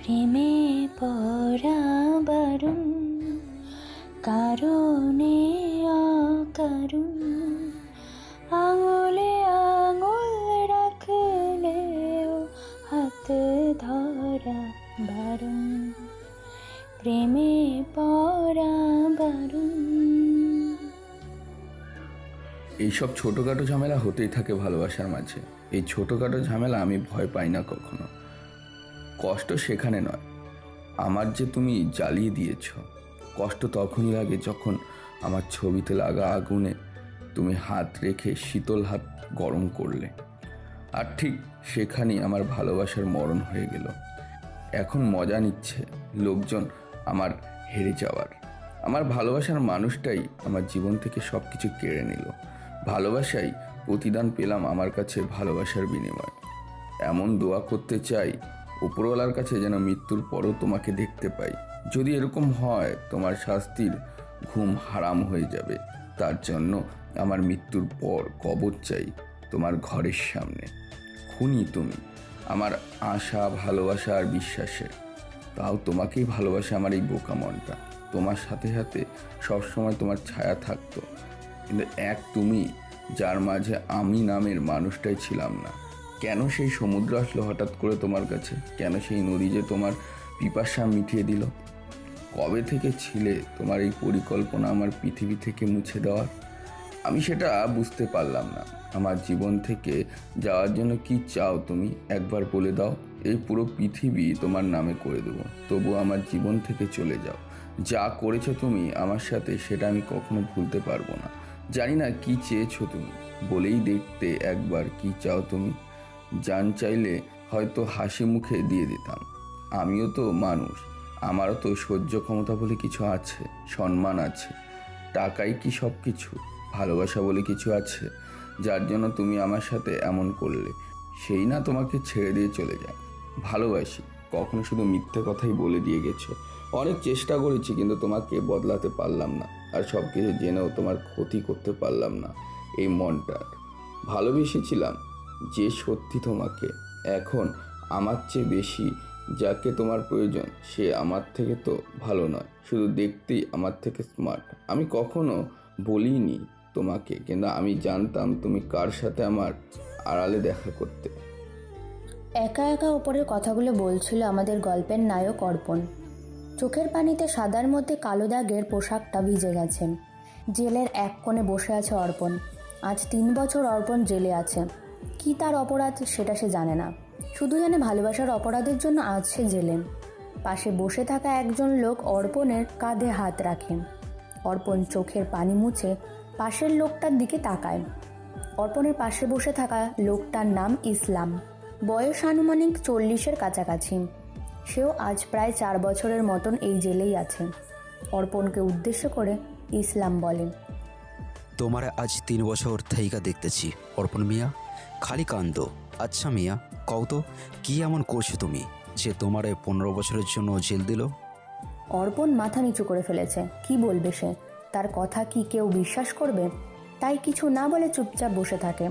প্রেমে পড়া বারণ, কারণে অকারণ, আঙুলে আঙুল রাখলেও হাতে ধরা বারণ, প্রেমে পড়া বারণ। এইসব ছোটোখাটো ঝামেলা হতেই থাকে ভালোবাসার মাঝে। এই ছোটোখাটো ঝামেলা আমি ভয় পাই না কখনো। কষ্ট সেখানে নয়, আমার যে তুমি জ্বালিয়ে দিয়েছ। কষ্ট তখনই লাগে যখন আমার ছবিতে লাগা আগুনে তুমি হাত রেখে শীতল হাত গরম করলে, আর ঠিক সেখানেই আমার ভালোবাসার মরণ হয়ে গেল। এখন মজা নিচ্ছে লোকজন আমার হেরে যাওয়ার। আমার ভালোবাসার মানুষটাই আমার জীবন থেকে সব কিছু কেড়ে নিল। ভালোবাসাই প্রতিদান পেলাম আমার কাছে ভালোবাসার বিনিময়ে। এমন দোয়া করতে চাই উপরওয়ালার কাছে যেন মৃত্যুর পরও তোমাকে দেখতে পাই। যদি এরকম হয় তোমার শাস্তির ঘুম হারাম হয়ে যাবে। তার জন্য আমার মৃত্যুর পর কবর চাই তোমার ঘরের সামনে। খুনি তুমি আমার আশা, ভালোবাসা আর বিশ্বাসের। তাও তোমাকেই ভালোবাসে আমার এই বোকা মনটা। তোমার সাথে সাথে সবসময় তোমার ছায়া থাকতো, কিন্তু এক তুমি যার মাঝে আমি নামের মানুষটাই ছিলাম না। কেন সেই সমুদ্র আসলো হঠাৎ করে তোমার কাছে? কেন সেই নদী যে তোমার পিপাসা মিটিয়ে দিল? কবে থেকে ছিলে তোমার এই পরিকল্পনা আমার পৃথিবী থেকে মুছে দেওয়ার? আমি সেটা বুঝতে পারলাম না। আমার জীবন থেকে যাওয়ার জন্য কি চাও তুমি একবার বলে দাও। এই পুরো পৃথিবী তোমার নামে করে দেবো, তবু আমার জীবন থেকে চলে যাও। যা করেছো তুমি আমার সাথে সেটা আমি কখনো ভুলতে পারবো না। জানি না কি চেয়েছো তুমি, বলেই দেখতে একবার কি চাও তুমি। জান চাইলে হয়তো হাসি মুখে দিয়ে দিতাম। আমিও তো মানুষ, আমারও তো সহ্য ক্ষমতা বলে কিছু আছে, সম্মান আছে। টাকাই কি সব কিছু? ভালোবাসা বলে কিছু আছে যার জন্য তুমি আমার সাথে এমন করলে? সেই না তোমাকে ছেড়ে দিয়ে চলে যায়। ভালোবাসি কখনো শুধু মিথ্যে কথাই বলে দিয়ে গেছো। অনেক চেষ্টা করেছি কিন্তু তোমাকে বদলাতে পারলাম না, আর সব কিছু জেনেও তোমার ক্ষতি করতে পারলাম না। এই মনটার ভালোবেসেছিলাম যে সত্যি তোমাকে। এখন আমার চেয়ে বেশি যাকে তোমার প্রয়োজন সে আমার থেকে তো ভালো নয়, শুধু দেখতেই আমার থেকে স্মার্ট। আমি কখনো বলিনি তোমাকে, কিন্তু আমি জানতাম তুমি কার সাথে আমার আড়ালে দেখা করতে। একা একা ওপরের কথাগুলো বলছিল আমাদের গল্পের নায়ক অর্পণ। চোখের পানিতে সাদার মধ্যে কালো দাগের পোশাকটা ভিজে গেছে। জেলের এক কোণে বসে আছে অর্পণ। আজ 3 বছর অর্পণ জেলে আছে। কি তার অপরাধ সেটা সে জানে না, শুধু জানে ভালোবাসার অপরাধের জন্য আজ সে জেলে। পাশে বসে থাকা একজন লোক অর্পণের কাঁধে হাত রাখে। অর্পণ চোখের পানি মুছে পাশের লোকটার দিকে তাকায়। অর্পণের পাশে বসে থাকা লোকটার নাম ইসলাম। বয়স আনুমানিক 40-এর কাছাকাছি। সেও আজ প্রায় 4 বছরের মতন এই জেলেই আছে। অর্পণকে উদ্দেশ্য করে ইসলাম বলে, তোমার আজ 3 বছর থেইকা দেখতেছি অর্পণ মিয়া, খালি কান্দ। আচ্ছা মিয়া, কও তো কি এমন করছো তুমি যে তোমার 15 বছরের জন্য জেল দিল? অর্পণ মাথা নিচু করে ফেলেছে। কি বলবে সে? তার কথা কি কেউ বিশ্বাস করবে? তাই কিছু না বলে চুপচাপ বসে থাকে।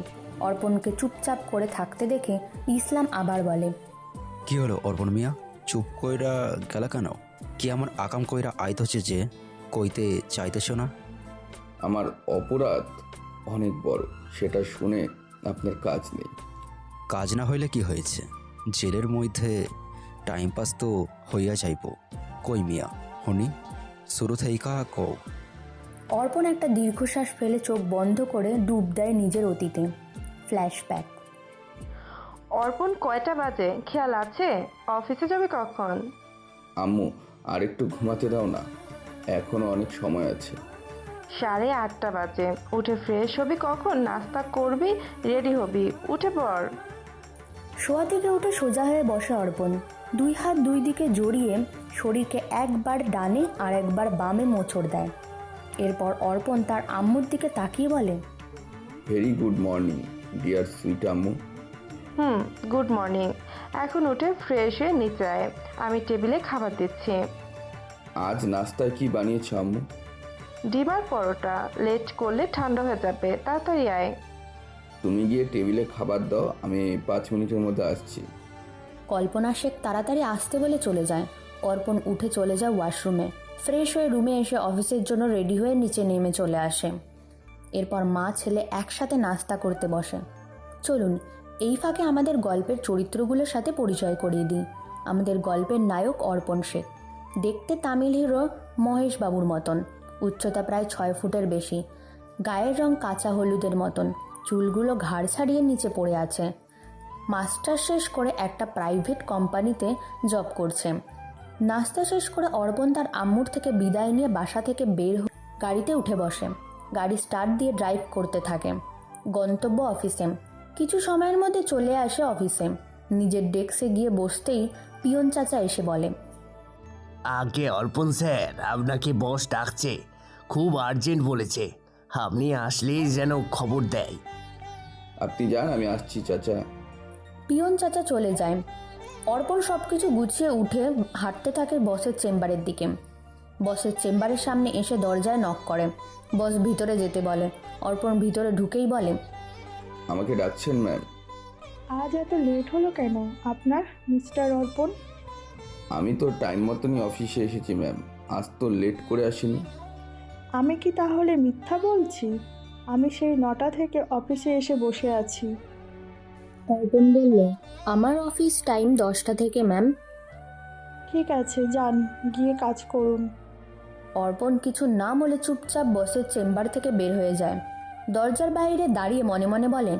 অর্পণকে চুপচাপ করে থাকতে দেখে ইসলাম আবার বলে, কি হলো অর্পণ মিয়া, চুপ কইরা গেলা কেন? কি এমন আকাম কইরা আইতেছে যে কইতে চাইতেছ না? আমার অপরাধ অনেক বড়, সেটা শুনে আপনার কাজ নেই। কাজ না হইলে কি হয়েছে? জেলের মধ্যে টাইম পাস তো হইয়া যাইব। কই মিয়া হনি, শুরু থেইকা কও। অর্পণ একটা দীর্ঘশ্বাস ফেলে চোখ বন্ধ করে ডুব দেয় নিজের অতীতে। ফ্ল্যাশব্যাক। অর্পণ কয়টা বাজে খেয়াল আছে? অফিসে যাবে কখন? আম্মু আর একটু ঘুমাতে দাও না, এখনো অনেক সময় আছে। 8:30 বাজে। উঠে ফ্রেশ হবি কখন? নাস্তা করবি, রেডি হবি, উঠে পড়। শোয়া থেকে উঠে সোজা হয়ে বসে অর্পণ। 2 হাত 2 দিকে জড়িয়ে শরীরকে একবার ডানে আর একবার বামে মোচড় দেয়। এরপর অর্পণ তার আম্মুর দিকে তাকিয়ে বলে, very good morning dear sweet আম্মু। Good morning. এখন উঠে ফ্রেশ হয়ে নিচে আয়, আমি টেবিলে খাবার দিচ্ছি। আজ নাস্তায় কি বানিয়েছো আম্মু? ডিম আর পরোটা। লেট করলে ঠান্ডা হয়ে যাবে, তাড়াতাড়ি আয়। তুমি গিয়ে টেবিলে খাবার দাও, আমি 5 মিনিটের মধ্যে আসছি। কল্পনা শেখ তাড়াতাড়ি আসতে বলে চলে যায়। অর্পণ উঠে চলে যায় ওয়াশরুমে। ফ্রেশ হয়ে রুমে এসে অফিসের জন্য রেডি হয়ে নিচে নেমে চলে আসে। এরপর মা ছেলে একসাথে নাস্তা করতে বসে। চলুন এই ফাঁকে আমাদের গল্পের চরিত্রগুলোর সাথে পরিচয় করিয়ে দিই। আমাদের গল্পের নায়ক অর্পণ শেখ। দেখতে তামিল হিরো মহেশ বাবুর মতন, উচ্চতা প্রায় 6 ফুটের বেশি, গায়ের রং কাঁচা হলুদের মতন, চুলগুলো ঘাড় ছাড়িয়ে নিচে পড়ে আছে। মাস্টার শেষ করে একটা প্রাইভেট কোম্পানিতে জব করছে। নাস্তা শেষ করে অর্পণ তার আম্মুর থেকে বিদায় নিয়ে বাসা থেকে বের হয়ে গাড়িতে উঠে বসে। গাড়ি স্টার্ট দিয়ে ড্রাইভ করতে থাকে। গন্তব্য অফিসে। কিছু সময়ের মধ্যে চলে আসে অফিসে। নিজের ডেস্কে গিয়ে বসতেই পিয়ন চাচা এসে বলে, আগে অর্পণ স্যার, আপনাকে বস ডাকছে, খুব আর্জেন্ট বলেছে, আপনি আসলেই যেন খবর দেয়। আপনি যান, আমি আসছি চাচা। পিয়ন চাচা চলে যায়। অর্পণ সবকিছু গুছিয়ে উঠে হাঁটতে থাকে বসের চেম্বারের দিকে। বসের চেম্বারের সামনে এসে দরজায় নক করে। বস ভিতরে যেতে বলে। অর্পণ ভিতরে ঢুকেই বলে, আমাকে ডাকছেন ম্যাম? আজ এত লেট হলো কেন আপনার, মিস্টার অর্পণ? আমি তো টাইম মতনই অফিসে এসেছি ম্যাম, আজ তো লেট করে আসিনি। আমি কি তাহলে মিথ্যা বলছি? আমি সেই 9টা থেকে অফিসে এসে বসে আছি। অর্পণ বলল, আমার অফিস টাইম 10টা থেকে ম্যাম। ঠিক আছে, যান, গিয়ে কাজ করুন। অর্পণ কিছু না বলে চুপচাপ বসের চেম্বার থেকে বের হয়ে যায়। দরজার বাইরে দাঁড়িয়ে মনে মনে বলেন,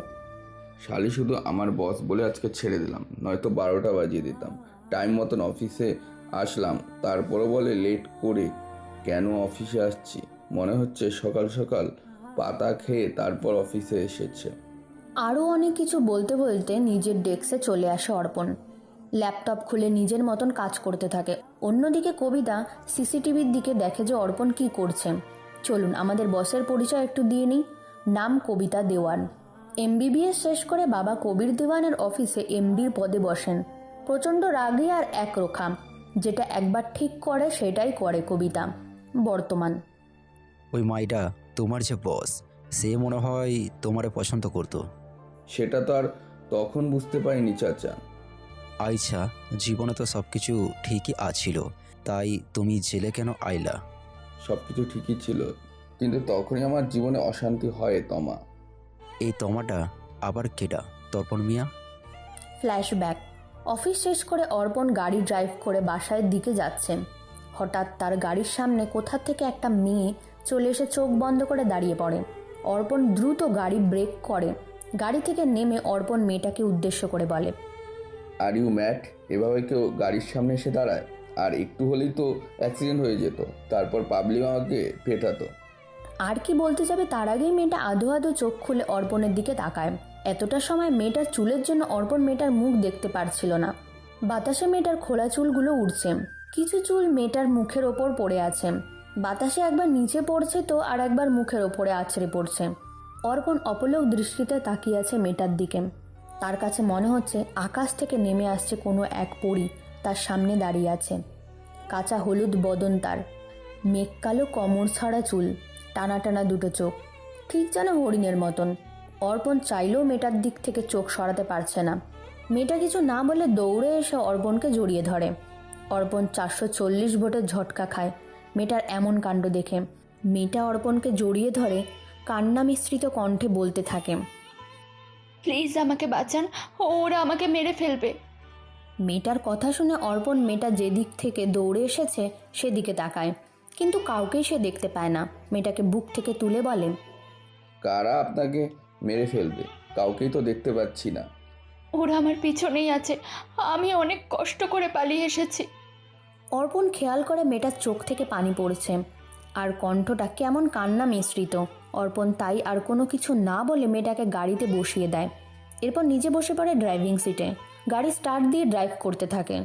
শালি শুধু আমার বস বলে আজকে ছেড়ে দিলাম, নয়তো 12টা বাজিয়ে দিতাম। টাইম মতন অফিসে আসলাম, তারপরও বলে লেট করে। কেন অফিসে আসছি? মনে হচ্ছে সকাল সকাল পাতা খেয়ে তারপর অফিসে এসেছে। আরও অনেক কিছু বলতে বলতে নিজের ডেস্কে চলে আসে অর্পণ। ল্যাপটপ খুলে নিজের মতন কাজ করতে থাকে। অন্যদিকে কবিতা সিসিটিভির দিকে দেখে যে অর্পণ কি করছে। চলুন আমাদের বসের পরিচয় একটু দিয়ে নিই। নাম কবিতা দেওয়ান। MBBS শেষ করে বাবা কবির দেওয়ানের অফিসে MDর পদে বসেন। প্রচণ্ড রাগী আর একরোখা। যেটা একবার ঠিক করে সেটাই করে কবিতা। বর্তমান। ওই মাইটা তোমার যে বস, সে মনে হয় তোমারে পছন্দ করতো। সেটা তো আর তখন বুঝতে পারিনি চাচা। আচ্ছা, জীবনে তো সব কিছু ঠিকই আছিল, তাই তুমি জেলে কেন আইলা? সব কিছু ঠিকই ছিল, কিন্তু তখনই আমার জীবনে অশান্তি হয় তমা। এই তোমাটা আবার কেডা? তর্পণ মিয়া? ফ্ল্যাশব্যাক। অফিস শেষ করে অর্পণ গাড়ি ড্রাইভ করে বাসার দিকে যাচ্ছে। হঠাৎ তার গাড়ির সামনে কোথা থেকে একটা মেয়ে চলে এসে চোখ বন্ধ করে দাঁড়িয়ে পড়ে। অর্পণ দ্রুত গাড়ি ব্রেক করে। গাড়ি থেকে নেমে অর্পণ মেয়েটাকে উদ্দেশ্য করে বলে, আর ইউ ম্যাট? এভাবে কেউ গাড়ির সামনে এসে দাঁড়ায়? আর একটু হলেই তো অ্যাক্সিডেন্ট হয়ে যেত, তারপর পাবলিক আমাকে পেটাতো। আর কি বলতে যাবে তার আগেই মেয়েটা আধো আধো চোখ খুলে অর্পণের দিকে তাকায়। এতটা সময় মেয়েটার চুলের জন্য অর্পণ মেয়েটার মুখ দেখতে পারছিল না। বাতাসে মেয়েটার খোলা চুলগুলো উড়ছে। কিছু চুল মেয়েটার মুখের ওপর পড়ে আছে। বাতাসে একবার নিচে পড়ছে তো আর একবার মুখের ওপরে আছড়ে পড়ছে। অর্পণ অপলক দৃষ্টিতে তাকিয়ে আছে মেয়েটার দিকে। তার কাছে মনে হচ্ছে আকাশ থেকে নেমে আসছে কোনো এক পরী তার সামনে দাঁড়িয়ে আছে। কাঁচা হলুদ বদন তার, মেঘ কালো কমর ছাড়া চুল, টানা টানা দুটো চোখ, ঠিক যেন হরিণের মতন। অর্পণ চাইলেও মেয়েটার দিক থেকে চোখ সরাতে পারছে না। মেয়েটা কিছু না বলে দৌড়ে এসে অর্পণকে জড়িয়ে ধরে। অর্পণ 440 ভোটের ঝটকা খায় মেয়েটার এমন কাণ্ড দেখে। মেয়েটা অর্পণকে জড়িয়ে ধরে কান্না মিশ্রিত কণ্ঠে বলতে থাকে, প্লিজ আমাকে বাঁচান, ওরা আমাকে মেরে ফেলবে। মেয়েটার কথা শুনে অর্পণ মেয়েটা যেদিক থেকে দৌড়ে এসেছে সেদিকে তাকায়, কিন্তু কাউকেই সে দেখতে পায় না। মেয়েটাকে বুক থেকে তুলে বলে, কারা আপনাকে মেরে ফেলবে? কাউকেই তো দেখতে পাচ্ছি না। ওরা আমার পিছনেই আছে, আমি অনেক কষ্ট করে পালিয়ে এসেছি। অর্পণ খেয়াল করে মেয়েটার চোখ থেকে পানি পড়ছে আর কণ্ঠটা কেমন কান্না মিশ্রিত। অর্পণ তাই আর কোনো কিছু না বলে মেয়েটাকে গাড়িতে বসিয়ে দেয়। এরপর নিজে বসে পড়ে ড্রাইভিং সিটে। গাড়ি স্টার্ট দিয়ে ড্রাইভ করতে থাকে।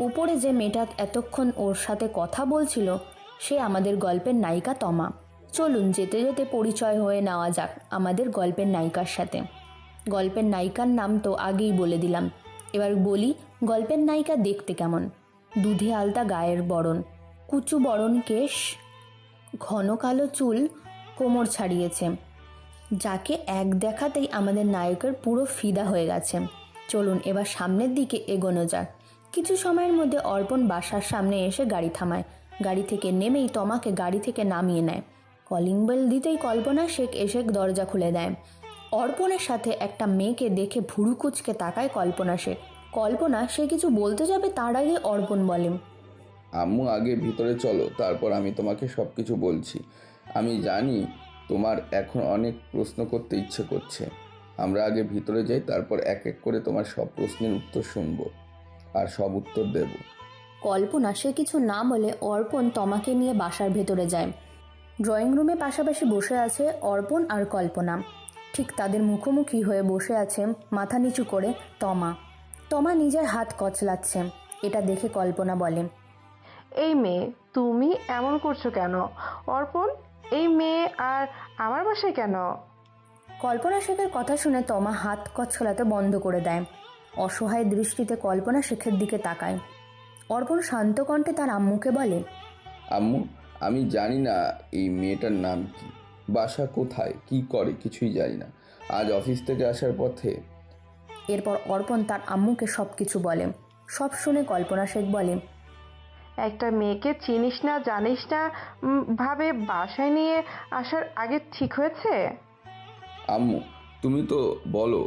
উপরে যে মেয়েটা এতক্ষণ ওর সাথে কথা বলছিল সে আমাদের গল্পের নায়িকা তমা। চলুন যেতে যেতে পরিচয় হয়ে নেওয়া যাক আমাদের গল্পের নায়িকার সাথে। গল্পের নায়িকার নাম তো আগেই বলে দিলাম, এবার বলি গল্পের নায়িকা দেখতে কেমন। দুধে আলতা গায়ের বরণ, কুচু বরণ কেশ, ঘন কালো চুল কোমর ছাড়িয়েছে, যাকে এক দেখাতেই আমাদের নায়কের পুরো ফিদা হয়ে গেছে। চলুন এবার সামনের দিকে এগোনো যাক। কিছু সময়ের মধ্যে অর্পণ বাসার সামনে এসে গাড়ি থামায়। গাড়ি থেকে নেমেই তমাকে গাড়ি থেকে নামিয়ে নেয়। কলিং বেল দিতেই কল্পনা শেখ এসে দরজা খুলে দেয়। অর্পণের সাথে একটা মেয়েকে দেখে ভুরু কুচকে তাকায় কল্পনা শেখ। কল্পনা সে কিছু বলতে যাবে তার আগে অর্পণ বলে, আম্মু আগে ভিতরে চলো, তারপর আমি তোমাকে সব কিছু বলছি। আমি জানি তোমার এখন অনেক প্রশ্ন করতে ইচ্ছে করছে। আমরা আগে ভিতরে যাই, তারপর এক এক করে তোমার সব প্রশ্নের উত্তর শুনবো আর সব উত্তর দেব। কল্পনা সে কিছু না বলে অর্পণ তমাকে নিয়ে বাসার ভেতরে যায়। ড্রয়িং রুমে পাশাপাশি বসে আছে অর্পণ আর কল্পনা। ঠিক তাদের মুখোমুখি হয়ে বসে আছে মাথা নিচু করে তমা। তমা নিজের হাত কচলাচ্ছে। এটা দেখে কল্পনা বলে, এই মেয়ে, তুমি এমন করছো কেন? অর্পণ, এই মেয়ে আর আমার বাসায় কেন? কল্পনা শেখের কথা শুনে তমা হাত কচলাতে বন্ধ করে দেয়। অসহায় দৃষ্টিতে কল্পনা শেখের দিকে তাকায়। অর্পণ শান্ত কণ্ঠে তার আম্মুকে বলে, আম্মু, আমি জানি না এই মেয়েটার নাম কি, বাসা কোথায়, কি করে কিছুই জানি না। আজ অফিস থেকে আসার পথে এরপর অর্পণ তার আম্মুকে সব কিছু বলে। সব শুনে কল্পনা শেখ বলে, একটা মেয়েকে চিনিস না জানিস না ভাবে বাসায় নিয়ে আসার আগে ঠিক হয়েছে? আম্মু, তুমি তো বলো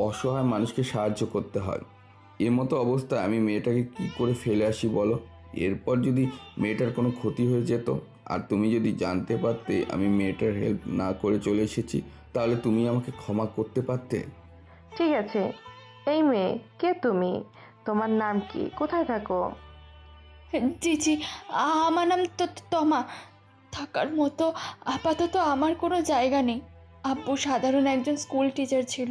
অসহায় মানুষকে সাহায্য করতে হয়। এর মতো অবস্থায় আমি মেয়েটাকে কি করে ফেলে আসি বলো? এরপর যদি মেয়েটার কোনো ক্ষতি হয়ে যেত আর তুমি যদি জানতে পারতে আমি মেয়েটার হেল্প না করে চলে এসেছি, তাহলে তুমি আমাকে ক্ষমা করতে পারতে। ঠিক আছে, এই মেয়ে, কে তুমি? তোমার নাম কি? কোথায় থাকো? জি জি, আমার নাম তো তমা। থাকার মতো আপাতত আমার কোনো জায়গা নেই। আব্বু সাধারণ একজন স্কুল টিচার ছিল,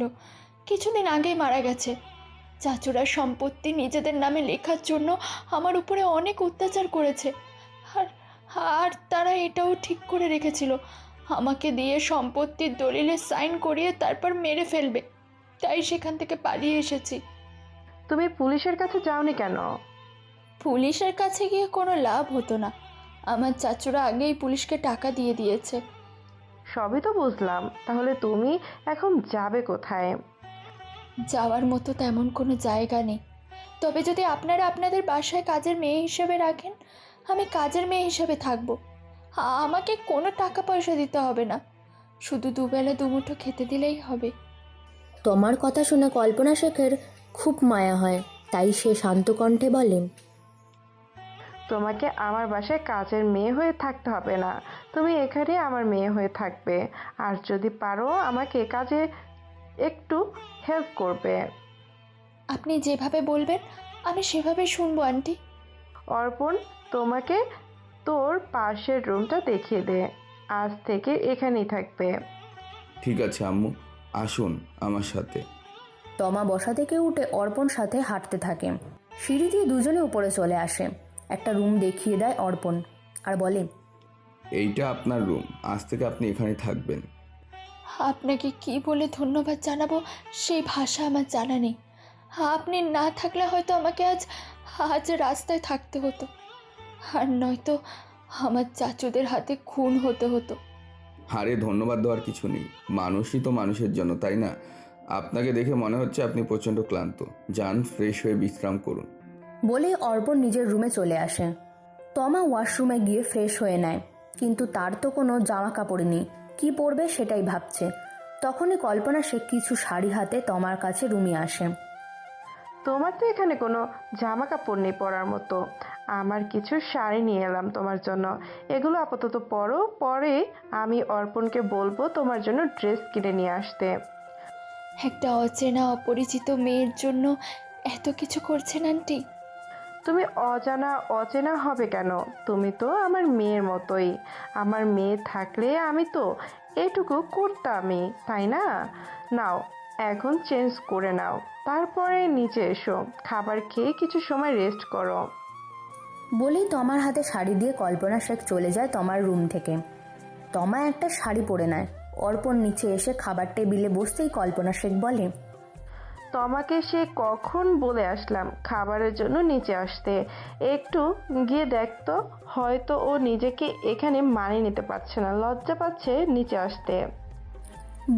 কিছুদিন আগেই মারা গেছে। চাচুরা সম্পত্তি নিজেদের নামে লেখার জন্য আমার উপরে অনেক অত্যাচার করেছে। আর আর তারা এটাও ঠিক করে রেখেছিল আমাকে দিয়ে সম্পত্তির দলিলে সাইন করিয়ে তারপর মেরে ফেলবে। তাই সেখান থেকে পালিয়ে এসেছি। তুমি পুলিশের কাছে যাওনি কেন? পুলিশের কাছে গিয়ে কোনো লাভ হতো না। আমার চাচুরা আগেই পুলিশকে টাকা দিয়ে দিয়েছে। সবই তো বুঝলাম, তাহলে তুমি এখন যাবে কোথায়? যাওয়ার মতো তেমন কোনো জায়গা নেই। তবে যদি আপনারা আপনাদের বাসায় কাজের মেয়ে হিসেবে রাখেন, আমি কাজের মেয়ে হিসেবে থাকবো। আমাকে কোনো টাকা পয়সা দিতে হবে না, শুধু দুবেলা দুমুঠো খেতে দিলেই হবে। তমার কথা শুনে কল্পনা শেখের খুব মায়া হয়। তাই সে শান্ত কণ্ঠে বলে, তোমাকে আমার বাসায় কাজের মেয়ে হয়ে থাকতে হবে না, তুমি এখানে আমার মেয়ে হয়ে থাকবে। আর যদি পারো আমাকে কাজে একটু হেল্প করবে। আপনি যেভাবে বলবেন আমি সেভাবে শুনবো আন্টি। অর্পণ, তোমাকে তোর পাশের রুমটা দেখিয়ে দে। আজ থেকে এখানেই থাকবে। ঠিক আছে আম্মু, আসুন আমার সাথে। তমা বসা থেকে উঠে অর্পণ সাথে হাঁটতে থাকে। সিঁড়ি দিয়ে দুজনে উপরে চলে আসে। একটা রুম দেখিয়ে দেয় অর্পণ আর বলে, এইটা আপনার রুম, আজ থেকে আপনি এখানে থাকবেন। আপনাকে কি বলে ধন্যবাদ জানাবো সেই ভাষা আমার জানা নেই। আপনি না থাকলে হয়তো আমাকে আজ আজ রাস্তায় থাকতে হতো, আর নয়তো আমার চাচুদের হাতে খুন হতে হতো। আরে ধন্যবাদ দেওয়ার কিছু নেই, মানুষই তো মানুষের জন্য, তাই না? আপনাকে দেখে মনে হচ্ছে আপনি প্রচণ্ড ক্লান্ত। যান, ফ্রেশ হয়ে বিশ্রাম করুন। বলেই অর্পণ নিজের রুমে চলে আসে। তমা ওয়াশরুমে গিয়ে ফ্রেশ হয়ে নেয়, কিন্তু তার তো কোনো জামা কাপড় নেই, কী পরবে সেটাই ভাবছে। তখনই কল্পনা সে কিছু শাড়ি হাতে তমার কাছে রুমে আসে। তোমার তো এখানে কোনো জামা কাপড় নেই পরার মতো। আমার কিছু শাড়ি নিয়ে এলাম তোমার জন্য, এগুলো আপাতত পরো, পরে আমি অর্পণকে বলবো তোমার জন্য ড্রেস কিনে নিয়ে আসতে। একটা অচেনা অপরিচিত মেয়ের জন্য এত কিছু করছেন আন্টি? তুমি অজানা অচেনা হবে কেন? তুমি তো আমার মেয়ের মতোই। আমার মেয়ে থাকলে আমি তো এটুকু করতামই, তাই না? নাও, এখন চেঞ্জ করে নাও, তারপরে নিচে এসো, খাবার খেয়ে কিছু সময় রেস্ট করো। বলেই তমার হাতে শাড়ি দিয়ে কল্পনা শেখ চলে যায় তমার রুম থেকে। তমা একটা শাড়ি পরে নেয়। অর্পণ নিচে এসে খাবার টেবিলে বসতেই কল্পনা শেখ বলে, তোমাকে সে কখন বলে আসলাম খাবারের জন্য নিচে আসতে? একটু গিয়ে দেখতো, হয়তো ও নিজেকে এখানে মানিয়ে নিতে পারছে না, লজ্জা পাচ্ছে নিচে আসতে।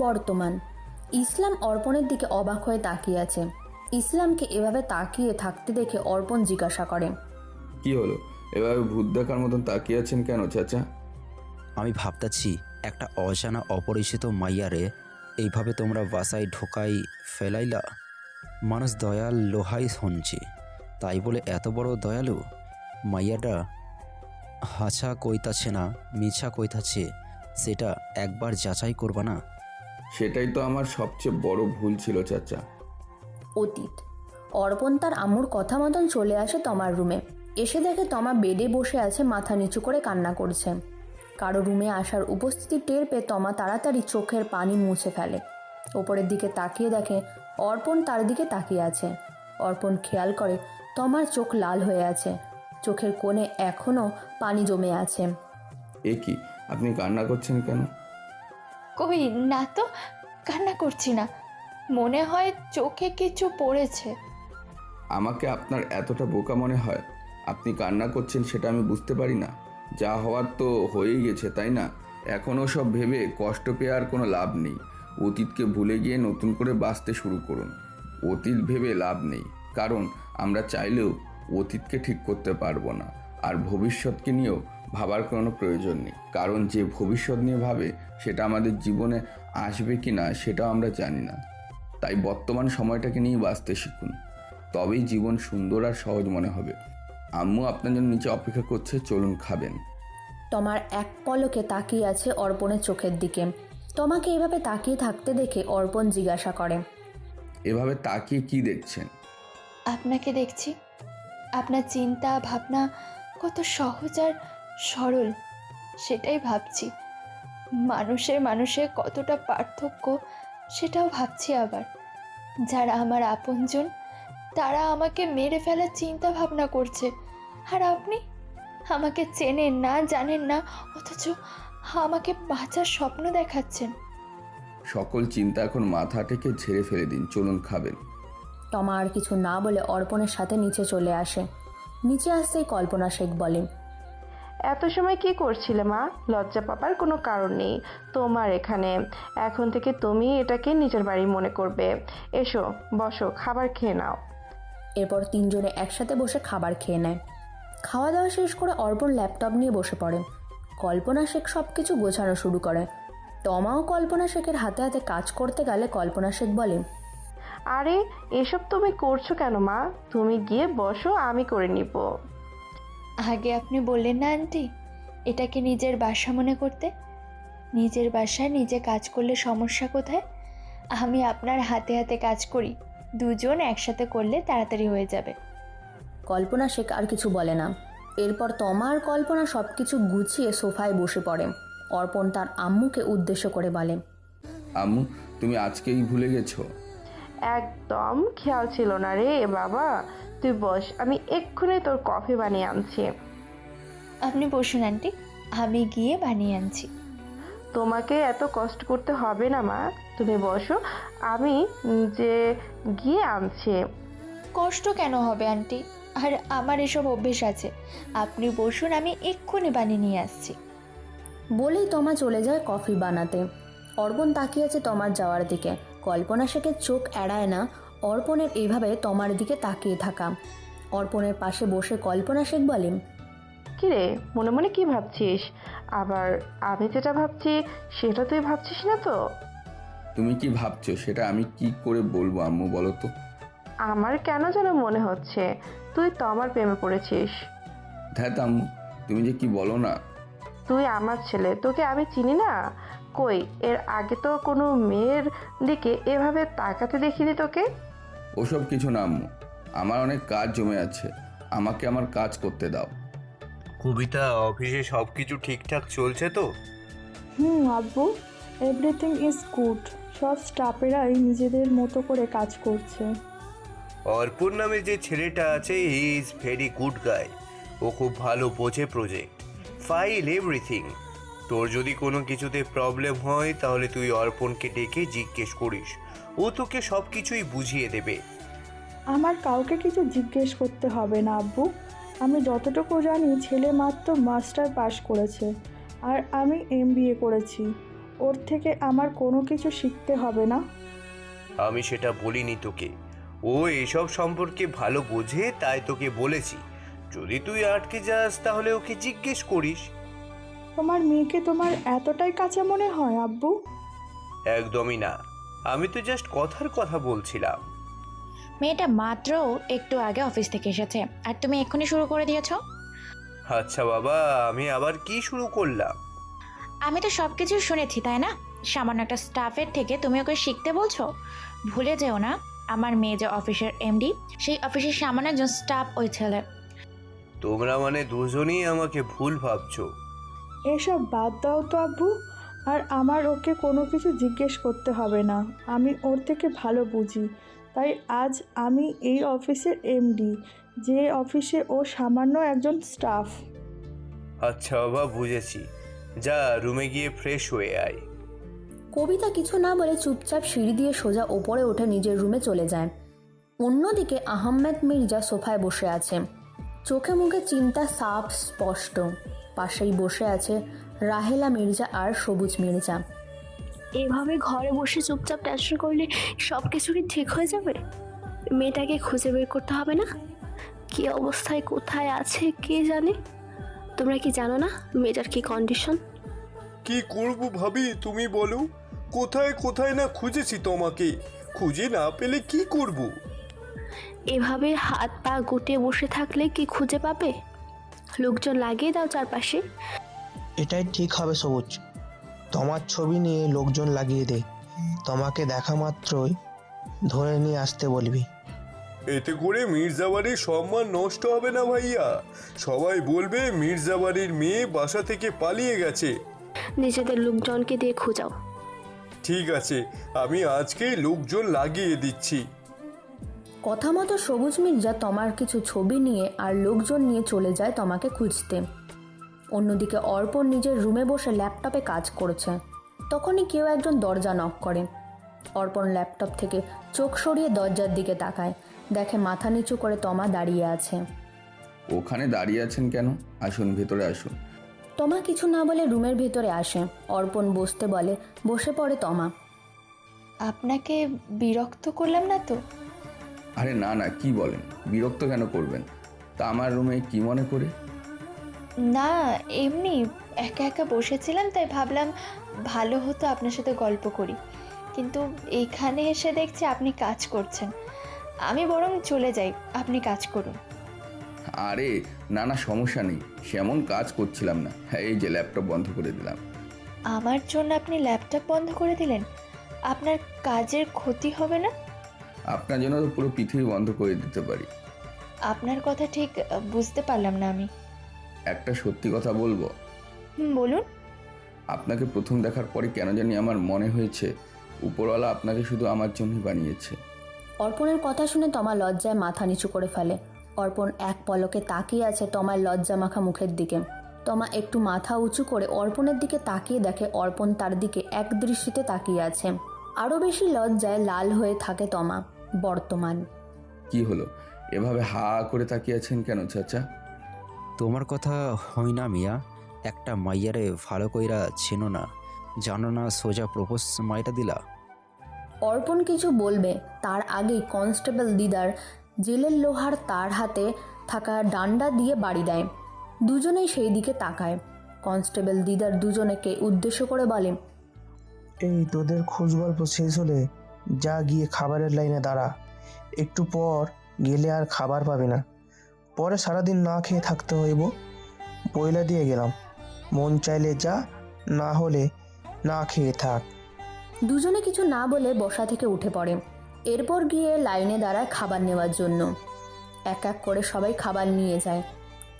বর্তমান ইসলাম অর্পণের দিকে অবাক হয়ে তাকিয়ে আছে। ইসলামকে এভাবে তাকিয়ে থাকতে দেখে অর্পণ জিজ্ঞাসা করে, কি হলো, এভাবে ভূত দেখার মতন তাকিয়ে আছেন কেন চাচা? আমি ভাবতেছি একটা অজানা অপরিচিত মাইয়ারে এইভাবে তোমরা বাসায় ঢোকাই ফেলাইলা। মানুষ দয়াল লোহাই শুনছি, তাই বলে এত বড় দয়ালু? মাইয়াটা হাঁচা কইতাছে না মিছা কইতাছে, সেটা একবার যাচাই করবা না? সেটাই তো আমার সবচেয়ে বড় ভুল ছিল চাচা। অতীত। অর্পণ তার আম্মুর কথা মতন চলে আসে তমার রুমে। এসে দেখে তমা বেডে বসে আছে, মাথা নিচু করে কান্না করছে। কারো রুমে আসার উপস্থিতি টের পেয়ে তমা তাড়াতাড়ি চোখের পানি মুছে ফেলে। ওপরের দিকে তাকিয়ে দেখে অর্পণ তার দিকে তাকিয়ে আছে। অর্পণ খেয়াল করে তমার চোখ লাল হয়ে আছে, চোখের কোণে এখনও পানি জমে আছে। এ কি, আপনি কান্না করছেন কেন? কই না তো, কান্না করছি না, মনে হয় চোখে কিছু পড়েছে। আমাকে আপনার এতটা বোকা মনে হয়? আপনি কান্না করছেন সেটা আমি বুঝতে পারি না? যা হওয়ার তো হয়েই গেছে, তাই না? এখনও সব ভেবে কষ্ট পেয়ে আর কোনো লাভ নেই। অতীতকে ভুলে গিয়ে নতুন করে বাঁচতে শুরু করুন। অতীত ভেবে লাভ নেই, কারণ আমরা চাইলেও অতীতকে ঠিক করতে পারবো না। আর ভবিষ্যৎকে নিয়েও ভাবার কোনো প্রয়োজন নেই, কারণ যে ভবিষ্যৎ নিয়ে ভাবে সেটা আমাদের জীবনে আসবে কি না সেটাও আমরা জানি না। তাই বর্তমান সময়টাকে নিয়ে বাঁচতে শিখুন, তবেই জীবন সুন্দর আর সহজ মনে হবে। আম্মু আপনার জন্য নিচে অপেক্ষা করছে, চলুন খাবেন। তমার এক পলকে তাকিয়ে আছে অর্পণের চোখের দিকে। তমাকে এভাবে তাকিয়ে থাকতে দেখে অর্পণ জিজ্ঞাসা করে, এভাবে তাকিয়ে কি দেখছেন? আপনাকে দেখছি, আপনার চিন্তা ভাবনা কত সহজ আর সরল, সেটাই ভাবছি। মানুষে কতটা পার্থক্য সেটাও ভাবছি। আবার যারা আমার আপনজন তারা আমাকে মেরে ফেলার চিন্তা ভাবনা করছে, আর আপনি আমাকে চেনেন না, জানেন না, অথচ আমাকে বাঁচার স্বপ্ন দেখাচ্ছেন। সকল চিন্তা এখন মাথা থেকে ঝেড়ে ফেলে দিন, চলুন খাবেন। তমা আর কিছু না বলে অর্পণের সাথে নিচে চলে আসে। নিচে আসতেই কল্পনা শেখ বলে, এত সময় কি করছিলে মা? লজ্জা পাবার কোনো কারণ নেই তোমার এখানে। এখন থেকে তুমি এটাকে নিজের বাড়ি মনে করবে। এসো, বসো, খাবার খেয়ে নাও। এরপর তিনজনে একসাথে বসে খাবার খেয়ে নেয়। খাওয়া দাওয়া শেষ করে অর্পণ ল্যাপটপ নিয়ে বসে পড়ে। কল্পনা শেখ সব কিছু গোছানো শুরু করে। তমাও কল্পনা শেখের হাতে হাতে কাজ করতে গেলে কল্পনা শেখ বলে, আরে এসব তুমি করছো কেন মা? তুমি গিয়ে বসো, আমি করে নিব। আগে আপনি বললেন না আন্টি, এটাকে নিজের বাসা মনে করতে। নিজের বাসায় নিজে কাজ করলে সমস্যা কোথায়? আমি আপনার হাতে হাতে কাজ করি, দুজন একসাথে করলে তাড়াতাড়ি হয়ে যাবে। কল্পনা শেখ আর কিছু বলে না। এরপর তমা আর কল্পনা সব কিছু গুছিয়ে সোফায় বসে পড়ে। অর্পণ তার আম্মুকে উদ্দেশ্য করে বলে, আম্মু, তুমি আজকেই ভুলে গেছো? একদম খেয়াল ছিল না রে বাবা। তুই বস, আমি এক্ষুনি তোর কফি বানিয়ে আনছি। আপনি বসুন আন্টি, আমি গিয়ে বানিয়ে আনছি। তোমাকে এত কষ্ট করতে হবে না মা, তুমি বসো, আমি যে গিয়ে আনছি। কষ্ট কেন হবে আন্টি? আর আমার এসব অভ্যেস আছে। আপনি বসুন, আমি এক্ষুনি বানিয়ে নিয়ে আসছি। বলেই তমা চলে যায় কফি বানাতে। অর্পণ তাকিয়ে আছে তমার যাওয়ার দিকে। কল্পনা শেখের চোখ এড়ায় না অর্পণের এইভাবে তমার দিকে তাকিয়ে থাকা। অর্পণের পাশে বসে কল্পনা শেখ বলেন, কিরে, মনে মনে কি ভাবছিস? আবার আমি যেটা ভাবছি সেটা তুই ভাবছিস না তো? তুমি কি ভাবছো সেটা আমি কি করে বলবো আম্মু, বলো তো? আমার কেন যেন মনে হচ্ছে তুই তো আমার প্রেমে পড়েছিস। ধ্যাত আম্মু, তুমি যে কি বলো না। তুই আমার ছেলে, তোকে আমি চিনি না? কই, এর আগে তো কোনো মেয়ের দিকে এভাবে তাকাতে দেখিনি তোকে। ওসব কিছু না আম্মু, আমার অনেক কাজ জমে আছে, আমাকে আমার কাজ করতে দাও। কবিতা, অফিসে সব কিছু ঠিকঠাক চলছে তো? আব্বু, এভরিথিং ইজ গুড। সব স্টাফেরাই নিজেদের মতো করে কাজ করছে। অর্পণ নামে যে ছেলেটা আছে, he is very good guy. ও খুব ভালো বোঝে প্রজেক্ট, ফাইল, এভরিথিং। তোর যদি কোনো কিছুতে প্রবলেম হয় তাহলে তুই অর্পণকে ডেকে জিজ্ঞেস করিস, ও তোকে সব কিছুই বুঝিয়ে দেবে। আমার কাউকে কিছু জিজ্ঞেস করতে হবে না আব্বু। আমি যতটুকু জানি ছেলে মাত্র মাস্টার পাস করেছে আর আমি MBA করেছি। ওর থেকে আমার কোনো কিছু শিখতে হবে না। আমি সেটা বলিনি তোকে। ও এসব সম্পর্কে ভালো বোঝে, তাই তোকে বলেছি যদি তুই আটকে যাস তাহলে ওকে জিজ্ঞেস করিস। তোমার মেয়েকে তোমার এতটাই কাছে মনে হয় আব্বু? একদমই না, আমি তো জাস্ট কথার কথা বলছিলাম। মেয়েটা মাত্র একটু আগে অফিস থেকে এসেছে আর তুমি এক্ষুনি শুরু করে দিয়েছো। আচ্ছা বাবা, আমি আবার কি শুরু করলাম? আমি তো সব কিছু শুনেছি, তাই না? সামান্য একটা স্টাফের থেকে তুমি ওকে শিখতে বলছো? ভুলে যেও না, আমার মেয়ে যে অফিসের এমডি, সেই অফিসের সামান্য একজন স্টাফ ওই ছেলে। তোমরা মানে দুজনেই আমাকে ভুল ভাবছো। এসব বাদ দাও তো আব্বু। আর আমার ওকে কোনো কিছু জিজ্ঞেস করতে হবে না, আমি ওর থেকে ভালো বুঝি। তাই আজ আমি এই অফিসের এমডি, যে অফিসে ও সামান্য একজন স্টাফ। আচ্ছা বাবা, বুঝেছি। যা রুমে গিয়ে ফ্রেশ হয়ে আয়। কবিতা কিছু না বলে চুপচাপ সিঁড়ি দিয়ে সোজা ওপরে উঠে নিজের রুমে চলে যায়। অন্যদিকে আহমেদ মির্জা সোফায় বসে আছে, চোখে মুখে চিন্তা সাফ স্পষ্ট। পাশেই বসে আছে রাহেলা মির্জা আর সবুজ মির্জা। এভাবে ঘরে বসে চুপচাপ টেনশন করলে সব কিছু কি ঠিক হয়ে যাবে? মেয়েটাকে খুঁজে বের করতে হবে না? কি অবস্থায় কোথায় আছে কে জানে? তোমরা কি জানো না মেয়েটার কি কন্ডিশন? কি করব ভাবি, তুমি বলো। কোথায় কোথায় না খুঁজেছি তোমাকে, খুঁজে না পেলে কি করব? এভাবে হাত পা গুটিয়ে বসে থাকলে কি খুঁজে পাবে? লোকজন লাগিয়ে দাও চারপাশে। এটাই ঠিক হবে সবুজ, তোমার ছবি নিয়ে লোকজন লাগিয়ে দে, তোমাকে দেখা মাত্রই ধরে নিয়ে আসতে বলবি। এতে করে মির্জাবাড়ির সম্মান নষ্ট হবে না ভাইয়া? সবাই বলবে মির্জাবাড়ির মেয়ে বাসা থেকে পালিয়ে গেছে। নিজেদের লোকজনকে দিয়ে খোঁজাও। ঠিক আছে, আমি আজকেই লোকজন লাগিয়ে দিচ্ছি। কথা মতো সবুজ মির্জা তমার কিছু ছবি নিয়ে আর লোকজন নিয়ে চলে যায় তমাকে খুঁজতে। অন্যদিকে অর্পণ নিজের রুমে বসে ল্যাপটপে কাজ করছে। তখনই কেউ একজন দরজা নক করে। অর্পণ ল্যাপটপ থেকে চোখ সরিয়ে দরজার দিকে তাকায়, দেখে মাথা নিচু করে তমা দাঁড়িয়ে আছে। ওখানে দাঁড়িয়ে আছেন কেন? আসুন, ভেতরে আসুন। তমা কিছু না বলে রুমের ভেতরে আসে। অর্পণ বসতে বলে, বসে পড়ে তমা। আপনাকে বিরক্ত করলাম না তো? আরে না না, কি বলেন, বিরক্ত কেন করবেন? তা আমার রুমে কি মনে করে? না, এমনি একা একা বসেছিলাম, তাই ভাবলাম ভালো হতো আপনার সাথে গল্প করি। কিন্তু এইখানে এসে দেখছি আপনি কাজ করছেন। আমি বরং চলে যাই, আপনি কাজ করুন। আরে না না, সমস্যা নেই, সেমন কাজ করছিলাম না। হ্যাঁ, এই যে ল্যাপটপ বন্ধ করে দিলাম। আমার জন্য আপনি ল্যাপটপ বন্ধ করে দিলেন? আপনার কাজের ক্ষতি হবে না? আপনার জন্য তো পুরো পৃথিবী বন্ধ করে দিতে পারি। আপনার কথা ঠিক বুঝতে পারলাম না আমি। একটা সত্যি কথা বলবো? বলুন। আপনাকে প্রথম দেখার পরে কেন জানি আমার মনে হয়েছে উপরওয়ালা আপনাকে শুধু আমার জন্যই বানিয়েছে। অর্পণের কথা শুনে তমা লজ্জায় মাথা নিচু করে ফেলে। অর্পণ এক পলকে তাকিয়ে আছে তমার লজ্জা মাখা মুখের দিকে। তমা একটু মাথা উঁচু করে অর্পণের দিকে তাকিয়ে দেখে অর্পণ তার দিকে এক দৃষ্টিতে তাকিয়ে আছে। আরও বেশি লজ্জায় লাল হয়ে থাকে তমা। বর্তমান কি হলো, এভাবে হা করে তাকিয়ে আছেন কেন চাচা? তোমার কথা হয় না মিয়া, একটা মাইয়ারে ভালো কইরা চেনো না, জানো না, সোজা প্রপোজ মাইটা দিলা। অর্পণ কিছু বলবে তার আগেই কনস্টেবল দিদার জেলের লোহার তার হাতে থাকা ডান্ডা দিয়ে বাড়ি দেয়। দুজনেই সেই দিকে তাকায়। কনস্টেবল দিদার দুজনেকে উদ্দেশ্য করে বলে, এই তোদের খোঁজ গল্প শেষ হলে যা গিয়ে খাবারের লাইনে দাঁড়া, একটু পর গেলে আর খাবার পাবে না, পরে সারাদিন না খেয়ে থাকতে হইব। পয়লা দিয়ে গেলাম, মন চাইলে যা, না হলে না খেয়ে থাক। দুজনে কিছু না বলে বসা থেকে উঠে পড়ে। এরপর গিয়ে লাইনে দাঁড়ায় খাবার নেওয়ার জন্য। এক এক করে সবাই খাবার নিয়ে যায়।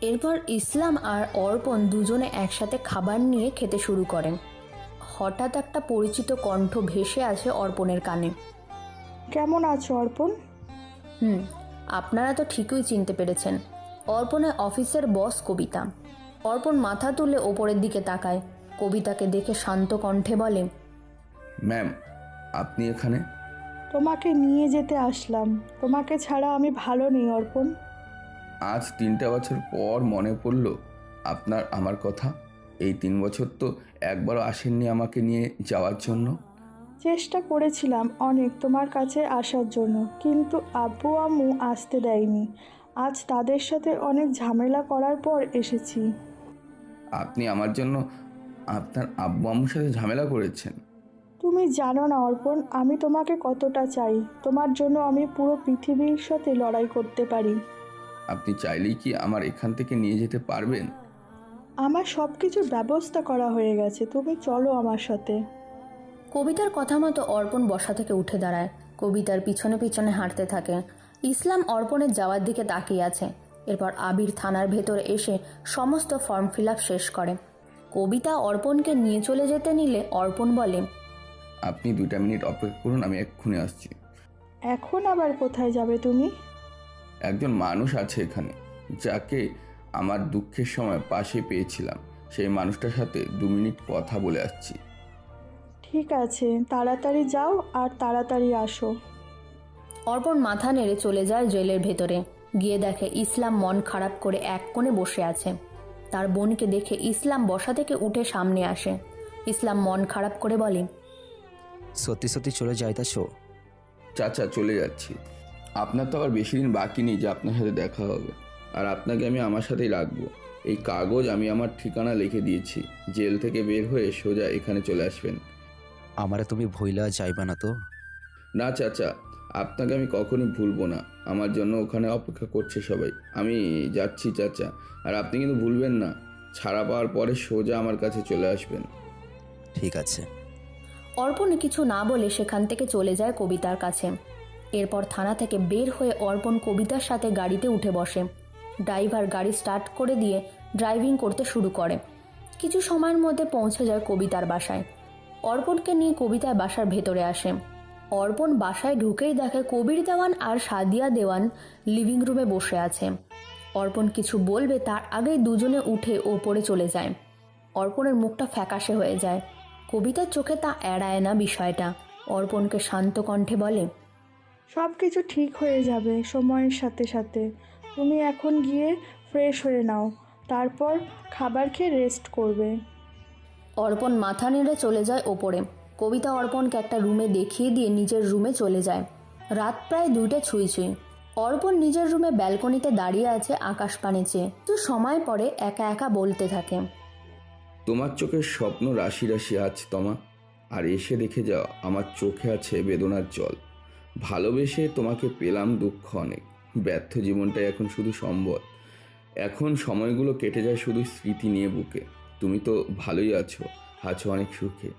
এরপর ইসলাম আর অর্পণ দুজনে একসাথে খাবার নিয়ে খেতে শুরু করেন। হঠাৎ একটা পরিচিত কণ্ঠ ভেসে আসে অর্পণের কানে। কেমন আছো অর্পণ? আপনারা তো ঠিকই চিনতে পেরেছেন, অর্পণের অফিসের বস কবিতা। অর্পণ মাথা তুলে ওপরের দিকে তাকায়। কবিতাকে দেখে শান্ত কণ্ঠে বলে, ম্যাম, আপনি এখানে? তোমাকে নিয়ে যেতে আসলাম, তোমাকে ছাড়া আমি ভালো নেই অর্পণ। আজ 3টা বছর পর মনে পড়ল আপনার আমার কথা। এই 3 বছর তো একবারও আসেননি আমাকে নিয়ে যাওয়ার জন্য। চেষ্টা করেছিলাম অনেক তোমার কাছে আসার জন্য, কিন্তু আব্বু আম্মু আসতে দেয়নি। আজ তাদের সাথে অনেক ঝামেলা করার পর এসেছি। আপনি আমার জন্য আপনার আব্বু আম্মুর সাথে ঝামেলা করেছেন? তুমি জানো না অর্পণ, আমি তোমাকে কতটা চাই। তোমার জন্য আমি পুরো পৃথিবীর সাথে লড়াই করতে পারি। আপনি চাইলেই কি আমার এখান থেকে নিয়ে যেতে পারবেন? আমার সব কিছুর ব্যবস্থা করা হয়ে গেছে, তুমি চলো আমার সাথে। কবিতার কথা মতো অর্পণ বসা থেকে উঠে দাঁড়ায়। কবিতার পিছনে পিছনে হাঁটতে থাকে। ইসলাম অর্পণের যাওয়ার দিকে তাকিয়ে আছে। এরপর আবির থানার ভেতরে এসে সমস্ত ফর্ম ফিল আপ শেষ করে। কবিতা অর্পণকে নিয়ে চলে যেতে নিলে অর্পণ বলে, আপনি 2 মিনিট অপেক্ষা করুন, আমি এক্ষুনি আসছি। এখন আবার কোথায় যাবে তুমি? একজন মানুষ আছে এখানে, যাকে আমার দুঃখের সময় পাশে পেয়েছিলাম। সেই মানুষটার সাথে 2 মিনিট কথা বলে আসছি। ঠিক আছে, তাড়াতাড়ি যাও আর তাড়াতাড়ি আসো। অর্পণ মাথা নেড়ে চলে যায় জেলের ভেতরে। গিয়ে দেখে ইসলাম মন খারাপ করে এক কোণে বসে আছে। তার বোনকে দেখে ইসলাম বসা থেকে উঠে সামনে আসে। ইসলাম মন খারাপ করে বলে, সত্যি সত্যি চলে যাইতেছ? চাচা, চলে যাচ্ছি। আপনার তো আবার বেশি দিন বাকি নেই যে আপনার সাথে দেখা হবে। আর আপনাকে আমি আমার সাথেই রাখবো। এই কাগজ আমি আমার ঠিকানা লিখে দিয়েছি। জেল থেকে বের হয়ে সোজা এখানে চলে আসবেন। আমারে তুমি ভইলা যাইবা না তো? না চাচা, আপনাকে আমি কখনই ভুলবো না। আমার জন্য ওখানে অপেক্ষা করছে সবাই। আমি যাচ্ছি চাচা। আর আপনি কিন্তু ভুলবেন না, ছাড়া পাওয়ার পরে সোজা আমার কাছে চলে আসবেন। ঠিক আছে। অর্পণ কিছু না বলে সেখান থেকে চলে যায় কবিতার কাছে। এরপর থানা থেকে বের হয়ে অর্পণ কবিতার সাথে গাড়িতে উঠে বসে। ড্রাইভার গাড়ি স্টার্ট করে দিয়ে ড্রাইভিং করতে শুরু করে। কিছু সময়ের মধ্যে পৌঁছে যায় কবিতার বাসায়। অর্পণকে নিয়ে কবিতার বাসার ভেতরে আসে। অর্পণ বাসায় ঢুকেই দেখে কবির দেওয়ান আর সাদিয়া দেওয়ান লিভিং রুমে বসে আছে। অর্পণ কিছু বলবে তার আগেই দুজনে উঠে ওপরে চলে যায়। অর্পণের মুখটা ফ্যাকাশে হয়ে যায়। কবিতার চোখে তা এড়ায় না বিষয়টা। অর্পণকে শান্ত কণ্ঠে বলে, সব কিছু ঠিক হয়ে যাবে সময়ের সাথে সাথে। তুমি এখন গিয়ে ফ্রেশ হয়ে নাও, তারপর খাবার খেয়ে রেস্ট করবে। অর্পণ মাথা নেড়ে চলে যায় ওপরে। কবিতা অর্পণকে একটা রুমে দেখিয়ে দিয়ে নিজের রুমে চলে যায়। রাত প্রায় 2টা ছুঁই ছুঁই। অর্পণ নিজের রুমে ব্যালকনিতে দাঁড়িয়ে আছে আকাশ পানে চেয়ে। তো সময় পরে একা একা বলতে থাকে, তোমার চোখের স্বপ্ন রাশি রাশি আছে তমা। আর এসে দেখে যাও আমার চোখে আছে বেদনার জল। ভালোবেসে তোমাকে পেলাম দুঃখ অনেক। ব্যর্থ জীবনটাই এখন শুধু সম্বল। এখন সময়গুলো কেটে যায় শুধু স্মৃতি নিয়ে বুকে। তুমি তো ভালোই আছো অনেক সুখে।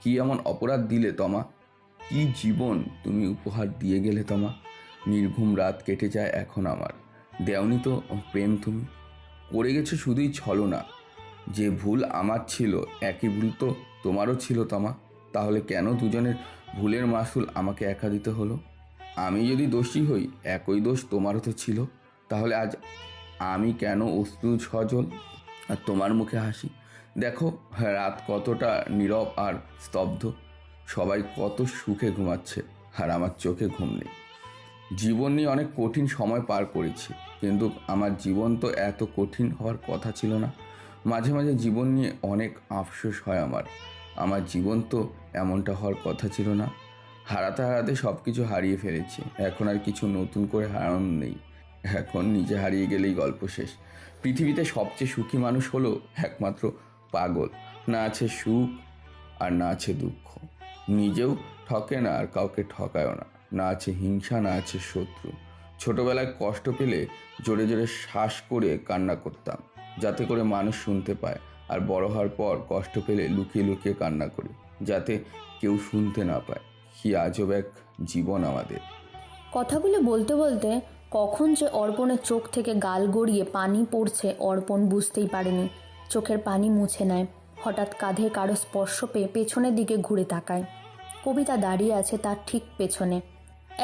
কি এমন অপরাধ দিলে তমা? কি জীবন তুমি উপহার দিয়ে গেলে তমা? নির্ঘুম রাত কেটে যায় এখন আমার। দেওনি তো প্রেম তুমি, করে গেছো শুধুই ছলনা। যে ভুল আমার ছিল একই ভুল তো তোমারও ছিল তমা। তাহলে কেন দুজনের ভুলের মাসুল আমাকে একা দিতে হলো? আমি যদি দোষী হই, একই দোষ তোমারও তো ছিল। তাহলে আজ আমি কেন অশ্রু সজল আর তোমার মুখে হাসি? দেখো রাত কতটা নীরব আর স্তব্ধ। সবাই কত সুখে ঘুমাচ্ছে আর আমার চোখে ঘুম নেই। জীবন নিয়ে অনেক কঠিন সময় পার করেছি, কিন্তু আমার জীবন তো এত কঠিন হওয়ার কথা ছিল না। মাঝে মাঝে জীবন নিয়ে অনেক আফসোস হয় আমার জীবন তো এমনটা হওয়ার কথা ছিল না। হারাতে হারাতে সব কিছু হারিয়ে ফেলেছি। এখন আর কিছু নতুন করে হারানো নেই। এখন নিজে হারিয়ে গেলেই গল্প শেষ। পৃথিবীতে সবচেয়ে সুখী মানুষ হলো একমাত্র পাগল। না আছে সুখ আর না আছে দুঃখ। নিজেও ঠকে না আর কাউকে ঠকায়ও না। না আছে হিংসা, না আছে শত্রু। ছোটবেলায় কষ্ট পেলে জোরে জোরে শ্বাস করে কান্না করতাম, যাতে করে মানুষ শুনতে পায়। আর বড় হওয়ার পর কষ্ট পেলে লুকিয়ে লুকিয়ে কান্না করি, যাতে কেউ শুনতে না পায়। কি আজব এক জীবন আমাদের। কথাগুলো বলতে বলতে কখন যে অর্পণের চোখ থেকে গাল গড়িয়ে পানি পড়ছে অর্পণ বুঝতেই পারেনি। চোখের পানি মুছে নেয়। হঠাৎ কাঁধে কারো স্পর্শ পেয়ে পেছনের দিকে ঘুরে তাকায়। কবিতা দাঁড়িয়ে আছে তার ঠিক পেছনে।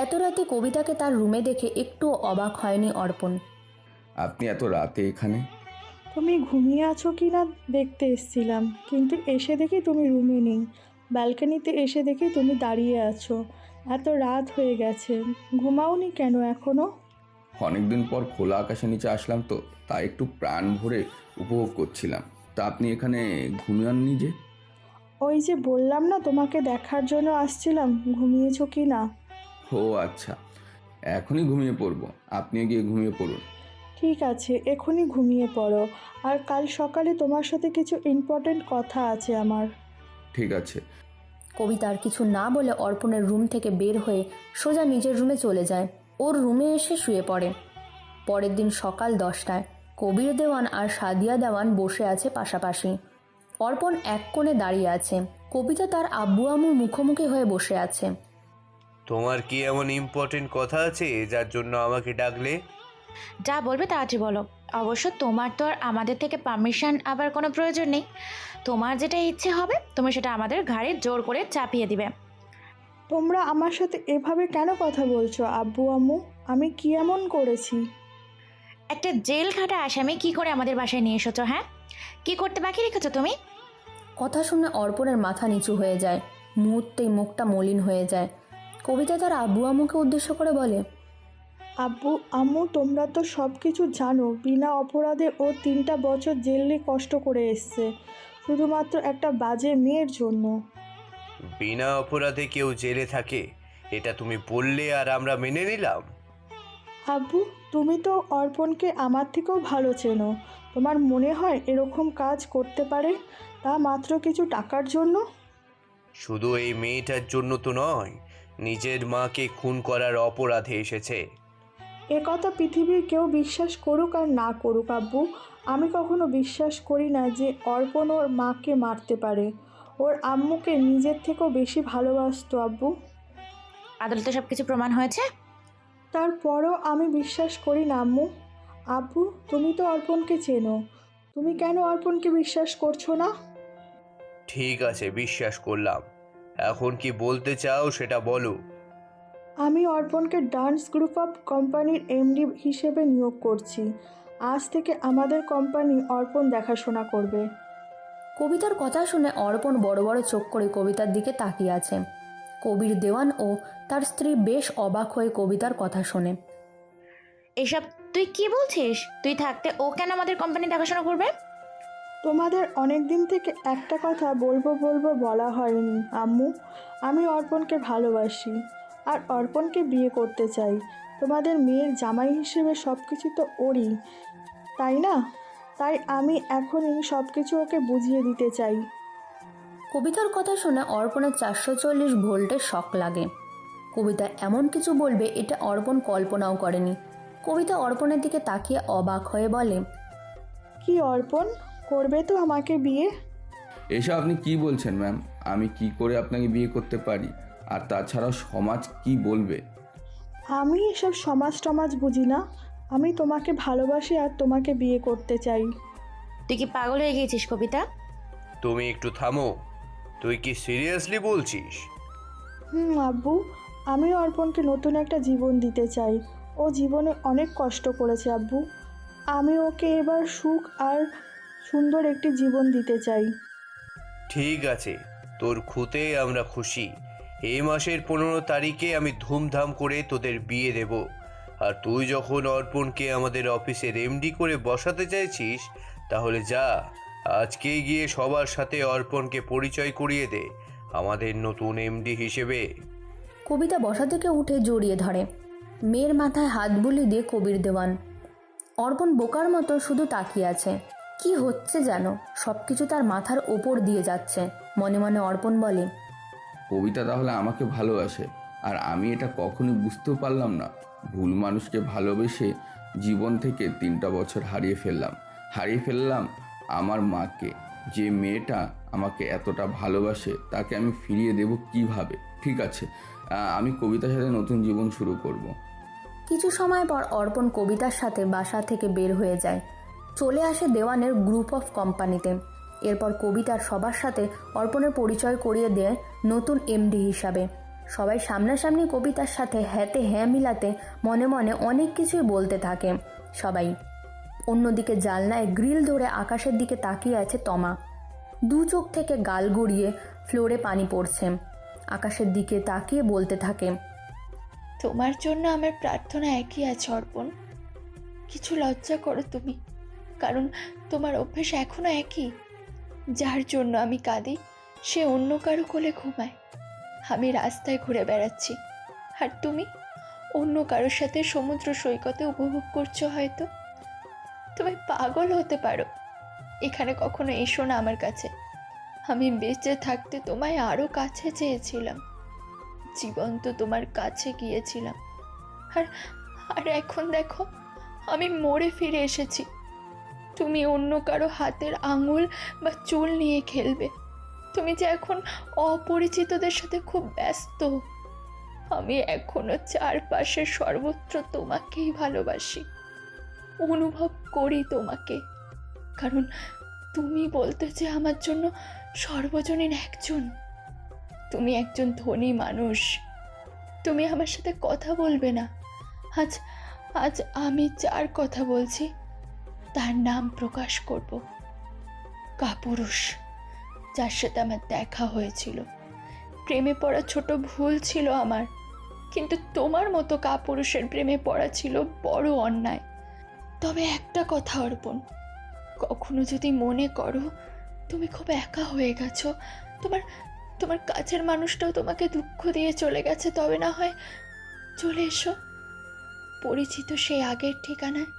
এত রাতে কবিতাকে তার রুমে দেখে একটুও অবাক হয়নি অর্পণ। আপনি এত রাতে এখানে? তুমি ঘুমিয়ে আছো কি না দেখতে এসেছিলাম, কিন্তু এসে দেখি তুমি রুমে নেই। ব্যালকনিতে এসে দেখি তুমি দাঁড়িয়ে আছো। এত রাত হয়ে গেছে, ঘুমাওনি কেন এখনো? অনেকদিন পর খোলা আকাশের নিচে আসলাম তো, তাই একটু প্রাণ ভরে উপভোগ করছিলাম। তা আপনি এখানে ঘুমিয়েননি যে? ওই যে বললাম না তোমাকে দেখার জন্য আসছিলাম, ঘুমিয়েছো কি না? ও আচ্ছা, এখনই ঘুমিয়ে পড়বো, আপনিও গিয়ে ঘুমিয়ে পড়ুন। ঠিক আছে, এখনই ঘুমিয়ে পড়ো। আর কাল সকালে তোমার সাথে কিছু ইম্পর্টেন্ট কথা আছে আমার। ঠিক আছে। কবিতা আর কিছু না বলে অর্পণের রুম থেকে বের হয়ে সোজা নিজের রুমে চলে যায়। ওর রুমে এসে শুয়ে পড়ে। পরের দিন সকাল 10টায় কবির দেওয়ান আর সাদিয়া দেওয়ান বসে আছে পাশাপাশি। অর্পণ এক কোণে দাঁড়িয়ে আছে। কবিতা তার আব্বু আম্মুর মুখোমুখি হয়ে বসে আছে। তোমার কি এমন ইম্পর্টেন্ট কথা আছে যার জন্য আমাকে ডাকলে? যা বলবে তাড়াতাড়ি বলো। অবশ্য তোমার তো আর আমাদের থেকে পারমিশন আবার কোনো প্রয়োজন নেই। তোমার যেটা ইচ্ছে হবে তুমি সেটা আমাদের ঘাড়ে জোর করে চাপিয়ে দিবে। তোমরা আমার সাথে এভাবে কেন কথা বলছো আব্বু আম্মু? আমি কি এমন করেছি? একটা জেল খাটা আসামি কি করে আমাদের বাসায় নিয়ে এসেছো? হ্যাঁ, কি করতে বাকি রেখেছো তুমি? কথা শুনে অর্পণের মাথা নিচু হয়ে যায়। মুহূর্তেই মুখটা মলিন হয়ে যায়। কবিতা তার আব্বু আম্মুকে উদ্দেশ্য করে বলে, আব্বু আম্মু, তোমরা তো সব কিছু জানো। বিনা অপরাধে ও 3টা বছর জেলে কষ্ট করে এসছে, শুধুমাত্র একটা বাজে মেয়ের জন্য। বিনা অপরাধে কেউ জেলে থাকে এটা তুমি বললে আর আমরা মেনে নিলাম? আব্বু, তুমি তো অর্পণকে আমার থেকেও ভালো চেনো। তোমার মনে হয় এরকম কাজ করতে পারে, তা মাত্র কিছু টাকার জন্য? শুধু এই মেয়েটার জন্য তো নয়, নিজের মাকে খুন করার অপরাধে এসেছে। এ কথা পৃথিবীর কেউ বিশ্বাস করুক আর না করুক আব্বু, আমি কখনো বিশ্বাস করি না যে অর্পণ ওর মাকে মারতে পারে। ওর আম্মুকে নিজের থেকেও বেশি ভালোবাসতো আব্বু। আদালতে সব কিছু প্রমাণ হয়েছে। তারপরও আমি বিশ্বাস করি না আম্মু। আব্বু, তুমি তো অর্পণকে চেনো, তুমি কেন অর্পণকে বিশ্বাস করছো না? ঠিক আছে, বিশ্বাস করলাম। এখন কি বলতে চাও সেটা বলো। আমি অর্পণকে ডান্স গ্রুপ অফ কোম্পানির এমডি হিসেবে নিয়োগ করছি। আজ থেকে আমাদের কোম্পানি অর্পণ দেখাশোনা করবে। কবিতার কথা শুনে অর্পণ বড় বড় চোখ করে কবিতার দিকে তাকিয়ে আছে। কবির দেওয়ান ও তার স্ত্রী বেশ অবাক হয়ে কবিতার কথা শোনে। এসব তুই কি বলছিস? তুই থাকতে ও কেন আমাদের কোম্পানি দেখাশোনা করবে? তোমাদের অনেক দিন থেকে একটা কথা বলবো বলা হয়নি আম্মু। আমি অর্পণকে ভালোবাসি আর অর্পণকে বিয়ে করতে চাই। তোমাদের মেয়ের জামাই হিসেবে সব কিছু তো ওরই, তাই না? তাই আমি এখনই সব কিছু ওকে বুঝিয়ে দিতে চাই। কবিতার কথা শুনে অর্পণের 440 ভোল্টের শক লাগে। কবিতা এমন কিছু বলবে এটা অর্পণ কল্পনাও করেনি। কবিতা অর্পণের দিকে তাকিয়ে অবাক হয়ে বলে, কি অর্পণ, করবে তো আমাকে বিয়ে? এসব আপনি কি বলছেন ম্যাম? আমি কি করে আপনাকে বিয়ে করতে পারি? আর তাছাড়া সমাজ কি বলবে? আমি এসব সমাজ বুঝি না। আমি তোমাকে ভালোবাসি আর তোমাকে বিয়ে করতে চাই। তুই কি পাগল হয়ে গিয়েছিস কবিতা? তুমি একটু থামো। তুই কি সিরিয়াসলি বলছিস? আব্বু, আমি অর্পণকে নতুন একটা জীবন দিতে চাই। ও জীবনে অনেক কষ্ট করেছে আব্বু। আমি ওকে এবার সুখ আর সুন্দর একটি জীবন দিতে চাই। ঠিক আছে, তোর খুঁতে আমরা খুশি। এই মাসের 15 তারিখে আমি ধুমধাম করে তোদের বিয়ে দেব। আর তুই যখন অর্পণকে আমাদের অফিসের এমডি করে বসাতে চাইছিস, তাহলে যা, আজকেই গিয়ে সবার সাথে অর্পণকে পরিচয় করিয়ে দে আমাদের নতুন এমডি হিসেবে। কবিতা বসা থেকে উঠে জড়িয়ে ধরে। মেয়ের মাথায় হাত বুলিয়ে দিয়ে কবির দেওয়ান। অর্পণ বোকার মতো শুধু তাকিয়ে আছে। কি হচ্ছে যেন, সব কিছু তার মাথার ওপর দিয়ে যাচ্ছে। মনে মনে অর্পণ বলে, কবিতা তাহলে আমাকে ভালোবাসে আর আমি এটা কখনোই বুঝতেও পারলাম না। ভুল মানুষকে ভালোবেসে জীবন থেকে 3টা বছর হারিয়ে ফেললাম আমার মাকে। যে মেয়েটা আমাকে এতটা ভালোবাসে তাকে আমি ফিরিয়ে দেব কিভাবে? ঠিক আছে, আমি কবিতার সাথে নতুন জীবন শুরু করব। কিছু সময় পর অর্পণ কবিতার সাথে বাসা থেকে বের হয়ে যায়। চলে আসে দেওয়ানের গ্রুপ অফ কোম্পানিতে। এরপর কবিতার সবার সাথে অর্পণের পরিচয় করিয়ে দেয় নতুন এমডি হিসাবে। সবাই সামনাসামনি কবিতার সাথে হ্যাঁতে হ্যাঁ মিলাতে মনে মনে অনেক কিছুই বলতে থাকে সবাই। অন্যদিকে জানলায় গ্রিল ধরে আকাশের দিকে তাকিয়ে আছে তমা। 2 চোখ থেকে গাল গড়িয়ে ফ্লোরে পানি পড়ছে। আকাশের দিকে তাকিয়ে বলতে থাকে, তোমার জন্য আমার প্রার্থনা একই আছে অর্পণ। কিছু লজ্জা করো তুমি, কারণ তোমার অভ্যেস এখনো একই। যার জন্য আমি কাঁদি সে অন্য কারো কোলে ঘুমায়, আমি রাস্তায় ঘুরে বেড়াচ্ছি, আর তুমি অন্য কারোর সাথে সমুদ্র সৈকতে উপভোগ করছো। হয়তো তুমি পাগল হতে পারো। এখানে কখনো এসো না আমার কাছে। আমি বেঁচে থাকতে তোমায় আরও কাছে চেয়েছিলাম, জীবন্ত তোমার কাছে গিয়েছিলাম, আর আর এখন দেখো আমি মরে ফিরে এসেছি। তুমি অন্য কারো হাতের আঙুল বা চুল নিয়ে খেলবে। তুমি যে এখন অপরিচিতদের সাথে খুব ব্যস্ত। আমি এখনো চারপাশে সর্বত্র তোমাকেই ভালোবাসি, অনুভব করি তোমাকে, কারণ তুমি বলতে যে আমার জন্য সর্বজনীন একজন। তুমি একজন ধনী মানুষ, তুমি আমার সাথে কথা বলবে না? আজ আজ আমি যার কথা বলছি তার নাম প্রকাশ করব। কাপুরুষ, যার সাথে আমার দেখা হয়েছিল। প্রেমে পড়া ছোট ভুল ছিল আমার, কিন্তু তোমার মতো কাপুরুষের প্রেমে পড়া ছিল বড় অন্যায়। তবে একটা কথা অর্পণ, কখনো যদি মনে করো তুমি খুব একা হয়ে গেছো, তোমার তোমার কাছের মানুষটাও তোমাকে দুঃখ দিয়ে চলে গেছে, তবে না হয় চলে এসো পরিচিত সেই আগের ঠিকানায়।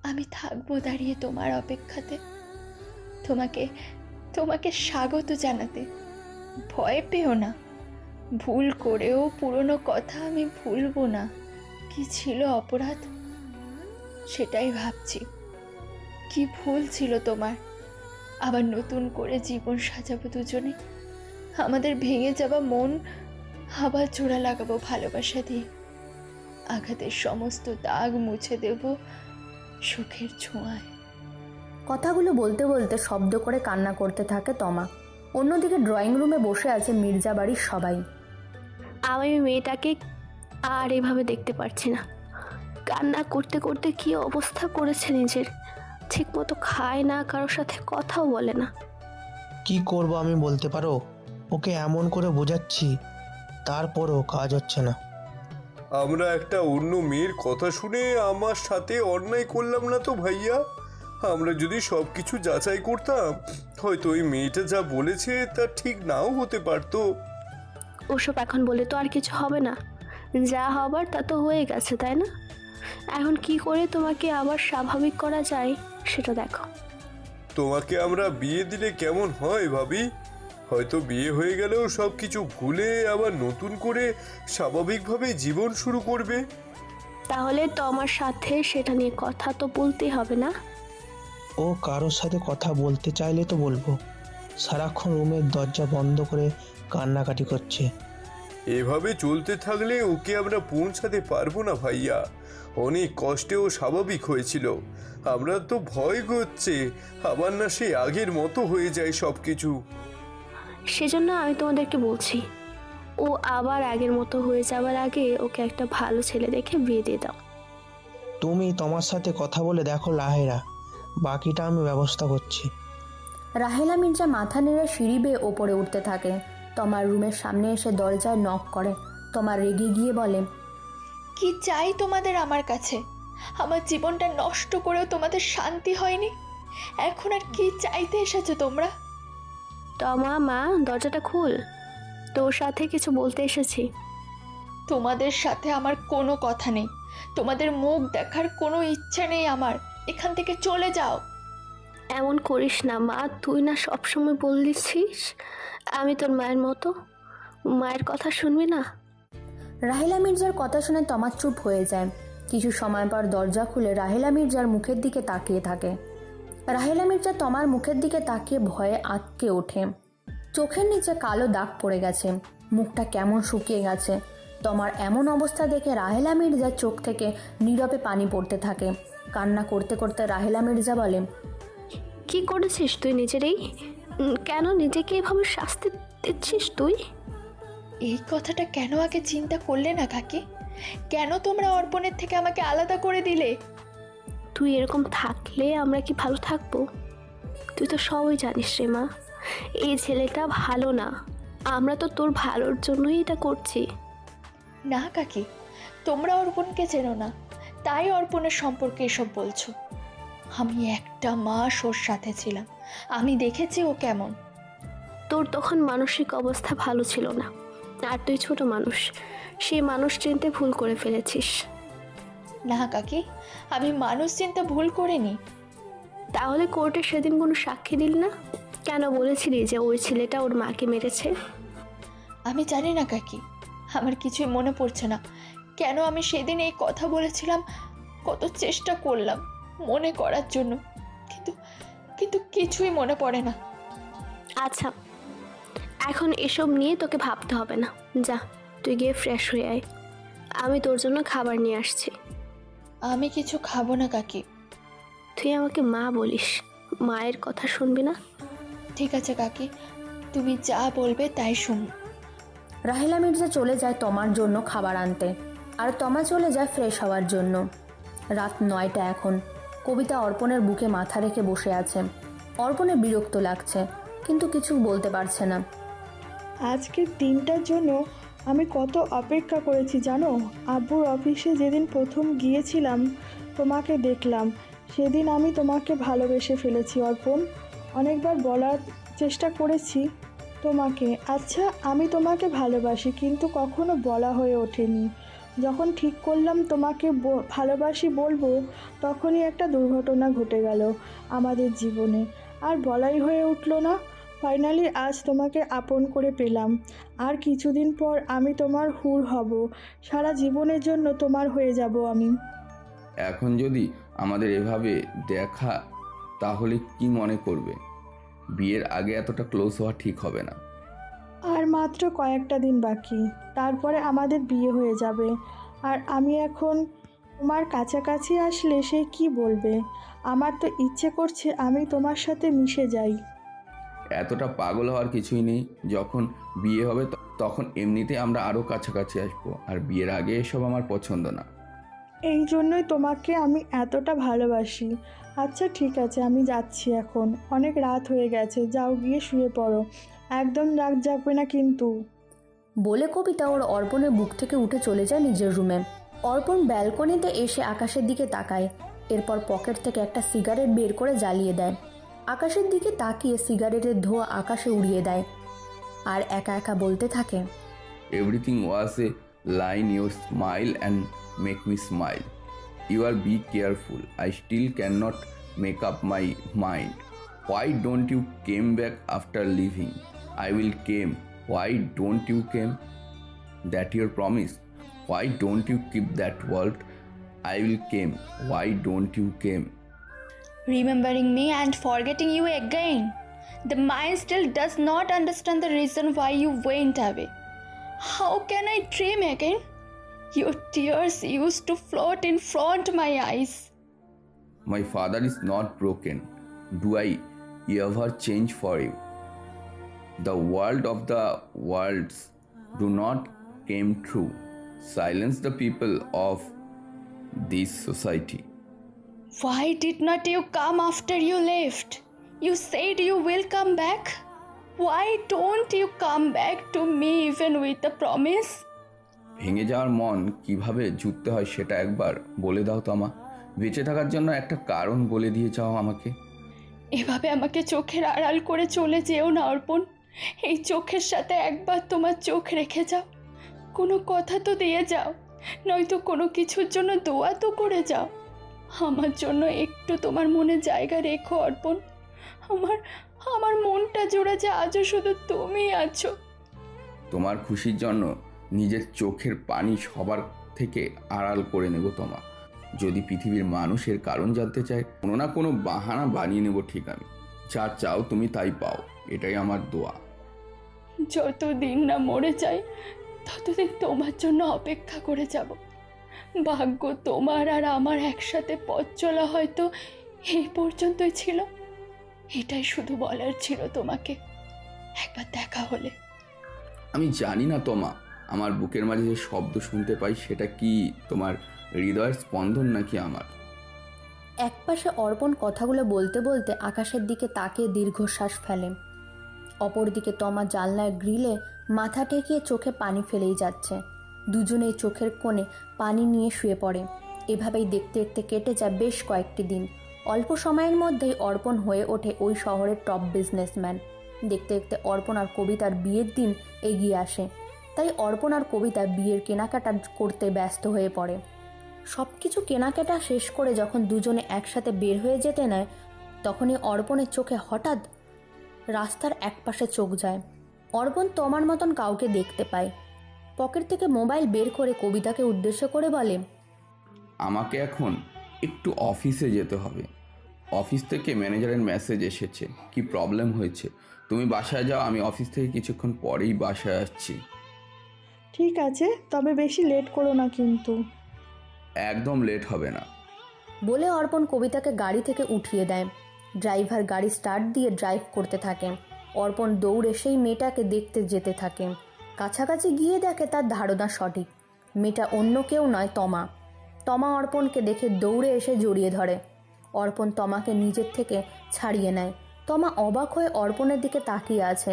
আমি থাকবো দাঁড়িয়ে তোমার অপেক্ষাতে, তোমাকে তোমাকে স্বাগত জানাতে। ভয় পেও না, ভুল করেও পুরনো কথা আমি ভুলবো না। কি ছিল অপরাধ সেটাই ভাবছি। কি ভুল ছিল তোমার? আবার নতুন করে জীবন সাজাবো দুজনে। আমাদের ভেঙে যাওয়া মন আবার জোড়া লাগাবো ভালোবাসা দিয়ে। আঘাতের সমস্ত দাগ মুছে দেব সুখের ছোঁয়ায়। কথাগুলো বলতে বলতে শব্দ করে কান্না করতে থাকে তমা। অন্যদিকে ড্রয়িং রুমে বসে আছে মির্জা বাড়ির সবাই। আমি মেয়েটাকে আর এভাবে দেখতে পারছি না। কান্না করতে করতে কি অবস্থা করেছে নিজের। ঠিকমতো খায় না, কারোর সাথে কথাও বলে না। কি করব আমি বলতে পারো? ওকে এমন করে বোঝাচ্ছি, তারপরও কাজ হচ্ছে না। আমরা একটা অন্য মেয়ের কথা শুনে আমার সাথে অন্যায় করলাম না তো ভাইয়া? আমরা যদি সব কিছু যাচাই করতাম, হয়তো ওই মেয়েটা যা বলেছে তা ঠিক নাও হতে পারতো। ওসব এখন বলে তো আর কিছু হবে না। যা হবার তা তো হয়ে গেছে, তাই না? এখন কি করে তোমাকে আবার স্বাভাবিক করা যায় সেটা দেখো। তোমাকে আমরা বিয়ে দিলে কেমন হয় ভাবি? হয়তো বিয়ে হয়ে গেলেও সব কিছু ভুলে আবার নতুন করে স্বাভাবিকভাবে জীবন শুরু করবে। তাহলে তো আমার সাথে সেটা নিয়ে কথা তো বলতেই হবে না? ও কারোর সাথে কথা বলতে চাইলে তো বলবো, সারাক্ষণ রুমের দরজা বন্ধ করে কান্নাকাটি করছে। এভাবে চলতে থাকলে ওকে আমরা পৌঁছাতে পারবো না ভাইয়া। অনেক কষ্টে ও স্বাভাবিক হয়েছিল। আমরা তো ভয় করছে আবার না সেই আগের মতো হয়ে যায় সব কিছু। সেজন্য আমি তোমাদেরকে বলছি, ও আবার আগের মতো হয়ে যাওয়ার আগে ওকে একটা ভালো ছেলে দেখে বিয়ে দিয়ে দাও। তুমি তোমার সাথে কথা বলে দেখো লাহেরা, বাকিটা আমি ব্যবস্থা করছি। রাহেলা মির্জা মাথা নেড়ে সিঁড়ি বেয়ে ওপরে উঠতে থাকে। তমার রুমের সামনে এসে দরজায় নক করে। তমা রেগে গিয়ে বলে, কি চাই তোমাদের আমার কাছে? আমার জীবনটা নষ্ট করেও তোমাদের শান্তি হয়নি। এখন আর কি চাইতে এসেছো তোমরা? তমা মা, দরজাটা খুল, তোর সাথে কিছু বলতে এসেছি। তোমাদের সাথে আমার কোনো কথা নেই, তোমাদের মুখ দেখার কোনো ইচ্ছা নেই আমার। এখান থেকে চলে যাও। এমন করিস না মা, তুই না সবসময় বলছিস আমি তোর মায়ের মতো। মায়ের কথা শুনবি না? রাহেলা মির্জার কথা শুনে তমা চুপ হয়ে যায়। কিছু সময় পর দরজা খুলে রাহেলা মির্জার মুখের দিকে তাকিয়ে থাকে। রাহেলা মির্জা তমার মুখের দিকে তাকিয়ে ভয়ে আঁতকে ওঠে। চোখের নিচে কালো দাগ পড়ে গেছে, মুখটা কেমন শুকিয়ে গেছে। তমার এমন অবস্থা দেখে রাহেলা মির্জার চোখ থেকে নীরবে পানি পড়তে থাকে। কান্না করতে করতে রাহেলা মির্জা বলে, কি করেছিস তুই নিজেরই? কেন নিজেকে এভাবে শাস্তি দিচ্ছিস তুই? এই কথাটা কেন আগে চিন্তা করলে না কাকি? কেন তোমরা অর্পণের থেকে আমাকে আলাদা করে দিলে? তুই এরকম থাকলে আমরা কি ভালো থাকবো? তুই তো সবই জানিস রে মা, এই ছেলেটা ভালো না। আমরা তো তোর ভালোর জন্যই এটা করছি। না কাকি, তোমরা অর্পণকে চেনো না, তাই অর্পণের সম্পর্কে এসব বলছো। আমি একটা মাস ওর সাথে ছিলাম, আমি দেখেছি ও কেমন। তোর তখন মানসিক অবস্থা ভালো ছিল না, আর তুই ছোট মানুষ, সেই মানুষ চিনতে ভুল করে ফেলেছিস। না কাকি, আমি মানুষ চিনতে ভুল করিনি। তাহলে কোর্টে সেদিন কোনো সাক্ষী দিল না কেন? বলেছিলি যে ওই ছেলেটা ওর মাকে মেরেছে। আমি জানি না কাকি, আমার কিছুই মনে পড়ছে না কেন আমি সেদিন এই কথা বলেছিলাম। কত চেষ্টা করলাম মনে করার জন্য, কিন্তু কিন্তু কিছুই মনে পড়ে না। আচ্ছা, এখন এসব নিয়ে তোকে ভাবতে হবে না, যা তুই গিয়ে ফ্রেশ হয়ে আয়, আমি তোর জন্য খাবার নিয়ে আসছি। আমি কিছু খাবো না কাকি। তুই আমাকে মা বলিস, মায়ের কথা শুনবি না? ঠিক আছে কাকি, তুমি যা বলবে তাই শুন। রাহেলা মির্জা চলে যায় তমার জন্য খাবার আনতে, আর তমা চলে যায় ফ্রেশ হওয়ার জন্য। রাত 9টা এখন। কবিতা অর্পণের বুকে মাথা রেখে বসে আছে। অর্পণের বিরক্ত লাগছে, কিন্তু কিছু বলতে পারছে না। আজকের দিনটার জন্য আমি কত অপেক্ষা করেছি জানো। আব্বুর অফিসে যেদিন প্রথম গিয়েছিলাম তোমাকে দেখলাম, সেদিন আমি তোমাকে ভালোবেসে ফেলেছি অর্পণ। অনেকবার বলার চেষ্টা করেছি তোমাকে, আচ্ছা আমি তোমাকে ভালোবাসি, কিন্তু কখনো বলা হয়ে ওঠেনি। যখন ঠিক করলাম তোমাকে ভালোবাসি বলবো, তখনই একটা দুর্ঘটনা ঘটে গেল আমাদের জীবনে, আর বলাই হয়ে উঠলো না। ফাইনালি আজ তোমাকে আপন করে পেলাম, আর কিছুদিন পর আমি তোমার হুর হব, সারা জীবনের জন্য তোমার হয়ে যাব আমি। এখন যদি আমাদের এভাবে দেখা, তাহলে কি মনে করবে? বিয়ের আগে এতটা ক্লোজ হওয়া ঠিক হবে না। আর মাত্র কয়েকটা দিন বাকি, তারপরে আমাদের বিয়ে হয়ে যাবে। আর আমি এখন তোমার কাছাকাছি আসলে সে কি বলবে? আমার তো ইচ্ছে করছে আমি তোমার সাথে মিশে যাই। এতটা পাগল হওয়ার কিছুই নেই। যখন বিয়ে হবে তখন এমনিতে আমরা আরও কাছাকাছি আসবো, আর বিয়ের আগে এসব আমার পছন্দ না। এই জন্যই তোমাকে আমি এতটা ভালোবাসি। আচ্ছা ঠিক আছে, আমি যাচ্ছি এখন, অনেক রাত হয়ে গেছে, যাও গিয়ে শুয়ে পড়ো, একদম রাত জাগবে না কিন্তু। বলে কবিতা ওর অর্পণের বুক থেকে উঠে চলে যায় নিজের রুমে। অর্পণ ব্যালকনিতে এসে আকাশের দিকে তাকায়, এরপর পকেট থেকে একটা সিগারেট বের করে জ্বালিয়ে দেয়। আকাশের দিকে তাকিয়ে সিগারেটের ধোঁয়া আকাশে উড়িয়ে দেয়, আর একা একা বলতে থাকে, everything was a line, your smile and make me smile. You are be careful, I still can not make up my mind. Why don't you came back after leaving? I will came. Why don't you came? That your promise? Why don't you keep that word? I will came. Why don't you came? Remembering me and forgetting you again. The mind still does not understand the reason why you went away. How can I dream again? Your tears used to float in front my eyes. My father is not broken. Do I ever change for you? The world of the worlds do not came true. Silence the people of this society. Why did not you come after you left? You said you will come back. Why don't you come back to me even with a promise? ভেঙে যাওয়ার মন কিভাবে জুড়তে হয় সেটা একবার বলে দাও তো আমা। বেঁচে থাকার জন্য একটা কারণ বলে দিয়ে যাও আমাকে। এভাবে আমাকে চোখের আড়াল করে চলে যেও না অর্পণ। এই চোখের সাথে একবার তোমার চোখ রেখে যাও, কোনো কথা তো দিয়ে যাও, নয়তো কোনো কিছুর জন্য দোয়া তো করে যাও। আমার জন্য একটু তোমার মনে জায়গা রেখো অর্পণ। আমার মনটা জোড়া যে আজও শুধু তুমি আছো। তোমার খুশির জন্য নিজের চোখের পানি সবার থেকে আড়াল করে নেব তোমা। যদি পৃথিবীর মানুষের কারণ জানতে চায়, কোনো না কোনো বাহানা বানিয়ে নেব ঠিক আমি। যা চাও তুমি তাই পাও, এটাই আমার দোয়া। যতদিন না মরে যাই ততদিন তোমার জন্য অপেক্ষা করে যাব। ভাগ্য তোমার আর আমার একসাথে পথ চলা হয়তো এই পর্যন্তই ছিল। এটাই শুধু বলার ছিল তোমাকে, একবার দেখা হলে। আমি জানি না তোমা, আমার বুকের মাঝে যে শব্দ শুনতে পাই সেটা কি তোমার হৃদয়ের স্পন্দন নাকি আমার? একপাশে অর্পণ কথাগুলো বলতে বলতে আকাশের দিকে তাকিয়ে দীর্ঘশ্বাস ফেলে। অপরদিকে তমা জানলার গ্রিলে মাথা ঠেকিয়ে চোখে পানি ফেলেই যাচ্ছে। দুজনেই চোখের কোণে পানি নিয়ে শুয়ে পড়ে। এভাবেই দেখতে দেখতে কেটে যায় বেশ কয়েকটি দিন। অল্প সময়ের মধ্যেই অর্পণ হয়ে ওঠে ওই শহরের টপ বিজনেসম্যান। দেখতে দেখতে অর্পণ আর কবিতার বিয়ের দিন এগিয়ে আসে, তাই অর্পণ আর কবিতা বিয়ের কেনাকাটা করতে ব্যস্ত হয়ে পড়ে। সব কিছু কেনাকাটা শেষ করে যখন দুজনে একসাথে বের হয়ে যেতে নেয়, তখনই অর্পণের চোখে হঠাৎ রাস্তার একপাশে চোখ যায়। অর্পণ তমার মতন কাউকে দেখতে পায়। পকেট থেকে মোবাইল বের করে কবিতাকে উদ্দেশ্য করে বলে, আমাকে এখন একটু অফিসে যেতে হবে। অফিস থেকে ম্যানেজারের মেসেজ এসেছে, কি প্রবলেম হয়েছে। তুমি বাসায় যাও, আমি অফিস থেকে কিছুক্ষণ পরেই বাসায় আসছি। ঠিক আছে, তবে বেশি লেট করো না কিন্তু। একদম লেট হবে না। বলে অর্পণ কবিতাকে গাড়ি থেকে উঠিয়ে দেয়। ড্রাইভার গাড়ি স্টার্ট দিয়ে ড্রাইভ করতে থাকে। অর্পণ দৌড়ে সেই মেয়েটাকে দেখতে যেতে থাকে। কাছাকাছি গিয়ে দেখে তার ধারণা সঠিক, মেয়েটা অন্য কেউ নয়, তমা। তমা অর্পণকে দেখে দৌড়ে এসে জড়িয়ে ধরে। অর্পণ তমাকে নিজের থেকে ছাড়িয়ে নেয়। তমা অবাক হয়ে অর্পণের দিকে তাকিয়ে আছে।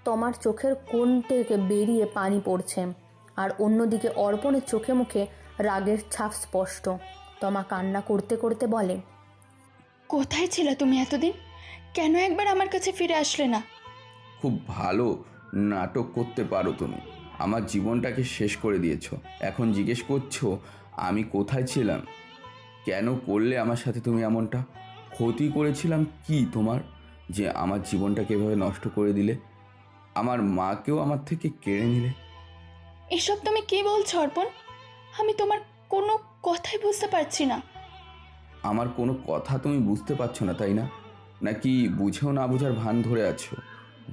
তমার চোখের কোণ থেকে বেরিয়ে পানি পড়ছে, আর অন্যদিকে অর্পণের চোখে মুখে রাগের ছাপ স্পষ্ট। তমা কান্না করতে করতে বলে, কোথায় ছিলে তুমি এতদিন? কেন একবার আমার কাছে ফিরে আসলে না? খুব ভালো নাটক করতে পারো তুমি। আমার জীবনটাকে শেষ করে দিয়েছো। এখন জিজ্ঞেস করছো আমি কোথায় ছিলাম? কেন করলে আমার সাথে তুমি এমনটা? ক্ষতি করেছিলাম কি তোমার, যে আমার জীবনটাকে এভাবে নষ্ট করে দিলে? আমার মাকেও আমার থেকে কেড়ে নিলে। এসব তুমি কি বলছো অর্পণ? আমি তোমার কোনো কথাই বুঝতে পারছি না। আমার কোনো কথা তুমি বুঝতে পারছো না, তাই না? নাকি বুঝেও না বোঝার ভান ধরে আছো?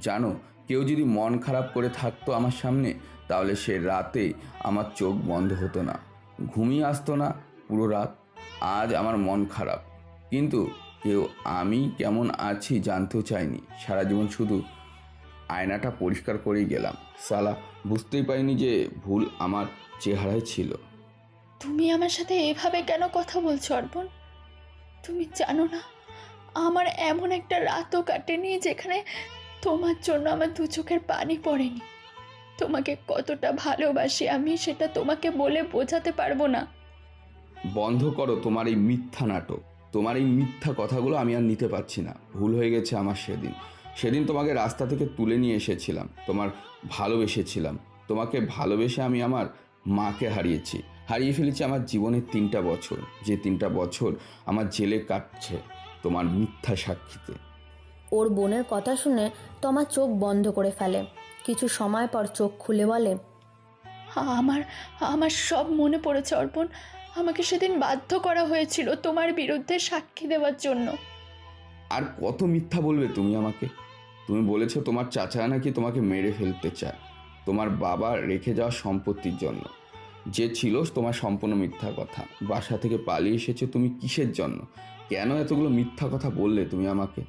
জানো, কেউ যদি মন খারাপ করে থাকতো আমার সামনে, তাহলে সে রাতে আমার চোখ বন্ধ হতো না, ঘুমিয়ে আসতো না পুরো রাত। আজ আমার মন খারাপ, কিন্তু কেউ আমি কেমন আছি জানতেও চাইনি। সারা জীবন শুধু আয়নাটা পরিষ্কার করেই গেলাম। সালা, বুঝতেই পারিনি যে ভুল আমার চেহারায় ছিল। তুমি আমার সাথে এভাবে কেন কথা বলছো অর্পণ? তুমি জানো না, আমার এমন একটা রাতও কাটেনি যেখানে তোমার জন্য আমার দু চোখের পানি পড়েনি। তোমাকে কতটা ভালোবাসি আমি, সেটা তোমাকে বলে বোঝাতে পারবো না। বন্ধ করো তোমার এই মিথ্যা নাটক। তোমার এই মিথ্যা কথাগুলো আমি আর নিতে পারছি না। ভুল হয়ে গেছে আমার। সেদিন তোমাকে রাস্তা থেকে তুলে নিয়ে এসেছিলাম, তোমার ভালোবেসেছিলাম। তোমাকে ভালোবেসে আমি আমার মাকে হারিয়ে ফেলেছি আমার জীবনের 3টা বছর, যে 3টা বছর আমার জেলে কাটছে তোমার মিথ্যা সাক্ষীতে। ওর বোনের কথা শুনে তমা চোখ বন্ধ করে ফেলে। কিছু সময় পর চোখ খুলে বলে, আমার আমার সব মনে পড়েছে অর্পণ। আমাকে সেদিন বাধ্য করা হয়েছিল তোমার বিরুদ্ধে সাক্ষী দেওয়ার জন্য। আর কত মিথ্যা বলবে তুমি আমাকে? তুমি বলেছো তোমার চাচারা নাকি তোমাকে মেরে ফেলতে চায় তোমার বাবা রেখে যাওয়া সম্পত্তির জন্য, যে ছিল তোমার সম্পূর্ণ মিথ্যা কথা। বাসা থেকে পালিয়ে এসেছো তুমি কিসের জন্য? কেন এতগুলো মিথ্যা কথা বললে তুমি আমাকে?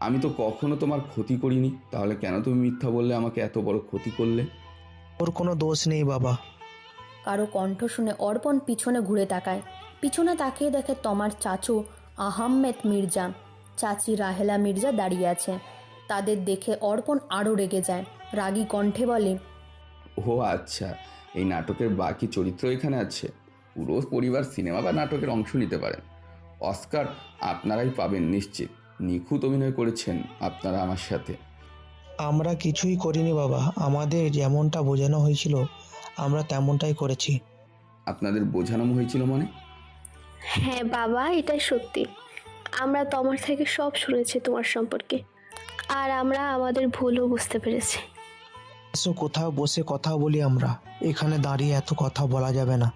আমি তো কখনো তোমার ক্ষতি করিনি, তাহলে কেন তুমি মিথ্যা বললে আমাকে? এত বড় ক্ষতি করলে। ওর কোনো দোষ নেই বাবা। কারো কণ্ঠ শুনে অর্পণ পিছনে ঘুরে তাকায়। পিছনে তাকিয়ে দেখে তমার চাচু আহমেদ মির্জা, চাচি রাহেলা মির্জা দাঁড়িয়ে আছে। তাদের দেখে অর্পণ আরও রেগে যায়। রাগী কণ্ঠে বলে, ও আচ্ছা, এই নাটকের বাকি চরিত্র এখানে আছে। পুরো পরিবার সিনেমা বা নাটকের অংশ নিতে পারেন। অস্কার আপনারাই পাবেন নিশ্চিত। নিখুঁত অভিনয় করেছেন আপনারা আমার সাথে। আমরা কিছুই করিনি বাবা, আমাদের যেমনটা বোঝানো হয়েছিল আমরা তেমনটাই করেছি। আপনাদের বোঝানো হয়েছিল মানে? হ্যাঁ বাবা, এটাই সত্যি। আমরা তোমার থেকে সব শুনেছি তোমার সম্পর্কে, আর আমরা আমাদের ভুলও বুঝতে পেরেছি। এসো কোথাও বসে কথা বলি আমরা, এখানে দাঁড়িয়ে এত কথা বলা যাবে না।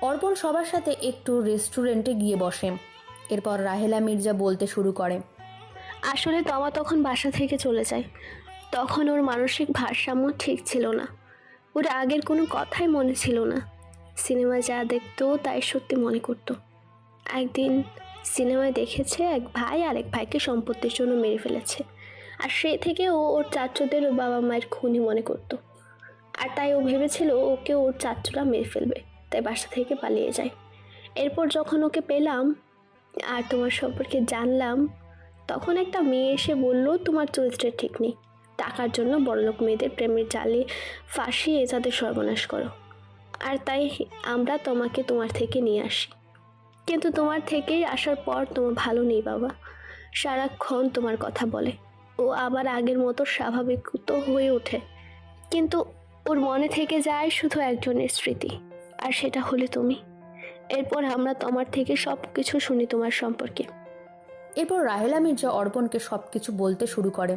অর্পণ সবার সাথে একটু রেস্টুরেন্টে গিয়ে বসে। এরপর রাহেলা মির্জা বলতে শুরু করে, আসলে তমা তখন বাসা থেকে চলে যায়। তখন ওর মানসিক ভারসাম্য ঠিক ছিল না। ওর আগের কোনো কথাই মনে ছিল না। সিনেমায় যা দেখতো তাই সত্যি মনে করতো। একদিন সিনেমায় দেখেছে এক ভাই আরেক ভাইকে সম্পত্তির জন্য মেরে ফেলেছে, আর সে থেকে ও ওর চাচুদের ও বাবা মায়ের খুনি মনে করতো। আর তাই ও ভেবেছিল ওকে ওর চাচুরা মেরে ফেলবে, তাই বাসা থেকে পালিয়ে যায়। এরপর যখন ওকে পেলাম আর তোমার সম্পর্কে জানলাম, তখন একটা মেয়ে এসে বলল তোমার চরিত্রের ঠিক নেই, টাকার জন্য বড়লোক মেয়েদের প্রেমের জালে ফাঁসিয়ে তাদের সর্বনাশ করো। আর তাই আমরা তোমাকে তোমার থেকে নিয়ে আসি। কিন্তু তোমার থেকে আসার পর তোমার ভালো নেই বাবা, সারাক্ষণ তোমার কথা বলে। ও আবার আগের মতো স্বাভাবিক তো হয়ে ওঠে, কিন্তু ওর মনে থেকে যায় শুধু একজনের স্মৃতি, আর সেটা হলে তুমি। এরপর আমরা তোমার থেকে সব কিছু শুনি তোমার সম্পর্কে। এরপর রাহেলা মির্জা অর্পণকে সব কিছু বলতে শুরু করে।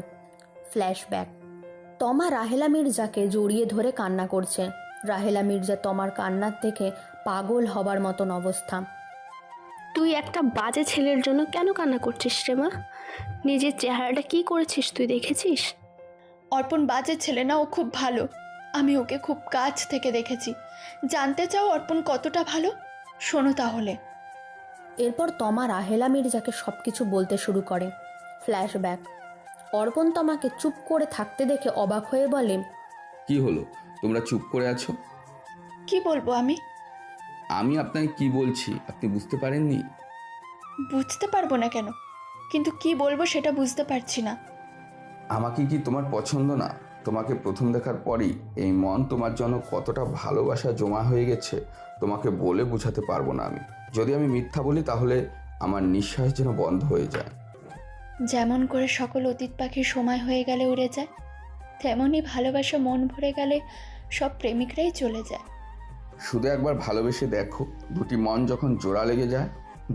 ফ্ল্যাশব্যাক। তমা রাহেলা মির্জাকে জড়িয়ে ধরে কান্না করছে। রাহেলা মির্জা তমার কান্নার থেকে পাগল হবার মতন অবস্থা। তুই একটা বাজে ছেলের জন্য কেন কান্না করছিস রে মা? নিজের চেহারাটা কি করেছিস তুই দেখেছিস? অর্পণ বাজে ছেলে না, ও খুব ভালো। আমি ওকে খুব কাছ থেকে দেখেছি। জানতে চাও অর্পণ কতটা ভালো? শোনো তাহলে। এরপর তমা রাহেলা মির্জাকে সব কিছু বলতে শুরু করে। ফ্ল্যাশব্যাক। অর্পণ তমাকে চুপ করে থাকতে দেখে অবাক হয়ে বলে, কি হলো, তোমরা চুপ করে আছো? কি বলবো আমি? আমি আপনাকে কি বলছি আপনি বুঝতে পারেননি? বুঝতে পারবো না কেন, কিন্তু কি বলবো সেটা বুঝতে পারছি না। আমাকে কি তোমার পছন্দ না? তোমাকে প্রথম দেখার পরই এই মন তোমার জন্য কতটা ভালোবাসা জমা হয়ে গেছে তোমাকে বলে বোঝাতে পারবো না আমি। যদি আমি মিথ্যা বলি তাহলে আমার নিঃশ্বাস যেন বন্ধ হয়ে যায়। যেমন করে সকল অতীত পাখির সময় হয়ে গেলে উড়ে যায়, তেমনই ভালোবাসা মন ভরে গেলে সব প্রেমিকরাই চলে যায়। শুধু একবার ভালোবেসে দেখো, দুটি মন যখন জোড়া লেগে যায়,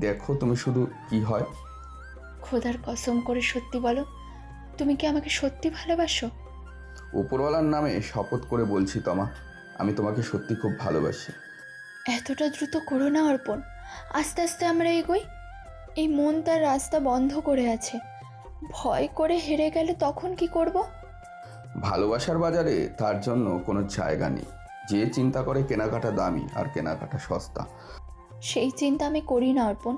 দেখো তুমি শুধু কি হয়। খোদার কসম করে সত্যি বলো, তুমি কি আমাকে সত্যি ভালোবাসো? উপরওয়ালার নামে শপথ করে বলছি তমা, আমি তোমাকে সত্যি খুব ভালোবাসি। এতটা দ্রুত করো না অর্পণ, আস্তে আস্তে আমরা এগোই। এই মন তার রাস্তা বন্ধ করে আছে। ভয় করে হেরে গেলে তখন কি করব? ভালোবাসার বাজারে তার জন্য কোনো জায়গা নেই। যে চিন্তা করে কেনাকাটা দামি আর কেনাকাটা সস্তা, সেই চিন্তা আমি করি না অর্পণ।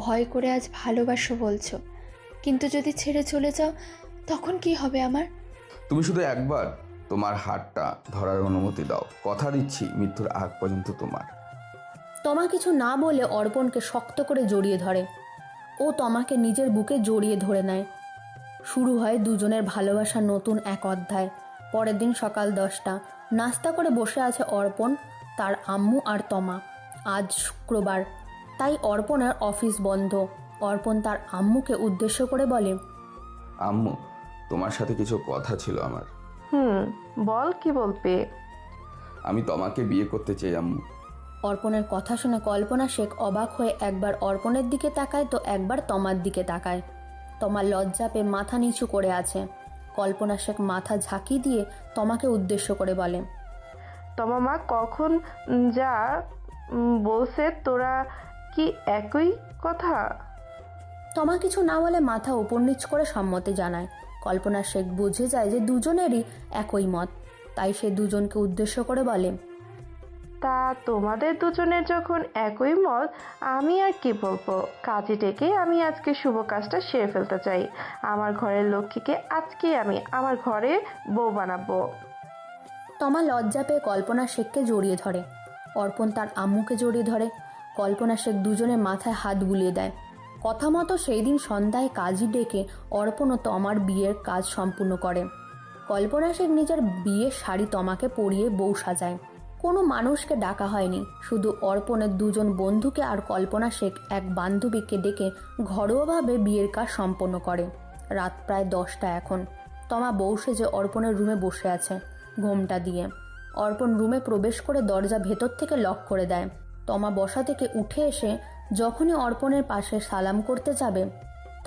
ভয় করে আজ ভালোবাসো বলছো, কিন্তু যদি ছেড়ে চলে যাও তখন কি হবে আমার? তুমি শুধু একবার তোমার হাতটা ধরার অনুমতি দাও, কথা দিচ্ছি মৃত্যুর আগ পর্যন্ত তোমার। তমা কিছু না বলে অর্পণকে শক্ত করে জড়িয়ে ধরে। ও তমাকে নিজের বুকে জড়িয়ে ধরে নেয়। শুরু হয় দুজনের ভালোবাসার নতুন এক অধ্যায়। পরের দিন সকাল 10টা, নাস্তা করে বসে আছে অর্পণ, তার আম্মু আর তমা। আজ শুক্রবার, তাই অর্পণের অফিস বন্ধ। অর্পণ তার আম্মুকে উদ্দেশ্য করে বলে, আম্মু, তোমার সাথে কিছু কথা ছিল আমার। বল, কি বলবে? আমি তোমাকে বিয়ে করতে চাই আম্মু। অর্পণের কথা শুনে কল্পনা শেখ অবাক হয়ে একবার অর্পণের দিকে তাকায় তো একবার তমার দিকে তাকায়। তমা লজ্জা পেয়ে মাথা নিচু করে আছে। কল্পনা শেখ মাথা ঝাঁকি দিয়ে তমাকে উদ্দেশ্য করে বলে, তোমার মা কখন যা বলছে তোরা কি একই কথা? তমা কিছু না বলে মাথা উপর নিচ করে সম্মতি জানায়। কল্পনা শেখ বুঝে যায় যে দুজনেরই একই মত, তাই সে দুজনকে উদ্দেশ্য করে বলে, তা তোমাদের দুজনের যখন একই মত, আমি আর কি বলবো। কাজে ডেকে আমি আজকে শুভ কাজটা সেরে ফেলতে চাই। আমার ঘরের লক্ষ্মীকে আজকে আমি আমার ঘরে বউ বানাবো। তমা লজ্জা পেয়ে কল্পনা শেখকে জড়িয়ে ধরে। অর্পণ তার আম্মুকে জড়িয়ে ধরে। কল্পনা শেখ দুজনের মাথায় হাত বুলিয়ে দেয়। কথা মতো সেই দিন সন্ধ্যায় কাজী ডেকে অর্পণ ও তমার বিয়ের কাজ সম্পূর্ণ করে। কল্পনা শেখ নিজের বিয়ের শাড়ি তমাকে পরিয়ে বউ সাজায়। কোনো মানুষকে ডাকা হয়নি, শুধু অর্পণের দুজন বন্ধুকে আর কল্পনা শেখ এক বান্ধবীকে ডেকে ঘরোয়াভাবে বিয়ের কাজ সম্পন্ন করে। রাত প্রায় 10টা এখন। তমা বউ সেজে অর্পণের রুমে বসে আছে ঘোমটা দিয়ে। অর্পণ রুমে প্রবেশ করে দরজা ভেতর থেকে লক করে দেয়। তমা বসা থেকে উঠে এসে যখনই অর্পণের পাশে সালাম করতে যাবে,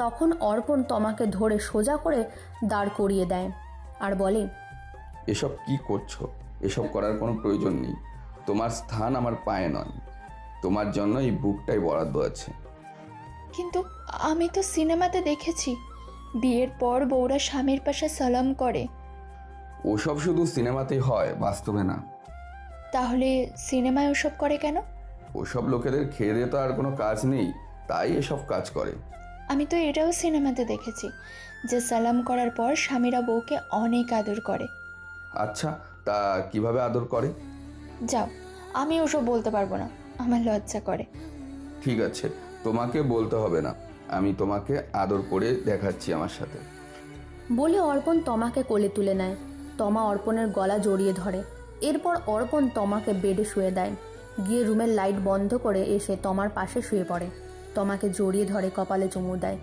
তখন অর্পণ তমাকে ধরে সোজা করে দাঁড় করিয়ে দেয় আর বলে, এসব কি করছো? এসব করার কোনো প্রয়োজন নেই। তোমার স্থান আমার পায়ে নয়, তোমার জন্য এই বুকটাই বরাদ্দ আছে। কিন্তু আমি তো সিনেমাতে দেখেছি বিয়ের পর বউরা স্বামীর পাশে সালাম করে। ওসব শুধু সিনেমাতেই হয়, বাস্তবে না। তাহলে সিনেমায় ওসব করে কেন? ওসব লোকেদের খেয়ে দিয়ে তো আর কোনো কাজ নেই, তাই এসব কাজ করে। আমি তো এটাও সিনেমাতে দেখেছি যে সালাম করার পর স্বামীরা বউকে অনেক আদর করে। আচ্ছা, তা কিভাবে আদর করে? যাও, আমি ওসব বলতে পারবো না, আমার লজ্জা করে। ঠিক আছে, তোমাকে বলতে হবে না, আমি তোমাকে আদর করে দেখাচ্ছি আমার সাথে। বলে অর্পণ তমাকে কোলে তুলে নেয়। তমা অর্পণের গলা জড়িয়ে ধরে। এরপর অর্পণ তমাকে বেডে শুয়ে দেয়। গিয়ে রুমের লাইট বন্ধ করে এসে তমার পাশে শুয়ে পড়ে। তমাকে জড়িয়ে ধরে কপালে চুমু দেয়।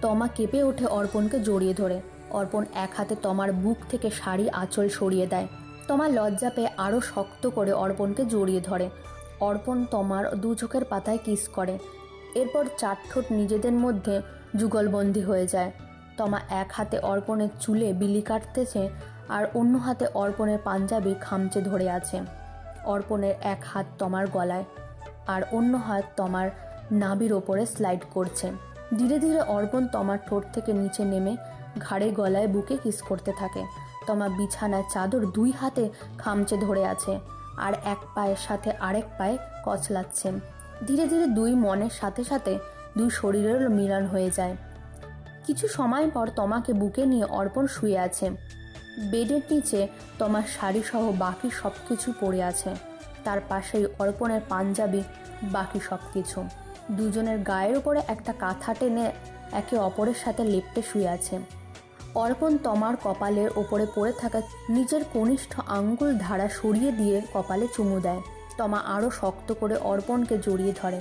তমা কেঁপে ওঠে অর্পণকে জড়িয়ে ধরে। অর্পণ এক হাতে তমার বুক থেকে শাড়ি আঁচল সরিয়ে দেয়। তমা লজ্জা পেয়ে আরও শক্ত করে অর্পণকে জড়িয়ে ধরে। অর্পণ তমার দু চোখের পাতায় কিস করে। এরপর 4 ঠোঁট নিজেদের মধ্যে যুগলবন্দি হয়ে যায়। তমা এক হাতে অর্পণের চুলে বিলি কাটতেছে আর অন্য হাতে অর্পণের পাঞ্জাবি খামচে ধরে আছে। অর্পণের এক হাত তমার গলায় আর অন্য হাত তমার নাভির ওপরে স্লাইড করছে। ধীরে ধীরে অর্পণ তমার ঠোঁট থেকে নিচে নেমে ঘাড়ে গলায় বুকে কিস করতে থাকে। তমা বিছানায় চাদর 2 হাতে খামচে ধরে আছে আর এক পায়ের সাথে আরেক পায়ে কচলাচ্ছে। ধীরে ধীরে 2 মনের সাথে সাথে 2 শরীরেরও মিলন হয়ে যায়। কিছু সময় পর তমাকে বুকে নিয়ে অর্পণ শুয়ে আছে। বেডের নিচে তমার শাড়ি সহ বাকি সব কিছু পড়ে আছে। তার পাশেই অর্পণের পাঞ্জাবি, বাকি সব কিছু। দুজনের গায়ের উপরে একটা কাঁথা টেনে একে অপরের সাথে লেপ্টে শুয়ে আছে। অর্পণ তমার কপালের ওপরে পড়ে থাকা নিজের কনিষ্ঠ আঙ্গুল ধারা সরিয়ে দিয়ে কপালে চুমু দেয়। তমা আরও শক্ত করে অর্পণকে জড়িয়ে ধরে।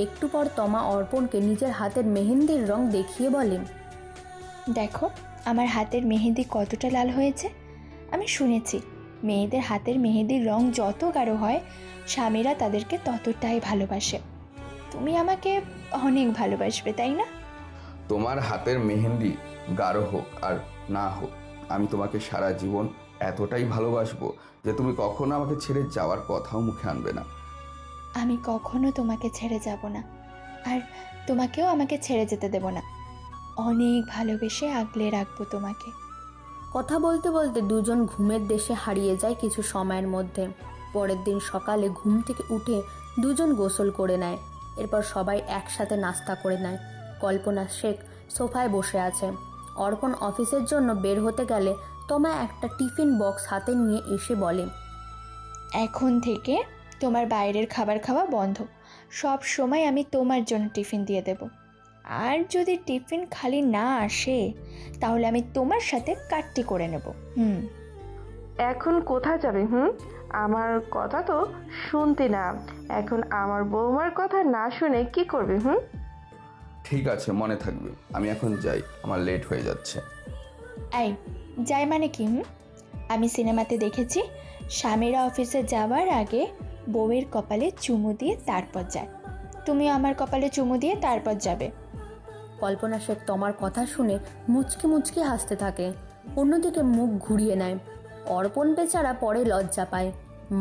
একটু পর তমা অর্পণকে নিজের হাতের মেহেন্দির রং দেখিয়ে বলে, দেখো আমার হাতের মেহেদি কতটা লাল হয়েছে। আমি শুনেছি মেয়েদের হাতের মেহেদির রং যত গাঢ় হয় স্বামীরা তাদেরকে ততটাই ভালোবাসে। তুমি আমাকে অনেক ভালোবাসবে, তাই না? তোমার হাতের মেহেন্দি গাঢ় হোক আর না হোক, আমি তোমাকে সারা জীবন এতটাই ভালোবাসবো যে তুমি কখনো আমাকে ছেড়ে যাওয়ার কথাও মুখে আনবে না। আমি কখনো তোমাকে ছেড়ে যাব না, আর তোমাকেও আমাকে ছেড়ে যেতে দেব না। অনেক ভালোবেসে আগলে রাখবো তোমাকে। কথা বলতে বলতে দুজন ঘুমের দেশে হারিয়ে যায় কিছু সময়ের মধ্যে। পরের দিন সকালে ঘুম থেকে উঠে দুজন গোসল করে নেয়। এরপর সবাই একসাথে নাস্তা করে নেয়। কল্পনা শেখ সোফায় বসে আছে। অর্পণ অফিসের জন্য বের হতে গেলে তমা একটা টিফিন বক্স হাতে নিয়ে এসে বলে, এখন থেকে তোমার বাইরের খাবার খাওয়া বন্ধ। সব সময় আমি তোমার জন্য টিফিন দিয়ে দেব। আর যদি টিফিন খালি না আসে তাহলে আমি তোমার সাথে কাট্টি করে নেব। এখন কোথায় যাবে? আমার কথা তো শুনতে না। এখন আমার বৌমার কথা না শুনে কি করবে? ঠিক আছে, মনে থাকবে। আমি এখন যাই, আমার লেট হয়ে যাচ্ছে। এই যাই মানে কি? আমি সিনেমাতে দেখেছি স্বামীরা অফিসে যাওয়ার আগে বউয়ের কপালে চুমু দিয়ে তারপর যায়। তুমিও আমার কপালে চুমু দিয়ে তারপর যাবে। কল্পনা শেখ তমার কথা শুনে মুচকি মুচকি হাসতে থাকে। অন্যদিকে মুখ ঘুরিয়ে নেয়। অর্পণ বেচারা পরে লজ্জা পায়।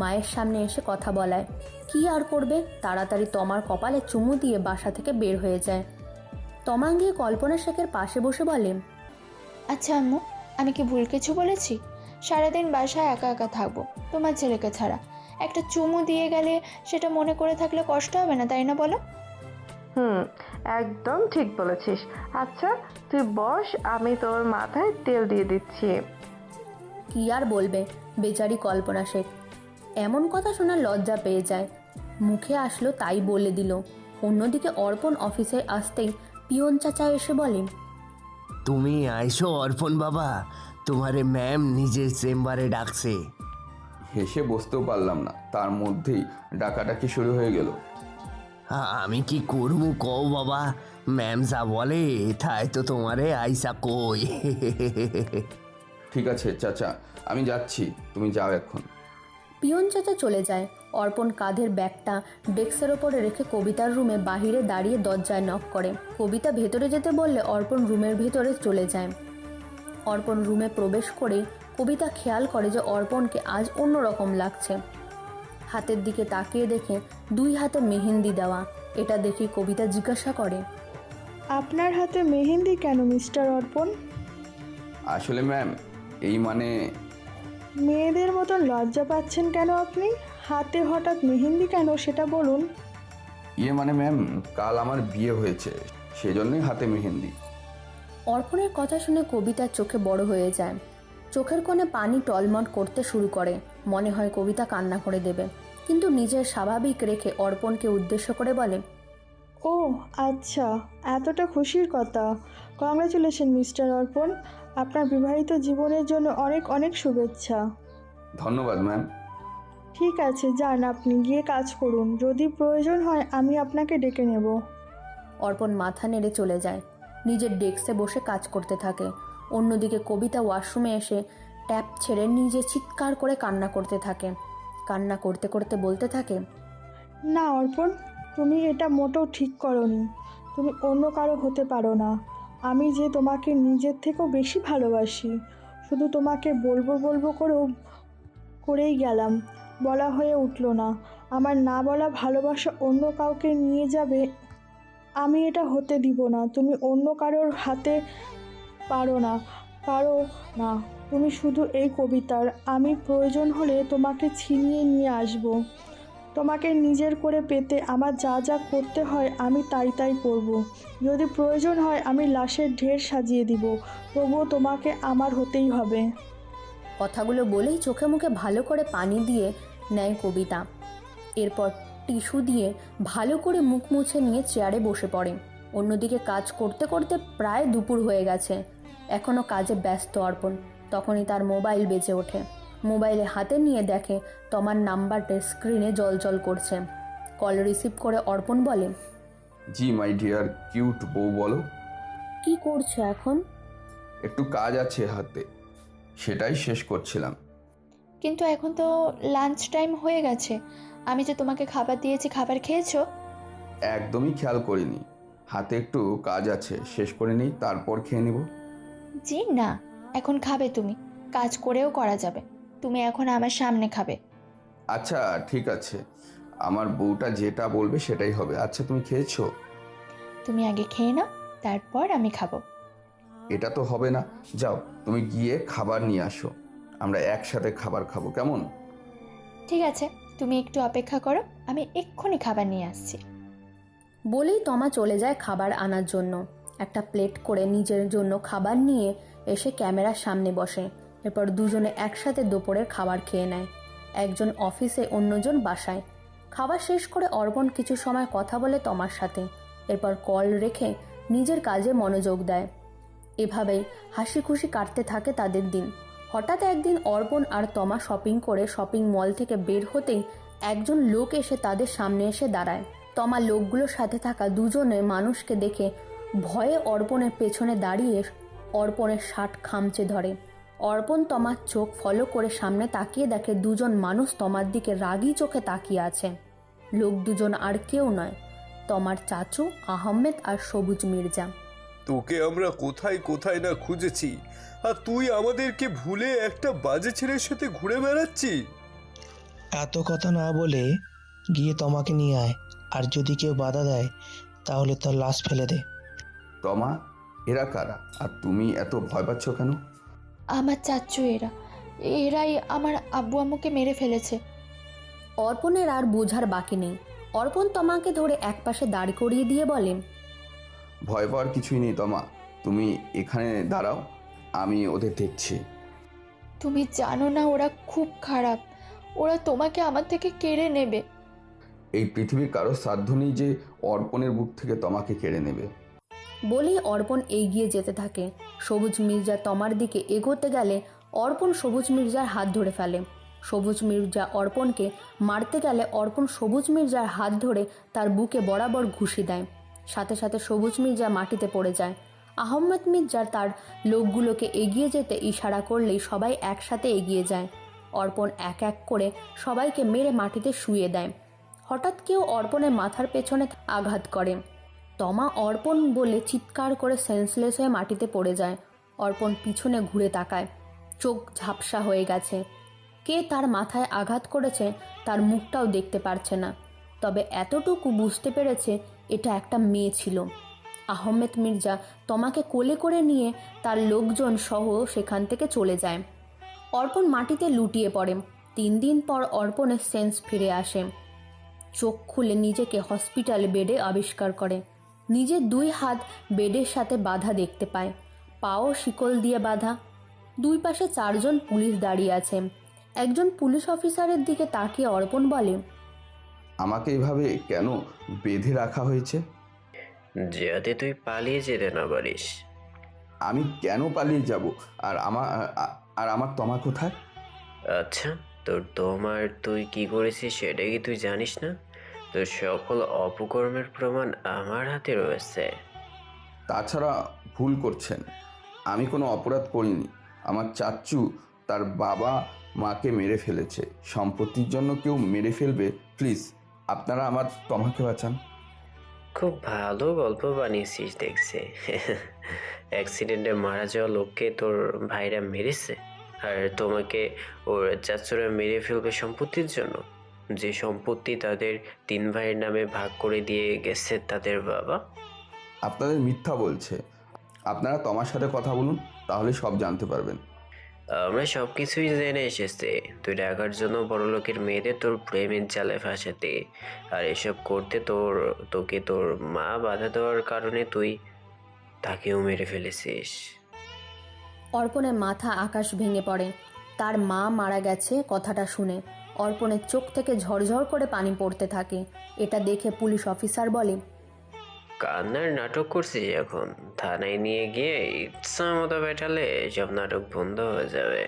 মায়ের সামনে এসে কথা বলায়। কি আর করবে, তাড়াতাড়ি তমার কপালে চুমু দিয়ে বাসা থেকে বের হয়ে যায়। তমা গিয়ে কল্পনা শেখের পাশে বসে বলে, আচ্ছা আম্মু, আমি কি ভুল কিছু বলেছি? সারাদিন বাসায় একা একা থাকবো তোমার ছেলেকে ছাড়া। একটা চুমু দিয়ে গেলে সেটা মনে করে থাকলে কষ্ট হবে না, তাই না বলো? একদম ঠিক বলেছিস। আচ্ছা তুই বস, আমি তোর মাথায় তেল দিয়ে দিচ্ছি। কি আর বলবে বেচারি কল্পনা শেখ। এমন কথা শোনা লজ্জা পেয়ে যায়। মুখে আসলো তাই বলে দিল। অন্যদিকে অর্পণ অফিসে আসতেই পিয়ন চাচা এসে বলে, তুমি আইসো অর্পণ বাবা, তোমারে ম্যাম নিজের চেম্বারে ডাকছে। হেসে বসতেও পারলাম না, তার মধ্যেই ডাকাডাকি শুরু হয়ে গেল। আমি কি করবো কও বাবা, ম্যাম যা বলে তাই তো তোমারে আইসা কই। ঠিক আছে চাচা, আমি যাচ্ছি, তুমি যাও এখন। পিয়ন চাচা চলে যায়। অর্পণ কাঁধের ব্যাগটা ডেস্কের ওপরে রেখে কবিতার রুমে বাহিরে দাঁড়িয়ে দরজায় নক করে। কবিতা ভেতরে যেতে বললে অর্পণ রুমের ভেতরে চলে যায়। অর্পণ রুমে প্রবেশ করেই কবিতা খেয়াল করে যে অর্পণকে আজ অন্যরকম লাগছে। হাতের দিকে তাকিয়ে দেখে 2 হাতে মেহেন্দি দেওয়া। এটা দেখে কবিতা জিজ্ঞাসা করে, আপনার হাতে মেহেন্দি কেন মিস্টার অর্পণ? আসলে ম্যাম, এই মানে মেয়েদের মতন লজ্জা পাচ্ছেন কেন আপনি? হাতে হঠাৎ মেহেন্দি কেন সেটা বলুন। মানে ম্যাম, কাল আমার বিয়ে হয়েছে, সেজন্যই হাতে মেহেন্দি। অর্পণের কথা শুনে কবিতার চোখে বড় হয়ে যায়। চোখের কোণে পানি টলমট করতে শুরু করে। মনে হয় কবিতা কান্না করে দেবে, কিন্তু নিজের স্বাভাবিক রেখে অর্পণকে উদ্দেশ্য করে বলে, ও আচ্ছা, এতটা খুশির কথা। কংগ্রাচুলেশন মিস্টার অর্পণ, আপনার বিবাহিত জীবনের জন্য অনেক অনেক শুভেচ্ছা। ধন্যবাদ ম্যাম। ঠিক আছে, যান আপনি গিয়ে কাজ করুন। যদি প্রয়োজন হয় আমি আপনাকে ডেকে নেব। অর্পণ মাথা নেড়ে চলে যায়। নিজের ডেস্কে বসে কাজ করতে থাকে। অন্যদিকে কবিতা ওয়াশরুমে এসে ট্যাপ ছেড়ে নিজে চিৎকার করে কান্না করতে থাকে। কান্না করতে করতে বলতে থাকে, না অর্পণ, তুমি এটা মোটেও ঠিক করনি। তুমি অন্য কারো হতে পারো না। আমি যে তোমাকে নিজের থেকেও বেশি ভালোবাসি। শুধু তোমাকে বলবো বলবো করেই গেলাম, বলা হয়ে উঠলো না। আমার না বলা ভালোবাসা অন্য কাউকে নিয়ে যাবে, আমি এটা হতে দিব না। তুমি অন্য কারোর হাতে পারো না। তুমি শুধু এই কবিতার। আমি প্রয়োজন হলে তোমাকে ছিনিয়ে নিয়ে আসব। তোমাকে নিজের করে পেতে আমার যা যা করতে হয় আমি তাই করব। যদি প্রয়োজন হয় আমি লাশের ঢের সাজিয়ে দিব, তবুও তোমাকে আমার হতেই হবে। কথাগুলো বলেই চোখে মুখে ভালো করে পানি দিয়ে নেয় কবিতা। এরপর টিস্যু দিয়ে ভালো করে মুখ মুছে নিয়ে চেয়ারে বসে পড়ে। অন্যদিকে কাজ করতে করতে প্রায় দুপুর হয়ে গেছে। এখনও কাজে ব্যস্ত অর্পণ। তখনই তার মোবাইল বেজে ওঠে। মোবাইলে হাতে নিয়ে দেখে তমার নাম্বারটা স্ক্রিনে জলজল করছে। কল রিসিভ করে অর্পণ বলে, জি মাই ডিয়ার কিউট বউ, বলো। কি করছো এখন? একটু কাজ আছে হাতে, সেটাই শেষ করছিলাম। কিন্তু এখন তো লাঞ্চ টাইম হয়ে গেছে। আমি যে তোমাকে খাবার দিয়েছি, খাবার খেয়েছো? একদমই খেয়াল করিনি। হাতে একটু কাজ আছে, শেষ করে নিই, তারপর খেয়ে নেব। জি না, এখন খাবে তুমি। কাজ করেও করা যাবে। তুমি এখন আমার সামনে খাবে। আচ্ছা ঠিক আছে, আমার বউটা যেটা বলবে সেটাই হবে। আচ্ছা তুমি খেয়েছো? তুমি আগে খেয়ে নাও, তারপর আমি খাবো। এটা তো হবে না। যাও তুমি গিয়ে খাবার নিয়ে আসো, আমরা একসাথে খাবার খাবো, কেমন? ঠিক আছে, তুমি একটু অপেক্ষা করো, আমি এক্ষুনি খাবার নিয়ে আসছি। বলেই তমা চলে যায় খাবার আনার জন্য। একটা প্লেট করে নিজের জন্য খাবার নিয়ে এসে ক্যামেরার সামনে বসে। এরপর দুজনে একসাথে দুপুরের খাবার খেয়ে নেয়। একজন অফিসে, অন্যজন বাসায়। খাবার শেষ করে অর্পণ কিছু সময় কথা বলে তমার সাথে। এরপর কল রেখে নিজের কাজে মনোযোগ দেয়। এভাবেই হাসি খুশি কাটতে থাকে তাদের দিন। হঠাৎ একদিন অর্পণ আর তমা শপিং করে শপিং মল থেকে বের হতেই একজন লোক এসে তাদের সামনে এসে দাঁড়ায়। তমা লোকগুলোর সাথে থাকা দুজনে মানুষকে দেখে ভয়ে অর্পণের পেছনে দাঁড়িয়ে অর্পণের শার্ট খামচে ধরে। অর্পণ তমার চোখ ফলো করে সামনে তাকিয়ে দেখে দুজন মানুষ তমার দিকে রাগী চোখে তাকিয়ে আছে। লোক দুজন আর কেউ নয়, তমার চাচু আহমেদ আর সবুজ মির্জা। তোকে আমরা কোথায় কোথায় না খুঁজেছি, আর তুই আমাদেরকে ভুলে একটা বাজে ছেলের সাথে ঘুরে বেড়াচ্ছি। এত কথা না বলে গিয়ে তোমাকে নিয়ে আয়, আর যদি কেউ বাধা দেয় তাহলে তার লাশ ফেলে দে। তমা, এরা কারা আর তুমি এত ভয় পাচ্ছ কেন? আমার চাচ্চু এরাই আমার আব্বু আম্মুকে মেরে ফেলেছে। অর্পণের আর বোঝার বাকি নেই। অর্পণ তমাকে ধরে একপাশে দাঁড় করিয়ে দিয়ে বলে, ভয় পাওয়ার কিছুই নেই তমা, তুমি এখানে দাঁড়াও, আমি ওদের দেখছি। তুমি জানো না ওরা খুব খারাপ। ওরা তোমাকে আমার থেকে কেড়ে নেবে। এই পৃথিবীর কারো সাধ্য নেই যে অর্পণের বুক থেকে তমাকে কেড়ে নেবে। বলেই অর্পণ এগিয়ে যেতে থাকে। সবুজ মির্জা তমার দিকে এগোতে গেলে অর্পণ সবুজ মির্জার হাত ধরে ফেলে। সবুজ মির্জা অর্পণকে মারতে গেলে অর্পণ সবুজ মির্জার হাত ধরে তার বুকে বরাবর ঘুষি দেয়। সাথে সাথে সবুজ মির্জা মাটিতে পড়ে যায়। আহমেদ মির্জা তার লোকগুলোকে এগিয়ে যেতে ইশারা করলেই সবাই একসাথে এগিয়ে যায়। অর্পণ এক এক করে সবাইকে মেরে মাটিতে শুইয়ে দেয়। হঠাৎ কেউ অর্পণের মাথার পেছনে আঘাত করে। তমা অর্পণ বলে চিৎকার করে সেন্সলেস হয়ে মাটিতে পড়ে যায়। অর্পণ পিছনে ঘুরে তাকায়, চোখ ঝাপসা হয়ে গেছে। কে তার মাথায় আঘাত করেছে তার মুখটাও দেখতে পারছে না, তবে এতটুকু বুঝতে পেরেছে এটা একটা মেয়ে ছিল। আহমেদ মির্জা তমাকে কোলে করে নিয়ে তার লোকজন সহ সেখান থেকে চলে যায়। অর্পণ মাটিতে লুটিয়ে পড়ে। 3 দিন পর অর্পণের সেন্স ফিরে আসে। চোখ খুলে নিজেকে হসপিটাল বেডে আবিষ্কার করে। নিজের 2 হাত বেডের সাথে বাঁধা দেখতে পায়, পাও শিকল দিয়ে বাঁধা। 2 পাশে 4 জন পুলিশ দাঁড়িয়ে আছে। একজন পুলিশ অফিসারের দিকে তাকিয়ে অর্পণ বলে, আমাকে এভাবে কেন বেঁধে রাখা হয়েছে? যাতে তুই পালিয়ে যেতে না পারিস। আমি কেন পালিয়ে যাব? আর আমার তমা কোথায়? আচ্ছা, তুই কি করেছিস সেটা কি তুই জানিস না? তোর সকল অপকর্মের প্রমাণ আমার হাতে রয়েছে। তাছাড়া ভুল করছেন, আমি কোনো অপরাধ করিনি। আমার চাচ্চু তার বাবা মাকে মেরে ফেলেছে। সম্পত্তির জন্য কেউ মেরে ফেলবে? প্লিজ আপনারা আমার তমাকে বাঁচান। খুব ভালো গল্প বানিয়েছিস দেখছে। অ্যাক্সিডেন্টে মারা যাওয়া লোককে তোর ভাইরা মেরেছে, আর তোমাকে ওর চাচুরা মেরে ফেলবে সম্পত্তির জন্য, যে সম্পত্তি তাদের 3 ভাইয়ের নামে ভাগ করে দিয়ে গেছে তাদের বাবা। আপনাদের মিথ্যা বলছে। আপনারা তমার সাথে কথা বলুন, তাহলে সব জানতে পারবেন। আমরা সব কিছুই জেনে এসেছি। তুই টাকার জন্য বড়লোকের মেয়েদের তোর প্রেমের জালে ফাঁসাতে, আর এসব করতে তোকে তোর মা বাধা দেওয়ার কারণে তুই তাকেও মেরে ফেলেছিস। অর্পণের মাথা আকাশ ভেঙে পড়ে। তার মা মারা গেছে কথাটা শুনে অর্পণের চোখ থেকে ঝরঝর করে পানি পড়তে থাকে। এটা দেখে পুলিশ অফিসার বলে, কান্নার নাটক করছিস এখন? থানায় নিয়ে গিয়ে ইচ্ছা মতো বেঠালে সব নাটক বন্ধ হয়ে যাবে।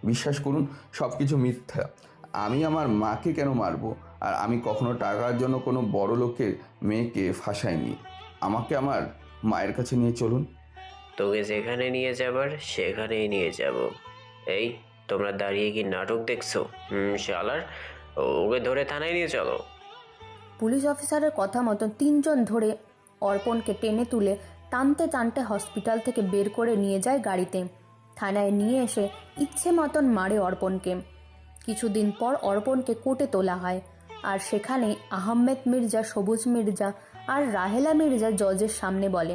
বিশ্বাস করুন, সব কিছু মিথ্যা। আমি আমার মাকে কেন মারবো? আর আমি কখনো টাকার জন্য কোনো বড় লোকের মেয়েকে ফাঁসাইনি। আমাকে আমার মায়ের কাছে নিয়ে চলুন। তোকে যেখানে নিয়ে যাবার সেখানেই নিয়ে যাব। এই, তোমরা দাঁড়িয়ে কি নাটক দেখছো? শালার, ওকে ধরে থানায় নিয়ে চলো। পুলিশ অফিসারের কথা মতো 3 জন ধরে অর্পণকে টেনে তুলে টানতে টানতে হসপিটাল থেকে বের করে নিয়ে যায় গাড়িতে। থানায় নিয়ে এসে ইচ্ছে মতন মারে অর্পণকে। কিছুদিন পর অর্পণকে কোর্টে তোলা হয়, আর সেখানেই আহমেদ মির্জা, সবুজ মির্জা আর রাহেলা মির্জা জজের সামনে বলে,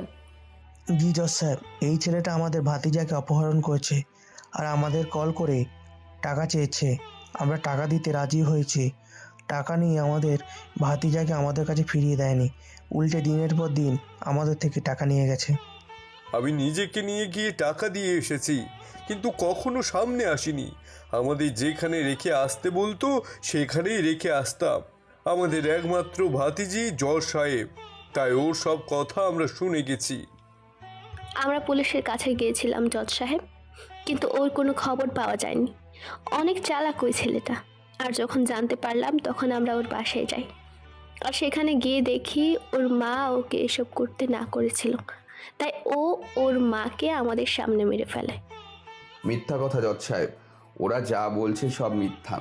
জি জজ সাহেব, এই ছেলেটা আমাদের ভাতিজাকে অপহরণ করেছে আর আমাদের কল করে টাকা চেয়েছে। আমরা টাকা দিতে রাজি হয়েছি। টাকা নিয়ে আমাদের ভাতিজাকে আমাদের কাছে ফিরিয়ে দেয়নি, উল্টে দিনের পর দিন আমাদের থেকে টাকা নিয়ে গেছে। আমি নিজেকে নিয়ে গিয়ে টাকা দিয়ে এসেছি, কিন্তু কখনো সামনে আসিনি। আমাদের যেখানে রেখে আসতে বলতো সেখানেই রেখে আসতাম। আমাদের একমাত্র ভাতিজি জজ সাহেব, তাই ওর সব কথা আমরা শুনে গেছি। আমরা পুলিশের কাছে গিয়েছিলাম জজ সাহেব, কিন্তু ওর কোনো খবর পাওয়া যায়নি। অনেক চালাক ওই ছেলেটা। আর যখন জানতে পারলাম তখন আমরা ওর বাসায় যাই, আর সেখানে গিয়ে দেখি ওর মা ওকে এসব করতে না করেছিল, তাই ও ওর মাকে আমাদের সামনে মেরে ফেলে। মিথ্যা কথা জজ সাহেব, ওরা যা বলছে সব মিথ্যা।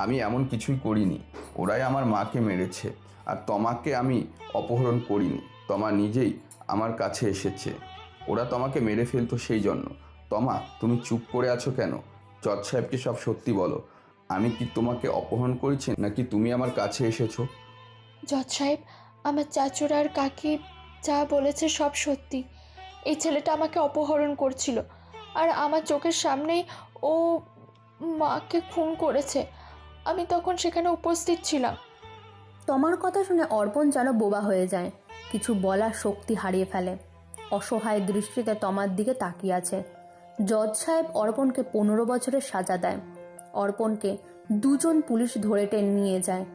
আমি এমন কিছুই করিনি। ওরাই আমার মাকে মেরেছে। আর তমাকে আমি অপহরণ করিনি। তমা নিজেই আমার কাছে এসেছে। ওরা তোমাকে মেরে ফেলতো সেই জন্য। তমা, তুমি চুপ করে আছো কেন? জজ সাহেবকে সব সত্যি বলো। আমি কি তোমাকে অপহরণ করেছি, নাকি তুমি আমার কাছে এসেছো? জজ সাহেব, আমার চাচুরা আর কাকি যা বলেছে সব সত্যি। এই ছেলেটা আমাকে অপহরণ করছিল, আর আমার চোখের সামনেই ও মাকে খুন করেছে। আমি তখন সেখানে উপস্থিত ছিলাম। তমার কথা শুনে অর্পণ যেন বোবা হয়ে যায়। কিছু বলার শক্তি হারিয়ে ফেলে। অসহায় দৃষ্টিতে তমার দিকে তাকিয়ে আছে। জজ সাহেব অর্পণকে 15 বছরের সাজা দেয়। অর্পণকে 2 জন পুলিশ ধরে টেনে নিয়ে যায়।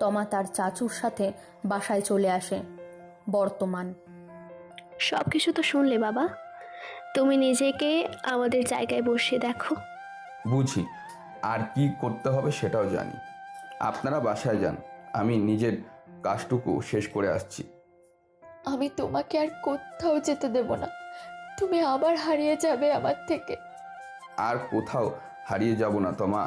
তমা তার চাচুর সাথে বাসায় চলে আসে। বর্তমান সব কিছু তো শুনলে বাবা, তুমি নিজেকে আমাদের জায়গায় বসিয়ে দেখো। বুঝি, আর কি করতে হবে সেটাও জানি। আপনারা বাসায় যান, আমি নিজের কাজটুকু শেষ করে আসছি। আমি তোমাকে আর কোথাও যেতে দেব না। তুমি আবার হারিয়ে যাবে আমার থেকে। আর কোথাও হারিয়ে যাব না তমা।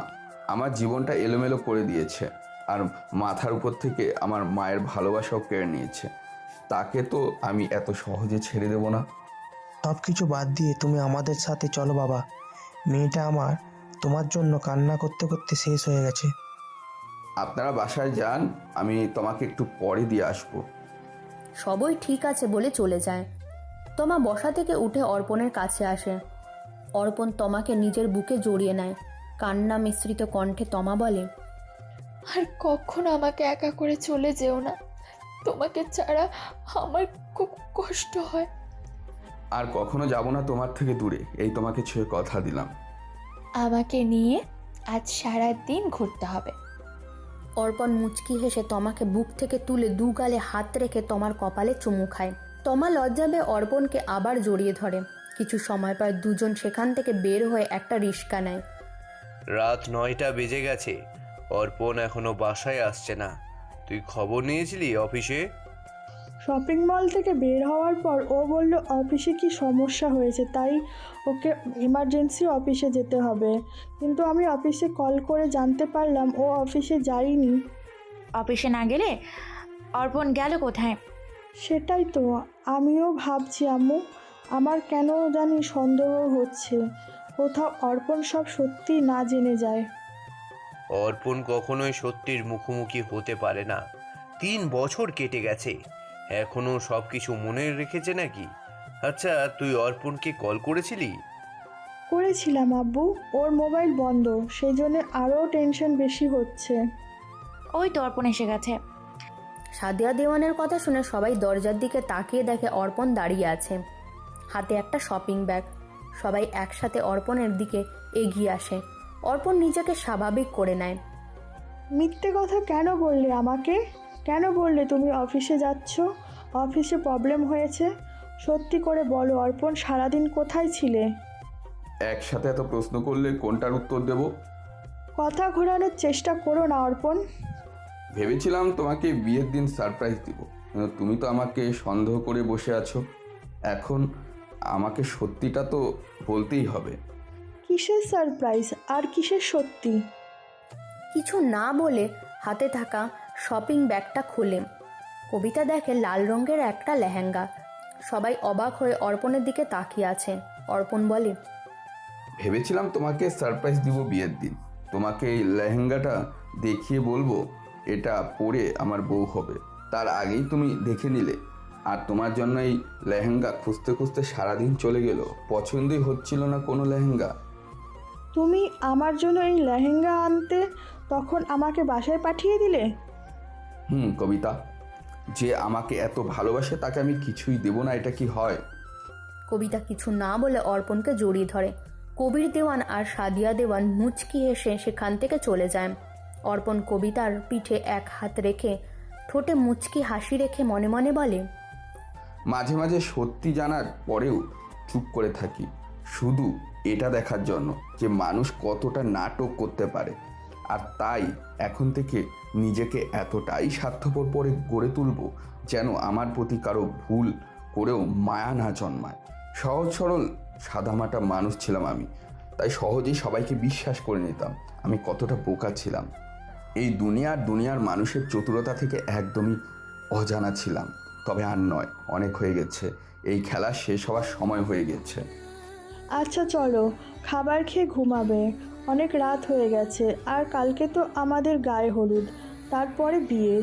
আমার জীবনটা এলোমেলো করে দিয়েছে, আর মাথার উপর থেকে আমার মায়ের ভালোবাসাও কেড়ে নিয়েছে। তাকে তো আমি এত সহজে ছেড়ে দেব না। সব কিছু বাদ দিয়ে তুমি আমাদের সাথে চলো বাবা। মেয়েটা আমার তোমার জন্য কান্না করতে করতে শেষ হয়ে গেছে। আপনারা বাসায় যান, আমি তোমাকে একটু পরে দিয়ে আসবো। সবই ঠিক আছে বলে চলে যায়। তমা বসা থেকে উঠে অর্পণের কাছে আসে। অর্পণ তমাকে নিজের বুকে জড়িয়ে নেয়। কান্না মিশ্রিত কণ্ঠে তমা বলে, আর কখনো আমাকে একা করে চলে যেও না। তোমাকে ছাড়া আমার খুব কষ্ট হয়। আর কখনো যাব না তোমার থেকে দূরে, এই তোমাকে ছুঁয়ে কথা দিলাম। আমাকে নিয়ে আজ সারা দিন ঘুরতে হবে। অর্পণ মুচকি হেসে তমাকে বুক থেকে তুলে 2 গালে হাত রেখে তমার কপালে চুমু খায়। তমা লজ্জা পেয়ে অর্পণকে আবার জড়িয়ে ধরে। কিছু সময় পর 2 জন সেখান থেকে বের হয়ে একটা রিক্সা নেয়। রাত 9টা বেজে গেছে, অর্পণ এখনো বাসায় আসছে না। তুই খবর নিয়েছিলি অফিসে? শপিং মল থেকে বের হওয়ার পর ও বলল অফিসে কি সমস্যা হয়েছে, তাই ওকে ইমার্জেন্সি অফিসে যেতে হবে। কিন্তু আমি অফিসে কল করে জানতে পারলাম ও অফিসে যায়নি। অফিসে না গেলে অর্পণ গেল কোথায়? সেটাই তো আমিও ভাবছি আম্মু, আমার কেন জানি সন্দেহ হচ্ছে কোথাও অর্পণ সব সত্যি না জেনে যায়। অর্পণ কখনোই সত্যির মুখোমুখি হতে পারে না। 3 বছর কেটে গেছে, এখনো সব কিছু মনে রেখেছে নাকি? আচ্ছা, তুই অর্পণকে কল করেছিলি? করেছিলাম আব্বু, ওর মোবাইল বন্ধ, সেই জন্য আরও টেনশন বেশি হচ্ছে। ওই তো অর্পণ এসে গেছে। সাদিয়া দেওয়ানের কথা শুনে সবাই দরজার দিকে তাকিয়ে দেখে অর্পণ দাঁড়িয়ে আছে, হাতে একটা শপিং ব্যাগ। সবাই একসাথে অর্পণের দিকে এগিয়ে আসে। অর্পণ নিজেকে স্বাভাবিক করে নেয়। মিথ্যে কথা কেন বললে আমাকে? কেন বললে তুমি অফিসে যাচ্ছ, অফিসে প্রবলেম হয়েছে? সত্যি করে বলো অর্পণ, সারাদিন কোথায় ছিলে? একসাথে এত প্রশ্ন করলে কোনটার উত্তর দেব? কথা ঘোরানোর চেষ্টা করো না অর্পণ। ভেবেছিলাম তোমাকে বিয়ের দিন সারপ্রাইজ দিব, কিন্তু তুমি তো আমাকে সন্দেহ করে বসে আছো। এখন আমাকে সত্যিটা তো বলতেই হবে। কিসের সারপ্রাইজ আর কিসের সত্যি? কিছু না বলে হাতে থাকা শপিং ব্যাগটা খুলে কবিতা দেখে লাল রঙের একটা লেহেঙ্গা। সবাই অবাক হয়ে অর্পণের দিকে তাকিয়ে আছে। অর্পণ বলে, ভেবেছিলাম তোমাকে সারপ্রাইজ দিব বিয়ের দিন, তোমাকে এই লেহেঙ্গাটা দেখিয়ে বলবো এটা পরে আমার বউ হবে। তার আগেই তুমি দেখে নিলে, আর তোমার জন্য এই লেহেঙ্গা খুঁজতে খুঁজতে সারাদিন চলে গেল, পছন্দই হচ্ছিল না কোনো লেহেঙ্গা। তুমি আমার জন্য এই লেহেঙ্গা আনতে তখন আমাকে বাসায় পাঠিয়ে দিলে? কবিতা, যে আমাকে এত ভালোবাসে তাকে আমি কিছুই দেব না, এটা কি হয়? কবিতা কিছু না বলে অর্পণকে জড়িয়ে ধরে। কবির দেওয়ান আর সাদিয়া দেওয়ান মুচকি হেসে সেখান থেকে চলে যায়। অর্পণ কবিতার পিঠে এক হাত রেখে ঠোঁটে মুচকি হাসি রেখে মনে মনে বলে, মাঝে মাঝে সত্যি জানার পরেও চুপ করে থাকি, শুধু এটা দেখার জন্য যে মানুষ কতটা নাটক করতে পারে। আর তাই এখন থেকে নিজেকে এতটাই স্বার্থপর করে গড়ে তুলব যেন আমার প্রতি কারো ভুল করেও মায়া না জন্মায়। সহজ সরল সাদামাটা মানুষ ছিলাম আমি, তাই সহজেই সবাইকে বিশ্বাস করে নিতাম। আমি কতটা বোকা ছিলাম। এই দুনিয়ার মানুষের চতুরতা থেকে একদমই অজানা ছিলাম। তবে আর নয়, অনেক হয়ে গেছে, এই খেলা শেষ হওয়ার সময় হয়ে গেছে। আচ্ছা চলো, খাবার খেয়ে ঘুমাবে, অনেক রাত হয়ে গেছে। আর কালকে তো আমাদের গায়ে হলুদ, তারপরে বিয়ে।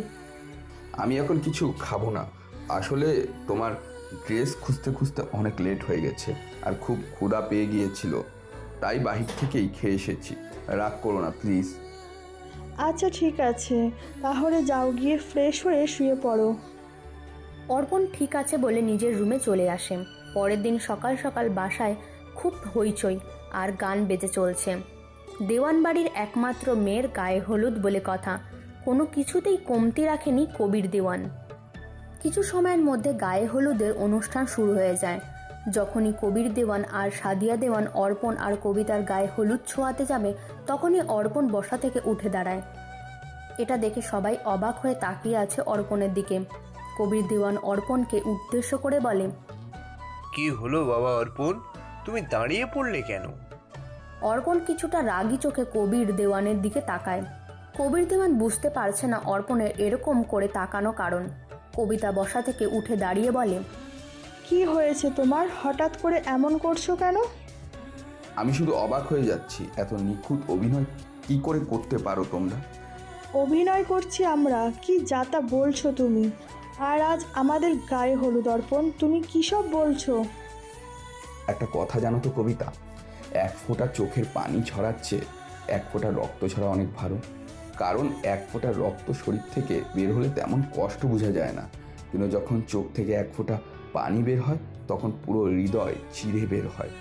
আমি এখন কিছু খাবো না, আসলে তোমার ড্রেস খুঁজতে খুঁজতে অনেক লেট হয়ে গেছে, আর খুব ক্ষুধা পেয়ে গিয়েছিল, তাই বাহির থেকেই খেয়ে এসেছি। রাগ করো না প্লিজ। আচ্ছা ঠিক আছে, তাহলে যাও, গিয়ে ফ্রেশ হয়ে শুয়ে পড়ো। অর্পণ ঠিক আছে বলে নিজের রুমে চলে আসে। পরের দিন সকাল সকাল বাসায় খুব হইচই আর গান বেজে চলছে। দেওয়ান বাড়ির একমাত্র মেয়ের গায়ে হলুদ বলে কথা, কোনো কিছুতেই কমতি রাখেনি কবির দেওয়ান। কিছু সময়ের মধ্যে গায়ে হলুদের অনুষ্ঠান শুরু হয়ে যায়। যখনই কবির দেওয়ান আর সাদিয়া দেওয়ান অর্পণ আর কবিতার গায়ে হলুদ ছোঁয়াতে যাবে, তখনই অর্পণ বসা থেকে উঠে দাঁড়ায়। এটা দেখে সবাই অবাক হয়ে তাকিয়ে আছে অর্পণের দিকে। কবির দেওয়ান অর্পণকে উদ্দেশ্য করে বলে, কি হলো বাবা অর্পণ, তুমি দাঁড়িয়ে পড়লে কেন? অর্পণ কিছুটা রাগী চোখে কবির দেওয়ানের দিকে তাকায়। কবির দেওয়ান বুঝতে পারছে না অর্পণের এরকম করে তাকানো কারণ। কবিতা বসা থেকে উঠে দাঁড়িয়ে বলে, কি হয়েছে তোমার, হঠাৎ করে এমন করছো কেন? আমি শুধু অবাক হয়ে যাচ্ছি, এত নিখুঁত অভিনয় কি করে করতে পারো তোমরা? অভিনয় করছি আমরা? কি যাতা বলছো তুমি? আর আজ আমাদের গায়ে হলুদ অর্পণ, তুমি কী সব বলছো? একটা কথা জানো তো কবিতা, এক ফোঁটা চোখের পানি ছড়াচ্ছে এক ফোঁটা রক্ত ছড়া অনেক ভালো। কারণ এক ফোঁটা রক্ত শরীর থেকে বের হলে তেমন কষ্ট বোঝা যায় না, কিন্তু যখন চোখ থেকে এক ফোঁটা পানি বের হয় তখন পুরো হৃদয় চিরে বের হয়।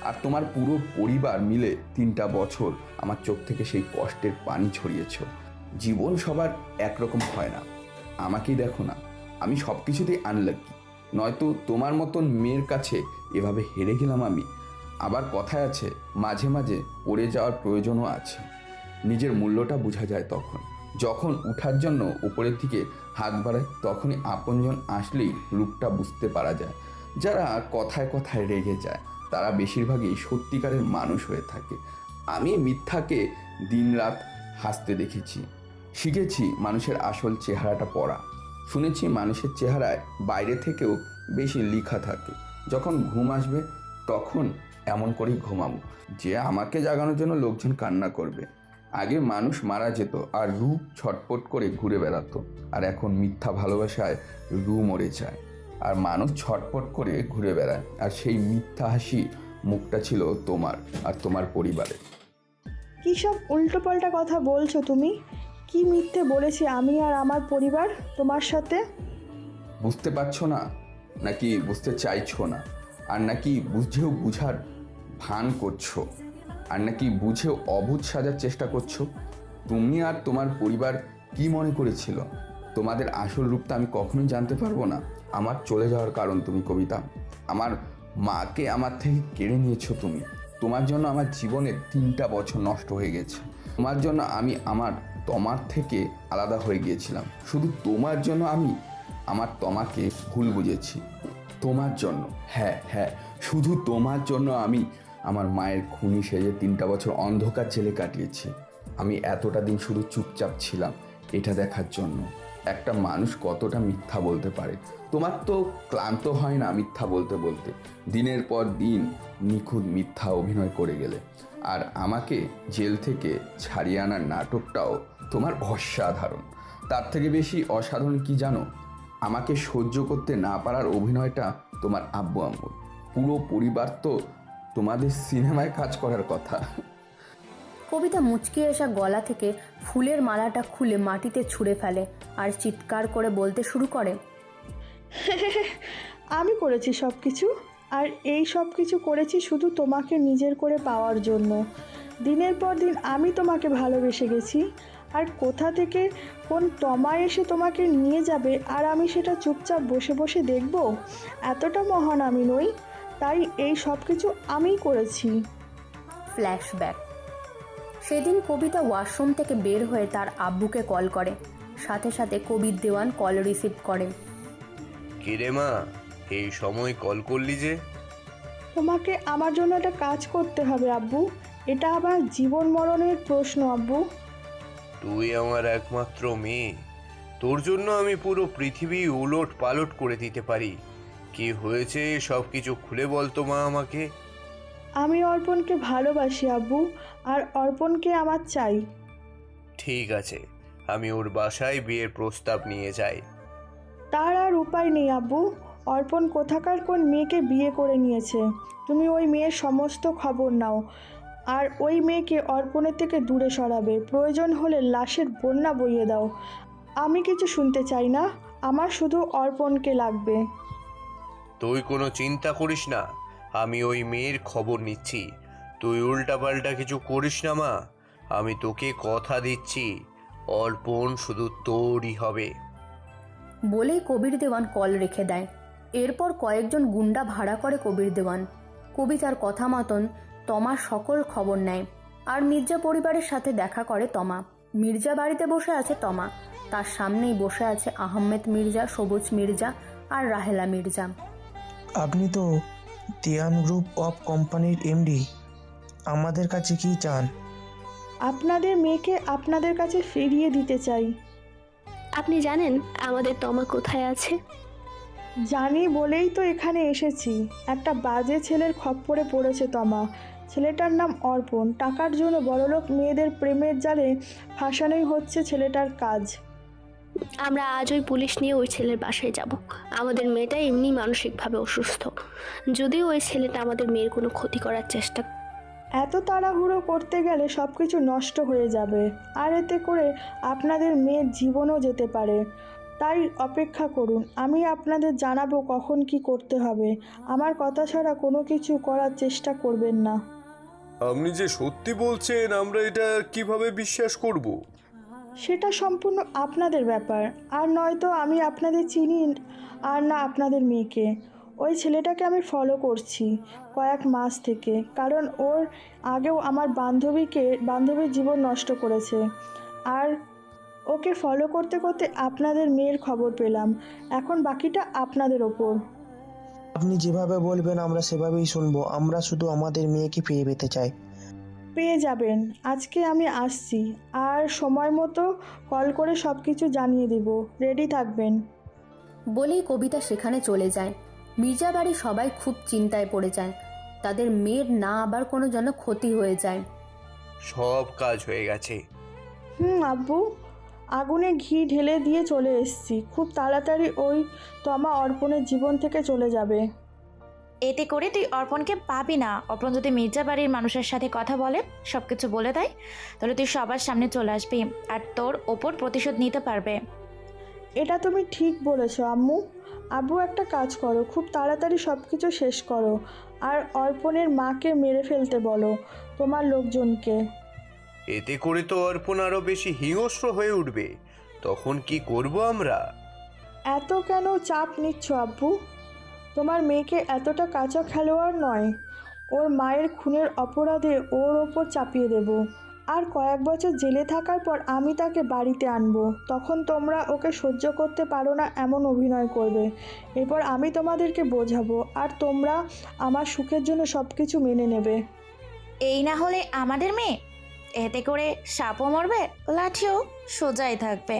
আর তোমার পুরো পরিবার মিলে 3টা বছর আমার চোখ থেকে সেই কষ্টের পানি ছড়িয়েছ। জীবন সবার একরকম হয় না, আমাকেই দেখো না, আমি সব কিছুতেই আনলাকি। নয়তো তোমার মতন মেয়ের কাছে এভাবে হেরে গেলাম আমি। আবার কথায় আছে, মাঝে মাঝে পড়ে যাওয়ার প্রয়োজনও আছে, নিজের মূল্যটা বোঝা যায় তখন। যখন উঠার জন্য উপরের দিকে হাত বাড়ায় তখনই আপনজন আসলেই রূপটা বুঝতে পারা যায়। যারা কথায় কথায় রেগে যায় তারা বেশিরভাগই সত্যিকারের মানুষ হয়ে থাকে। আমি মিথ্যাকে দিনরাত হাসতে দেখেছি, শিখেছি মানুষের আসল চেহারাটা পড়া। শুনেছি মানুষের চেহারায় বাইরে থেকেও বেশি লেখা থাকে। যখন ঘুম আসবে তখন এমন করেই ঘুমাবো যে আমাকে জাগানোর জন্য লোকজন কান্না করবে। আগে মানুষ মারা যেত আর রূপ ছটপট করে ঘুরে বেড়াতো, আর এখন মিথ্যা ভালোবাসায় রু মরে যায় আর মানুষ ছটপট করে ঘুরে বেড়ায়। আর সেই মিথ্যা হাসি মুখটা ছিল তোমার আর তোমার পরিবারের। কী সব উল্টোপাল্টা কথা বলছো তুমি? কি মিথ্যে বলেছি আমি আর আমার পরিবার তোমার সাথে? বুঝতে পারছো না নাকি বুঝতে চাইছো না? আর নাকি বুঝেও বুঝার ভান করছো? আর নাকি বুঝেও অবুঝ সাজার চেষ্টা করছো? তুমি আর তোমার পরিবার কি মনে করেছিল? তোমাদের আসল রূপটা আমি কখনোই জানতে পারবো না। আমার চলে যাওয়ার কারণ তুমি কবিতা। আমার মাকে আমার থেকে কেড়ে নিয়েছো তুমি। তোমার জন্য আমার জীবনের 3টা বছর নষ্ট হয়ে গেছে। তোমার জন্য আমি তোমার থেকে আলাদা হয়ে গিয়েছিলাম। শুধু তোমার জন্য আমি তোমাকে ভুল বুঝেছি। তোমার জন্য, হ্যাঁ, শুধু তোমার জন্য আমি আমার মায়ের খুনি সেজে 3টা বছর অন্ধকার জেলে কাটিয়েছি। আমি এতটা দিন শুধু চুপচাপ ছিলাম এটা দেখার জন্য একটা মানুষ কতটা মিথ্যা বলতে পারে। তোমার তো ক্লান্ত হয় না মিথ্যা বলতে বলতে? দিনের পর দিন নিখুঁত মিথ্যা অভিনয় করে গেলে। আর আমাকে জেল থেকে ছাড়িয়ে আনার নাটকটাও তোমার অসাধারণ। তার থেকে বেশি অসাধারণ কি জানো? আমাকে সহ্য করতে না পারার অভিনয়টা তোমার আব্বু আম্মুর। পুরো পরিবার তো তোমাদের সিনেমায় কাজ করার কথা। কবিতা মুচকি আসা গলা থেকে ফুলের মালাটা খুলে মাটিতে ছুঁড়ে ফেলে আর চিৎকার করে বলতে শুরু করে, আমি করেছি সব কিছু, আর এই সব কিছু করেছি শুধু তোমাকে নিজের করে পাওয়ার জন্য। দিনের পর দিন আমি তোমাকে ভালোবেসে গেছি, আর কোথা থেকে কোন তমা এসে তোমাকে নিয়ে যাবে আর আমি সেটা চুপচাপ বসে বসে দেখব? এতটা মহান আমি নই, তাই এই সব কিছু আমিই করেছি। ফ্ল্যাশব্যাক। সেদিন কবিতা ওয়াশরুম থেকে বের হয়ে তার আব্বুকে কল করে। সাথে সাথে কবির দেওয়ান কল রিসিভ করে। কিরে মা, এই সময় কল করলি যে? তোমাকে আমার জন্য একটা কাজ করতে হবে আব্বু। এটা আমার জীবন মরণের প্রশ্ন আব্বু। তুই আমার একমাত্র মেয়ে, তোর জন্য আমি পুরো পৃথিবী উলট পালট করে দিতে পারি। কি হয়েছে সব কিছু খুলে বলতো মা আমাকে। আমি অর্পণকে ভালোবাসি আব্বু, আর অর্পণকে আমার চাই। ঠিক আছে, আমি ওর বাসায় বিয়ের প্রস্তাব নিয়ে যাই। তার আর উপায় নেই আব্বু। অর্পণ কোথাকার কোন মেয়েকে বিয়ে করে নিয়েছে। তুমি ওই মেয়ের সমস্ত খবর নাও, আর ওই মেয়েকে অর্পণের থেকে দূরে সরাবে। প্রয়োজন হলে লাশের বন্যা বইয়ে দাও। আমি কিছু শুনতে চাই না, আমার শুধু অর্পণকে লাগবে। তুই কোনো চিন্তা করিস না, আমি ওই মেয়ের খবর নিচ্ছি। তুই উল্টাপাল্টা কিছু করিস না মা, আমি তোকে কথা দিচ্ছি অর্পণ শুধু তোরই হবে। বলেই কবির দেওয়ান কল রেখে দেয়। এরপর কয়েকজন গুন্ডা ভাড়া করে কবির দেওয়ান। কবিতার কথা মতন তমার সকল খবর নেয়, আর মির্জা পরিবারের সাথে দেখা করে তমা। মির্জা বাড়িতে বসে আছে তমা, তার সামনেই বসে আছে আহমেদ মির্জা, সবুজ মির্জা আর রাহেলা মির্জা। আপনি তো দেয়ান গ্রুপ অফ কোম্পানির এমডি, আমাদের কাছে কি চান? আপনাদের মেয়েকে আপনাদের কাছে ফিরিয়ে দিতে চাই। আপনি জানেন আমাদের তমা কোথায় আছে? জানি বলেই তো এখানে এসেছি। একটা বাজে ছেলের খপ্পরে পড়েছে তমা। ছেলেটার নাম অর্পণ। টাকার জন্য বড়লোক মেয়েদের প্রেমের জালে ফাঁসানোই হচ্ছে ছেলেটার কাজ। আমরা আজ ওই পুলিশ নিয়ে ওই ছেলের বাসায় যাব। আমাদের মেয়েটা এমনি মানসিকভাবে অসুস্থ। যদিও ওই ছেলেটা আমাদের মেয়ের কোনো ক্ষতি করার চেষ্টা। এত তাড়াহুড়ো করতে গেলে সব কিছু নষ্ট হয়ে যাবে, আর এতে করে আপনাদের মেয়ের জীবনও যেতে পারে। তাই অপেক্ষা করুন, আমি আপনাদের জানাবো কখন কি করতে হবে। আমার কথা ছাড়া কোনো কিছু করার চেষ্টা করবেন না। আপনি যে সত্যি বলছেন, আমরা এটা কিভাবে বিশ্বাস করব? সেটা সম্পূর্ণ আপনাদের ব্যাপার। আর নয়তো আমি আপনাদের চিনি আর না আপনাদের মেয়েকে। ওই ছেলেটাকে আমি ফলো করছি কয়েক মাস থেকে, কারণ ওর আগেও আমার বান্ধবীর জীবন নষ্ট করেছে। আর ওকে ফলো করতে করতে আপনাদের মেয়ের খবর পেলাম। এখন বাকিটা আপনাদের ওপর। আপনি যেভাবে বলবেন আমরা সেভাবেই শুনবো। আমরা শুধু আমাদের মেয়েকে ফিরে পেতে চাই। পেয়ে যাবেন। আজকে আমি আসছি, আর সময় মতো কল করে সব কিছু জানিয়ে দিব। রেডি থাকবেন। বলেই কবিতা সেখানে চলে যায়। মির্জা বাড়ি সবাই খুব চিন্তায় পড়ে যায়, তাদের মেয়ের না আবার কোনো যেন ক্ষতি হয়ে যায়। সব কাজ হয়ে গেছে। আব্বু, আগুনে ঘি ঢেলে দিয়ে চলে এসেছি। খুব তাড়াতাড়ি ওই তমা অর্পণের জীবন থেকে চলে যাবে। এতে করে তুই অর্পণকে পাবি না। অর্পণ যদি মির্জা বাড়ির মানুষের সাথে কথা বলে, সব কিছু বলে দেয়, তাহলে তুই সবার সামনে চলে আসবি আর তোর ওপর প্রতিশোধ নিতে পারবে। এটা তুমি ঠিক বলেছো আম্মু। আব্বু, একটা কাজ করো, খুব তাড়াতাড়ি সব কিছু শেষ করো আর অর্পণের মাকে মেরে ফেলতে বলো তোমার লোকজনকে। এতে করে তো অর্পণ আরো বেশি হিংস্র হয়ে উঠবে, তখন কি করব আমরা? এত কেন চাপ নিচ্ছ আব্বু? তোমার মেয়েকে এতটা কাঁচা খেলোয়াড় নয়। ওর মায়ের খুনের অপরাধে ওর ওপর চাপিয়ে দেব, আর কয়েক বছর জেলে থাকার পর আমি তাকে বাড়িতে আনবো। তখন তোমরা ওকে সহ্য করতে পারো না এমন অভিনয় করবে। এরপর আমি তোমাদেরকে বোঝাবো, আর তোমরা আমার সুখের জন্য সব কিছু মেনে নেবে। এই না হলে আমাদের মেয়ে, এতে করে সাপও মরবে, লাঠিও সোজাই থাকবে।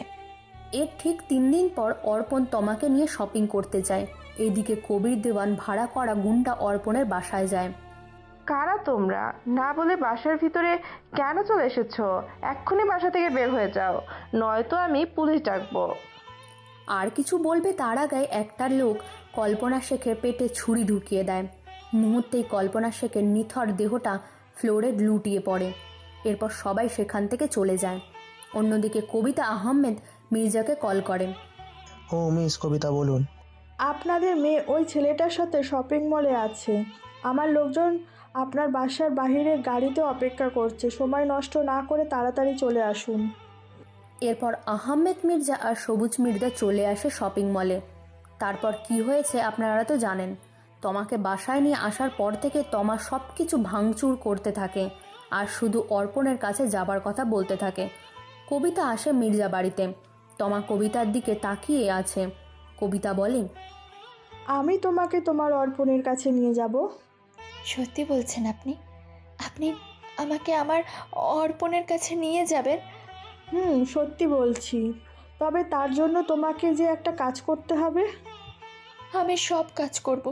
এর ঠিক 3 দিন পর অর্পণ তমাকে নিয়ে শপিং করতে যায়। এদিকে কবির দেওয়ান ভাড়া করা গুন্ডা অর্পণের বাসায় যায়। কারা তোমরা? না বলে বাসার ভিতরে কেন চলে এসেছো? এক্ষুনি বাসা থেকে বের হয়ে যাও, নয়তো আমি পুলিশ ডাকবো। আর কিছু বলবে তার আগে একটা লোক কল্পনা শেখের পেটে ছুরি ঢুকিয়ে দেয়। মুহূর্তেই কল্পনা শেখের নিথর দেহটা ফ্লোরে লুটিয়ে পড়ে। এরপর সবাই সেখান থেকে চলে যায়। অন্যদিকে কবিতা আহমেদ মির্জাকে কল করে। ও মিস কবিতা, বলুন। আপনাদের মেয়ে ওই ছেলেটার সাথে শপিং মলে আছে। আমার লোকজন আপনার বাসার বাইরে গাড়িতে অপেক্ষা করছে। সময় নষ্ট না করে তাড়াতাড়ি চলে আসুন। এরপর আহমেদ মির্জা আর সবুজ মির্জা চলে আসে শপিং মলে। তারপর কি হয়েছে আপনারা তো জানেন। তমাকে বাসায় নিয়ে আসার পর থেকে তমা সব কিছু ভাঙচুর করতে থাকে আর শুধু অর্পণের কাছে যাবার কথা বলতে থাকে। কবিতা আসে মির্জা বাড়িতে। তমা কবিতার দিকে তাকিয়ে আছে। কবিতা বলে, আমি তোমাকে তোমার অর্পণের কাছে নিয়ে যাব। সত্যি বলছেন আপনি? আপনি আমাকে আমার অর্পণের কাছে নিয়ে যাবেন? সত্যি বলছি। তবে তার জন্য তোমাকে যে একটা কাজ করতে হবে। আমি সব কাজ করব,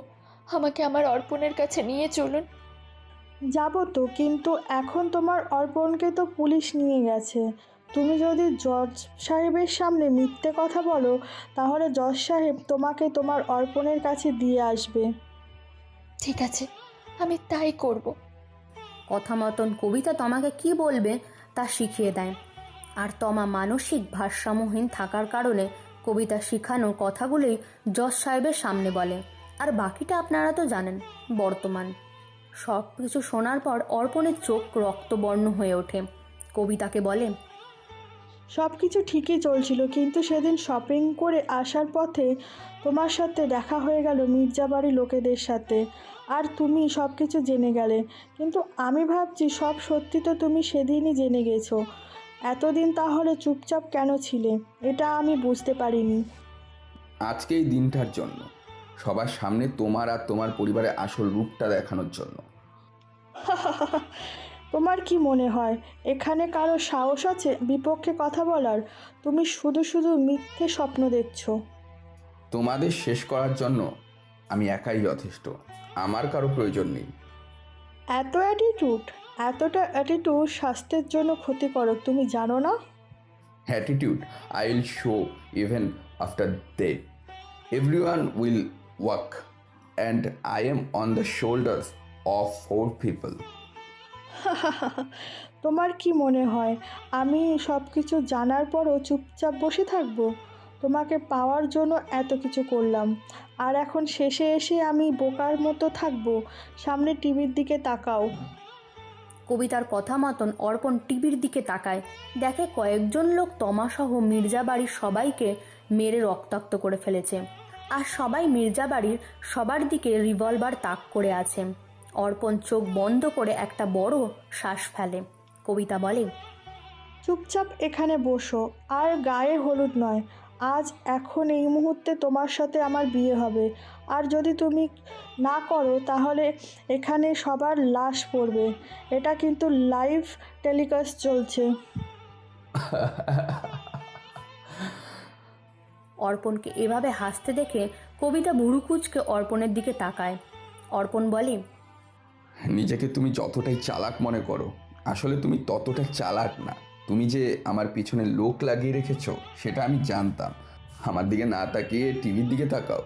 আমাকে আমার অর্পণের কাছে নিয়ে চলুন। যাব তো, কিন্তু এখন তোমার অর্পণকে তো পুলিশ নিয়ে গেছে। তুমি যদি জজ সাহেবের সামনে মিথ্যে কথা বলো, তাহলে জজ সাহেব তোমাকে তোমার অর্পণের কাছে দিয়ে আসবে। ঠিক আছে, আমি তাই করব। কথা মতন কবিতা তমাকে কি বলবে তা শিখিয়ে দেয়। আর তমা মানসিক ভারসাম্যহীন থাকার কারণে কবিতা শিখানো কথাগুলোই জজ সাহেবের সামনে বলে। আর বাকিটা আপনারা তো জানেন। বর্তমান সব কিছু শোনার পর অর্পণের চোখ রক্তবর্ণ হয়ে ওঠে। কবিতাকে বলে, সব কিছু ঠিকই চলছিল, কিন্তু সেদিন শপিং করে আসার পথে তোমার সাথে দেখা হয়ে গেল মির্জাবাড়ি লোকেদের সাথে, আর তুমি সব কিছু জেনে গেলে। কিন্তু আমি ভাবছি সব সত্যি তো তুমি সেদিনই জেনে গেছো। এতদিন তাহলে চুপচাপ কেন ছিলে? এটা আমি বুঝতে পারিনি। আজকে এই দিনটার জন্য, সবার সামনে তোমার আর তোমার পরিবারের আসল রূপটা দেখানোর জন্য। তোমার কি মনে হয় এখানে কারো সাহস আছে বিপক্ষে কথা বলার? তুমি শুধু শুধু মিথ্যে স্বপ্ন দেখছো। তোমাদের শেষ করার জন্য আমি একাই যথেষ্ট, আমার কারো প্রয়োজন নেই। এতটা অ্যাটিটিউড স্বাস্থ্যের জন্য ক্ষতিকারক, তুমি জানো না? Attitude I will show even after death. Everyone will walk, and I am on the shoulders of 4 people. তোমার কি মনে হয় আমি সব কিছু জানার পরও চুপচাপ বসে থাকবো? তোমাকে পাওয়ার জন্য এত কিছু করলাম, আর এখন শেষে এসে আমি বোকার মতো থাকবো? সামনে টিভির দিকে তাকাও। কবিতার কথা মতন অর্পণ টিভির দিকে তাকায়। দেখে কয়েকজন লোক তমাসহ মির্জা বাড়ির সবাইকে মেরে রক্তাক্ত করে ফেলেছে, আর সবাই মির্জা বাড়ির সবার দিকে রিভলভার তাক করে আছে। অর্পণ চোখ বন্ধ করে একটা বড় শ্বাস ফেলে। কবিতা বলে, চুপচাপ এখানে বসো, আর গায়ে হলুদ নয়। আজ এখন এই মুহূর্তে তোমার সাথে আমার বিয়ে হবে, আর যদি তুমি না করো তাহলে এখানে সবার লাশ পড়বে। এটা কিন্তু লাইভ টেলিকাস্ট চলছে। অর্পণকে এভাবে হাসতে দেখে কবিতা ভুরু কুঁচকে অর্পণের দিকে তাকায়। অর্পণ বলে, নিজেকে তুমি যতটাই চালাক মনে করো, আসলে তুমি ততটা চালাক না। তুমি যে আমার পিছনে লোক লাগিয়ে রেখেছো সেটা আমি জানতাম। আমার দিকে না তাকিয়ে টিভির দিকে তাকাও।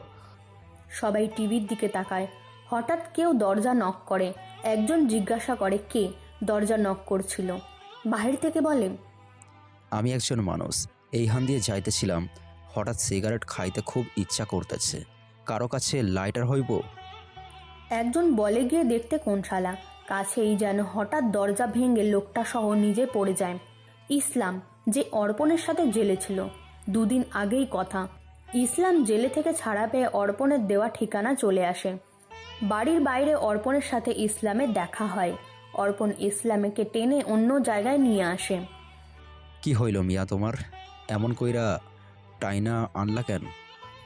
সবাই টিভির দিকে তাকায়। হঠাৎ কেউ দরজা নক করে। একজন জিজ্ঞাসা করে কে দরজা নক করছিল। বাহির থেকে বলে, আমি একজন মানুষ, এইখান দিয়ে যাইতেছিলাম, হঠাৎ সিগারেট খাইতে খুব ইচ্ছা করতেছে, কারো কাছে লাইটার হইব? একজন বলে গিয়ে দেখতে কোন শালা। কাছেই যেন হঠাৎ দরজা ভেঙে লোকটা সহ নিজে পড়ে যায়। ইসলাম, যে অর্পণের সাথে জেলে ছিল। দুদিন আগেই কথা। ইসলাম জেলে থেকে ছাড়া পেয়ে অর্পণের দেওয়া ঠিকানা চলে আসে। বাড়ির বাইরে অর্পণের সাথে ইসলামের দেখা হয়। অর্পণ ইসলামকে টেনে অন্য জায়গায় নিয়ে আসে। কি হইল মিয়া তোমার? এমন কইরা টাইনা আনলা কেন?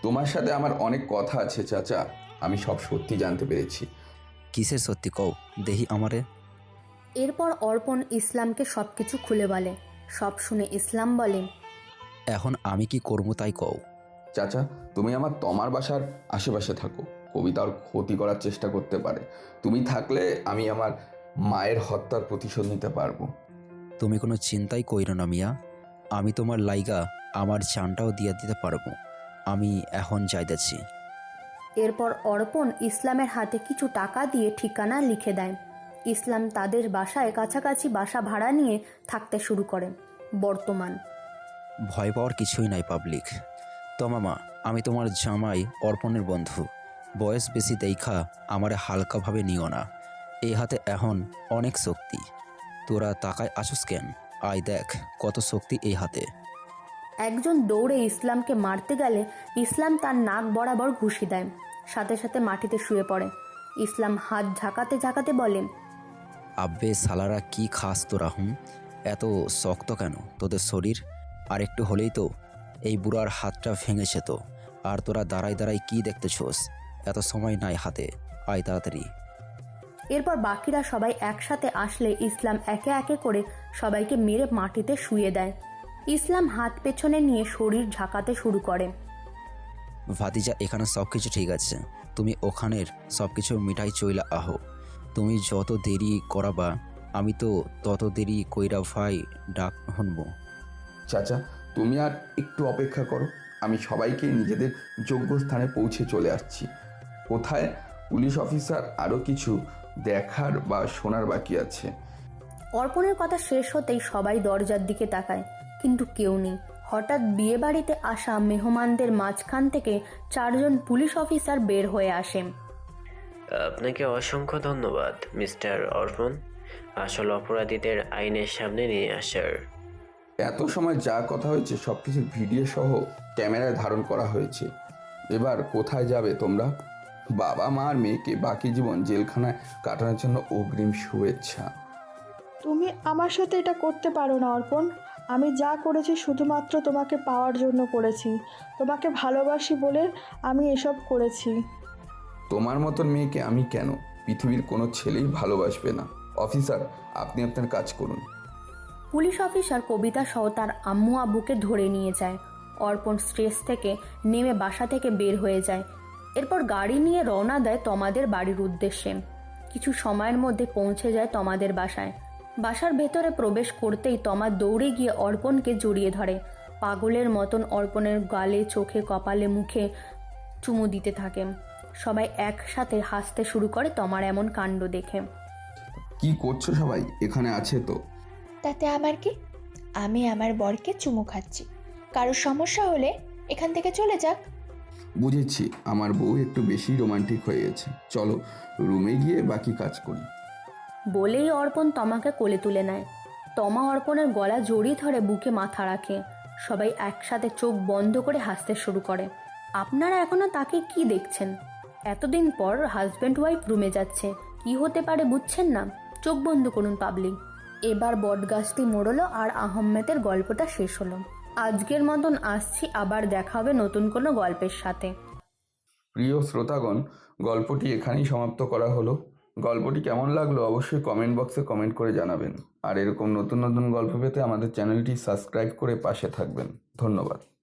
তোমার সাথে আমার অনেক কথা আছে চাচা। আমি সব সত্যি জানতে পেরেছি। কিসের সত্যি কও দেহি আমারে। এরপর অর্পণ ইসলামকে সব কিছু খুলে বলে। সব শুনে ইসলাম বলে, এখন আমি কি করবো তাই কও। চাচা, তুমি আমার তমার বাসার আশেপাশে থাকো। কবিতার ক্ষতি করার চেষ্টা করতে পারে। তুমি থাকলে আমি আমার মায়ের হত্যার প্রতিশোধ নিতে পারবো। তুমি কোনো চিন্তাই কইরো না মিয়া, আমি তোমার লাইগা আমার জানটাও দিয়া দিতে পারবো। আমি এখন যাইতেছি। এরপর অর্পণ ইসলামের হাতে কিছু টাকা দিয়ে ঠিকানা লিখে দেয়। ইসলাম তাদের বাসায় কাছাকাছি বাসা ভাড়া নিয়ে থাকতে শুরু করে। বর্তমান ভয় পাওয়ার কিছুই নাই পাবলিক। তো মামা, আমি তোমার জামাই অর্পণের বন্ধু। বয়স বেশি দেখা আমারে হালকাভাবে নিও না। এই হাতে এখন অনেক শক্তি। তোরা তাকায় আসুস কেন? আয় দেখ কত শক্তি এই হাতে। একজন দৌড়ে ইসলামকে মারতে গেলে ইসলাম তার নাক বরাবর ঘুষি দেয়। সাথে সাথে মাটিতে শুয়ে পড়ে। ইসলাম হাত ঝাঁকাতে ঝাঁকাতে বলে, আব্বে সালারা কি খাস তোরা? এত শক্ত কেন তোদের শরীর? আর একটু হলেই তো এই বুড়ার হাতটা ভেঙেছে তো। আর তোরা দাঁড়াই দাঁড়াই কি দেখতেছোস? এত সময় নাই হাতে, আয় তাড়াতাড়ি। এরপর বাকিরা সবাই একসাথে আসলে ইসলাম একে একে করে সবাইকে মেরে মাটিতে শুয়ে দেয়। ইসলাম হাত পেছনে নিয়ে শরীর ঝাঁকাতে শুরু করে। ভাতিজা, এখানে সব কিছু ঠিক আছে, তুমি ওখানের সব কিছু মিঠাই চইলা আহো। তুমি যত দেরি করাবা আমি তো তত দেরি কইরা ভাই ডাক শুনবো। চাচা, তুমি আর একটু অপেক্ষা করো। আমি সবাইকে নিজেদের যোগ্য স্থানে পৌঁছে চলে আসছি। কোথায় পুলিশ অফিসার আরও কিছু দেখার বা শোনার বাকি আছে। অর্পণের কথা শেষ হতেই সবাই দরজার দিকে তাকায়, কিন্তু কেউ নেই। হঠাৎ বিয়ে বাড়িতে আসা মেহমানদের মাঝখান থেকে 4 জন পুলিশ অফিসার বের হয়ে আসে। আপনাকে অসংখ্য ধন্যবাদ মিস্টার অর্পণ, আসল অপরাধীদের আইনের সামনে নিয়ে আসার। এত সময় যা কথা হয়েছে সব কিছু ভিডিও সহ ক্যামেরায় ধারণ করা হয়েছে। এবার কোথায় যাবে তোমরা? বাবা মা আর মেয়েকে বাকি জীবন জেলখানায় কাটানোর জন্য অগ্রিম শুভেচ্ছা। তুমি আমার সাথে এটা করতে পারো না অর্পণ। আমি যা করেছি শুধুমাত্র তোমাকে পাওয়ার জন্য করেছি। তোমাকে ভালোবাসি বলে আমি এসব করেছি। তোমার মতন মেয়েকে আমি কেন? পৃথিবীর কোনো ছেলেই ভালোবাসবে না। অফিসার, আপনি আপনার কাজ করুন। পুলিশ অফিসার কবিতা সহ তার আম্মু আব্বুকে ধরে নিয়ে যায়। অর্পণ স্ট্রেস থেকে নেমে বাসা থেকে বের হয়ে যায়। এরপর গাড়ি নিয়ে রওনা দেয় তমাদের বাড়ির উদ্দেশ্যে। কিছু সময়ের মধ্যে পৌঁছে যায় তমাদের বাসায়। বাসার ভেতরে প্রবেশ করতেই তমা দৌড়ে গিয়ে অর্পণকে জড়িয়ে ধরে। পাগলের মতন অর্পণের গালে, চোখে, কপালে, মুখে চুমু দিতে থাকে। সবাই একসাথে হাসতে শুরু করে তমার এমন কাণ্ড দেখে। কি করছো সবাই? এখানে আছে তো? তাতে আমার কি? আমি আমার বরকে চুমু খাচ্ছি। কারোর সমস্যা হলে এখান থেকে চলে যাক। বুঝেছি, আমার বউ একটু বেশি রোমান্টিক হয়ে গেছে। চলো রুমে গিয়ে বাকি কাজ করি। বলেই অর্পণ তমাকে কোলে তুলে নেয়। তমা অর্পণের গলা জড়িয়ে ধরে বুকে মাথা রাখে। সবাই একসাথে চোখ বন্ধ করে হাসতে শুরু করে। আপনারা এখনো তাকে কি দেখছেন? এতদিন পর হাজব্যান্ড ওয়াইফ রুমে যাচ্ছে, কি হতে পারে বুঝছেন না? চোখ বন্ধ করুন পাবলিক। এবার বটগাছটি মোড়লো আর আহম্মেদের গল্পটা শেষ হলো। আজকের মতন আসছি, আবার দেখা হবে নতুন কোনো গল্পের সাথে। প্রিয় শ্রোতাগণ, গল্পটি এখানেই সমাপ্ত করা হলো। গল্পটি কেমন লাগলো অবশ্যই কমেন্ট বক্সে কমেন্ট করে জানাবেন। আর এরকম নতুন নতুন গল্প পেতে আমাদের চ্যানেলটি সাবস্ক্রাইব করে পাশে থাকবেন। ধন্যবাদ।